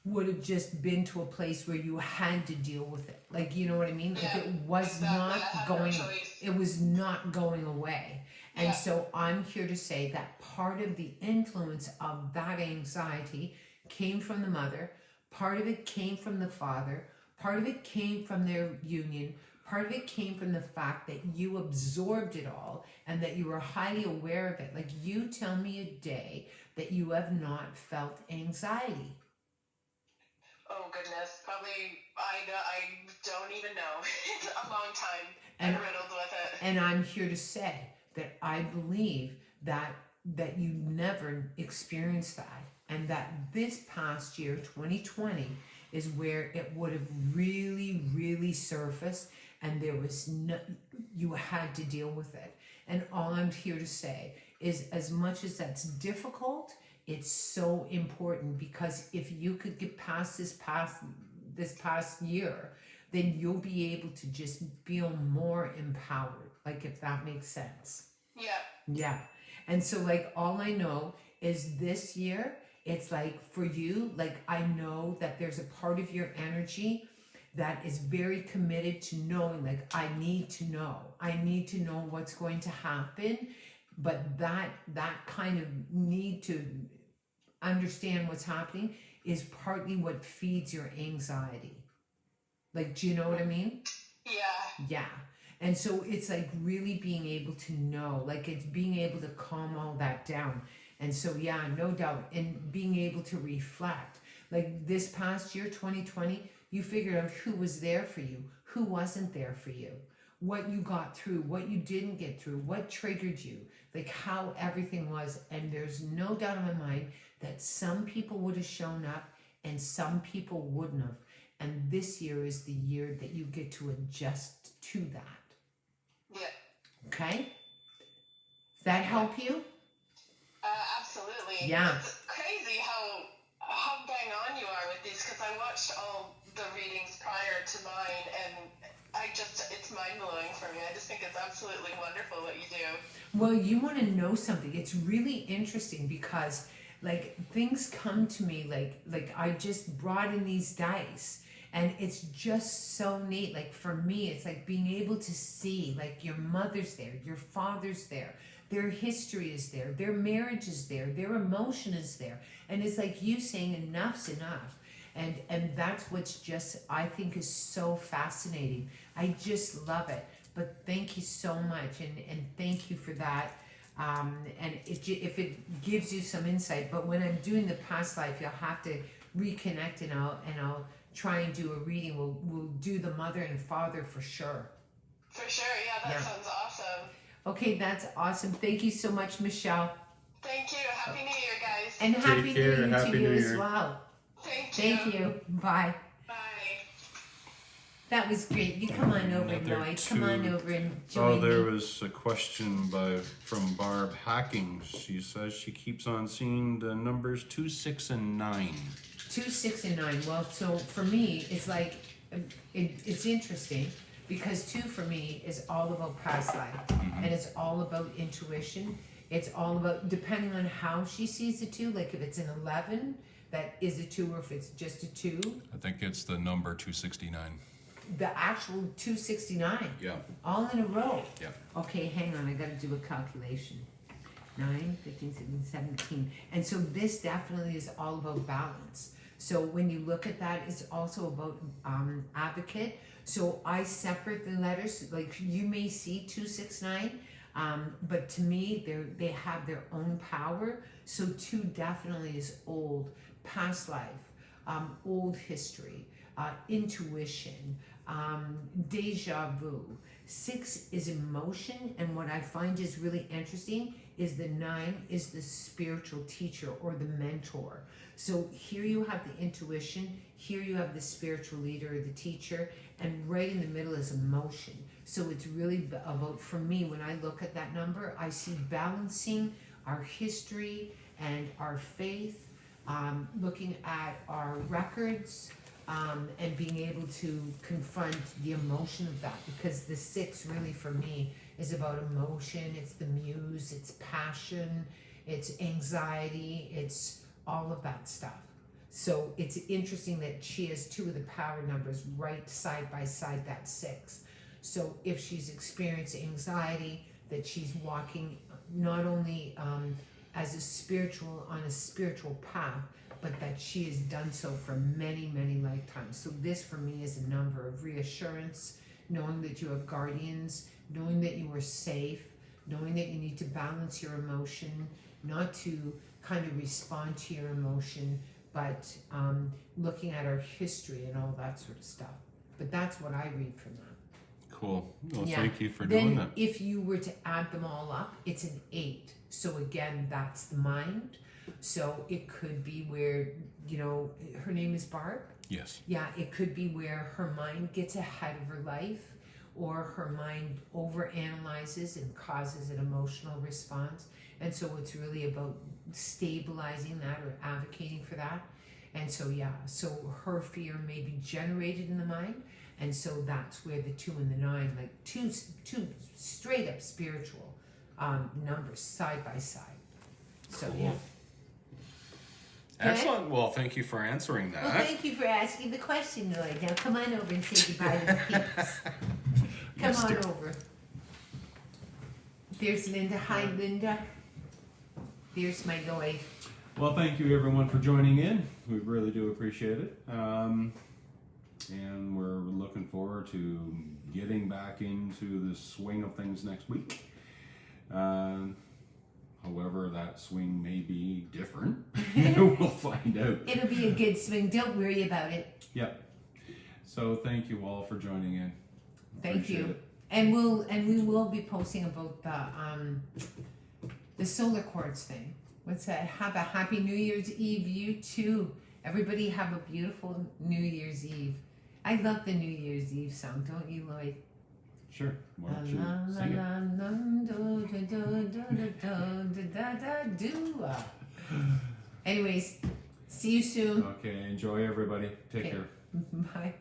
S2: would have just been to a place where you had to deal with it. Like, you know what I mean?
S4: Yeah,
S2: Like, it was
S4: exactly. I
S2: not
S4: had no
S2: going,
S4: choice.
S2: it was not going away. And
S4: Yeah.
S2: so I'm here to say that part of the influence of that anxiety came from the mother, part of it came from the father, part of it came from their union, part of it came from the fact that you absorbed it all and that you were highly aware of it. Like, you tell me a day that you have not felt anxiety.
S4: Oh goodness, probably I don't even know. It's a long time.
S2: And-
S4: I'm riddled with it.
S2: And I'm here to say that I believe that you never experienced that, and that this past year, 2020, is where it would have really surfaced, and there was no, you had to deal with it. And all I'm here to say is, as much as that's difficult, it's so important, because if you could get past this past year, then you'll be able to just feel more empowered, like, if that makes sense.
S4: Yeah.
S2: Yeah. And so, like, all I know is this year, it's like, for you, like, I know that there's a part of your energy that is very committed to knowing, like, I need to know what's going to happen. But that kind of need to understand what's happening is partly what feeds your anxiety. Like, do you know what I mean?
S4: Yeah.
S2: Yeah. And so it's like really being able to know, like, it's being able to calm all that down. And so, yeah, no doubt. And being able to reflect. Like, this past year, 2020, you figured out who was there for you, who wasn't there for you, what you got through, what you didn't get through, what triggered you, like, how everything was. And there's no doubt in my mind that some people would have shown up and some people wouldn't have. And this year is the year that you get to adjust to that.
S4: Yeah.
S2: Okay? Does that help you?
S4: Absolutely.
S2: Yeah.
S4: It's crazy how bang on you are with these, because I watched all the readings prior to mine, and it's mind-blowing for me. I just think it's absolutely wonderful what you do.
S2: Well, you want to know something. It's really interesting because, like, things come to me, like I just brought in these dice, and it's just so neat. Like, for me, it's like being able to see, like, your mother's there, your father's there, their history is there, their marriage is there, their emotion is there. And it's like you saying enough's enough. And that's what's just, I think, is so fascinating. I just love it. But thank you so much, and thank you for that. And if it gives you some insight, but when I'm doing the past life, you'll have to reconnect, and I'll try and do a reading. We'll do the mother and father for sure.
S4: For sure, yeah, that sounds awesome.
S2: Okay, that's awesome. Thank you so much, Michelle.
S4: Thank you. Happy New Year, guys.
S2: And Happy New Year
S1: Happy
S2: to you
S1: New
S2: as
S1: Year.
S2: well.
S4: Thank you.
S2: Thank you. Bye.
S4: Bye.
S2: That was great. You come on over,
S1: Another
S2: Lloyd. Come on
S1: two.
S2: over and join
S1: Oh, there
S2: me.
S1: was a question from Barb Hacking. She says she keeps on seeing the numbers 2, 6, and 9.
S2: 2, 6, and 9. Well, so for me, it's like, it's interesting, because 2 for me is all about past life, and it's all about intuition. It's all about, depending on how she sees the 2, like if it's an 11, that is a 2, or if it's just a 2.
S7: I think it's the number 269.
S2: The actual 269.
S1: Yeah.
S2: All in a row.
S7: Yeah.
S2: Okay, hang on, I gotta do a calculation. 9, 15, 16, 17. And so this definitely is all about balance. So when you look at that, it's also about advocate. So I separate the letters, like you may see 2, 6, 9, but to me, they have their own power. So 2 definitely is old, past life, old history, intuition, deja vu. 6 is emotion, and what I find is really interesting is the 9 is the spiritual teacher or the mentor. So here you have the intuition, here you have the spiritual leader or the teacher, and right in the middle is emotion. So it's really about, for me, when I look at that number, I see balancing our history and our faith, looking at our records, and being able to confront the emotion of that, because the 6 really for me is about emotion. It's the muse, it's passion, it's anxiety, it's all of that stuff. So it's interesting that she has 2 of the power numbers right side by side that 6. So if she's experiencing anxiety, that she's walking not only as a spiritual, on a spiritual path, but that she has done so for many, many lifetimes. So this for me is a number of reassurance, knowing that you have guardians, knowing that you are safe, knowing that you need to balance your emotion, not to kind of respond to your emotion, but looking at our history and all that sort of stuff. But that's what I read from that.
S7: Cool. Well,
S2: Yeah.
S7: thank you for
S2: Then
S7: doing that.
S2: if you were to add them all up, it's an 8. So again, that's the mind. So it could be where, you know, her name is Barb.
S7: Yes.
S2: Yeah, it could be where her mind gets ahead of her life, or her mind overanalyzes and causes an emotional response. And so it's really about stabilizing that or advocating for that. And so, yeah, so her fear may be generated in the mind. And so that's where the 2 and the 9, like two straight up spiritual numbers side by side. So,
S7: Cool.
S2: yeah.
S7: Excellent. Well, thank you for answering that.
S2: Well, thank you for asking the question, Lloyd. Now come on over and say goodbye to the peeps. Come
S7: Yes,
S2: on
S7: dear.
S2: over. There's Linda. Hi, Linda. There's my Lloyd.
S1: Well, thank you everyone for joining in. We really do appreciate it. And we're looking forward to getting back into the swing of things next week. However, that swing may be different. We'll find out.
S2: It'll be a good swing. Don't worry about it.
S1: Yep. So thank you all for joining in.
S2: Thank
S1: Appreciate
S2: you.
S1: it.
S2: And we will be posting about the solar quartz thing. What's that? Have a happy New Year's Eve, you too. Everybody have a beautiful New Year's Eve. I love the New Year's Eve song, don't you, Lloyd?
S1: Sure. Why don't you sing it?
S2: Anyways, see you soon.
S1: Okay, enjoy everybody. Take
S2: Okay.
S1: care.
S2: Bye.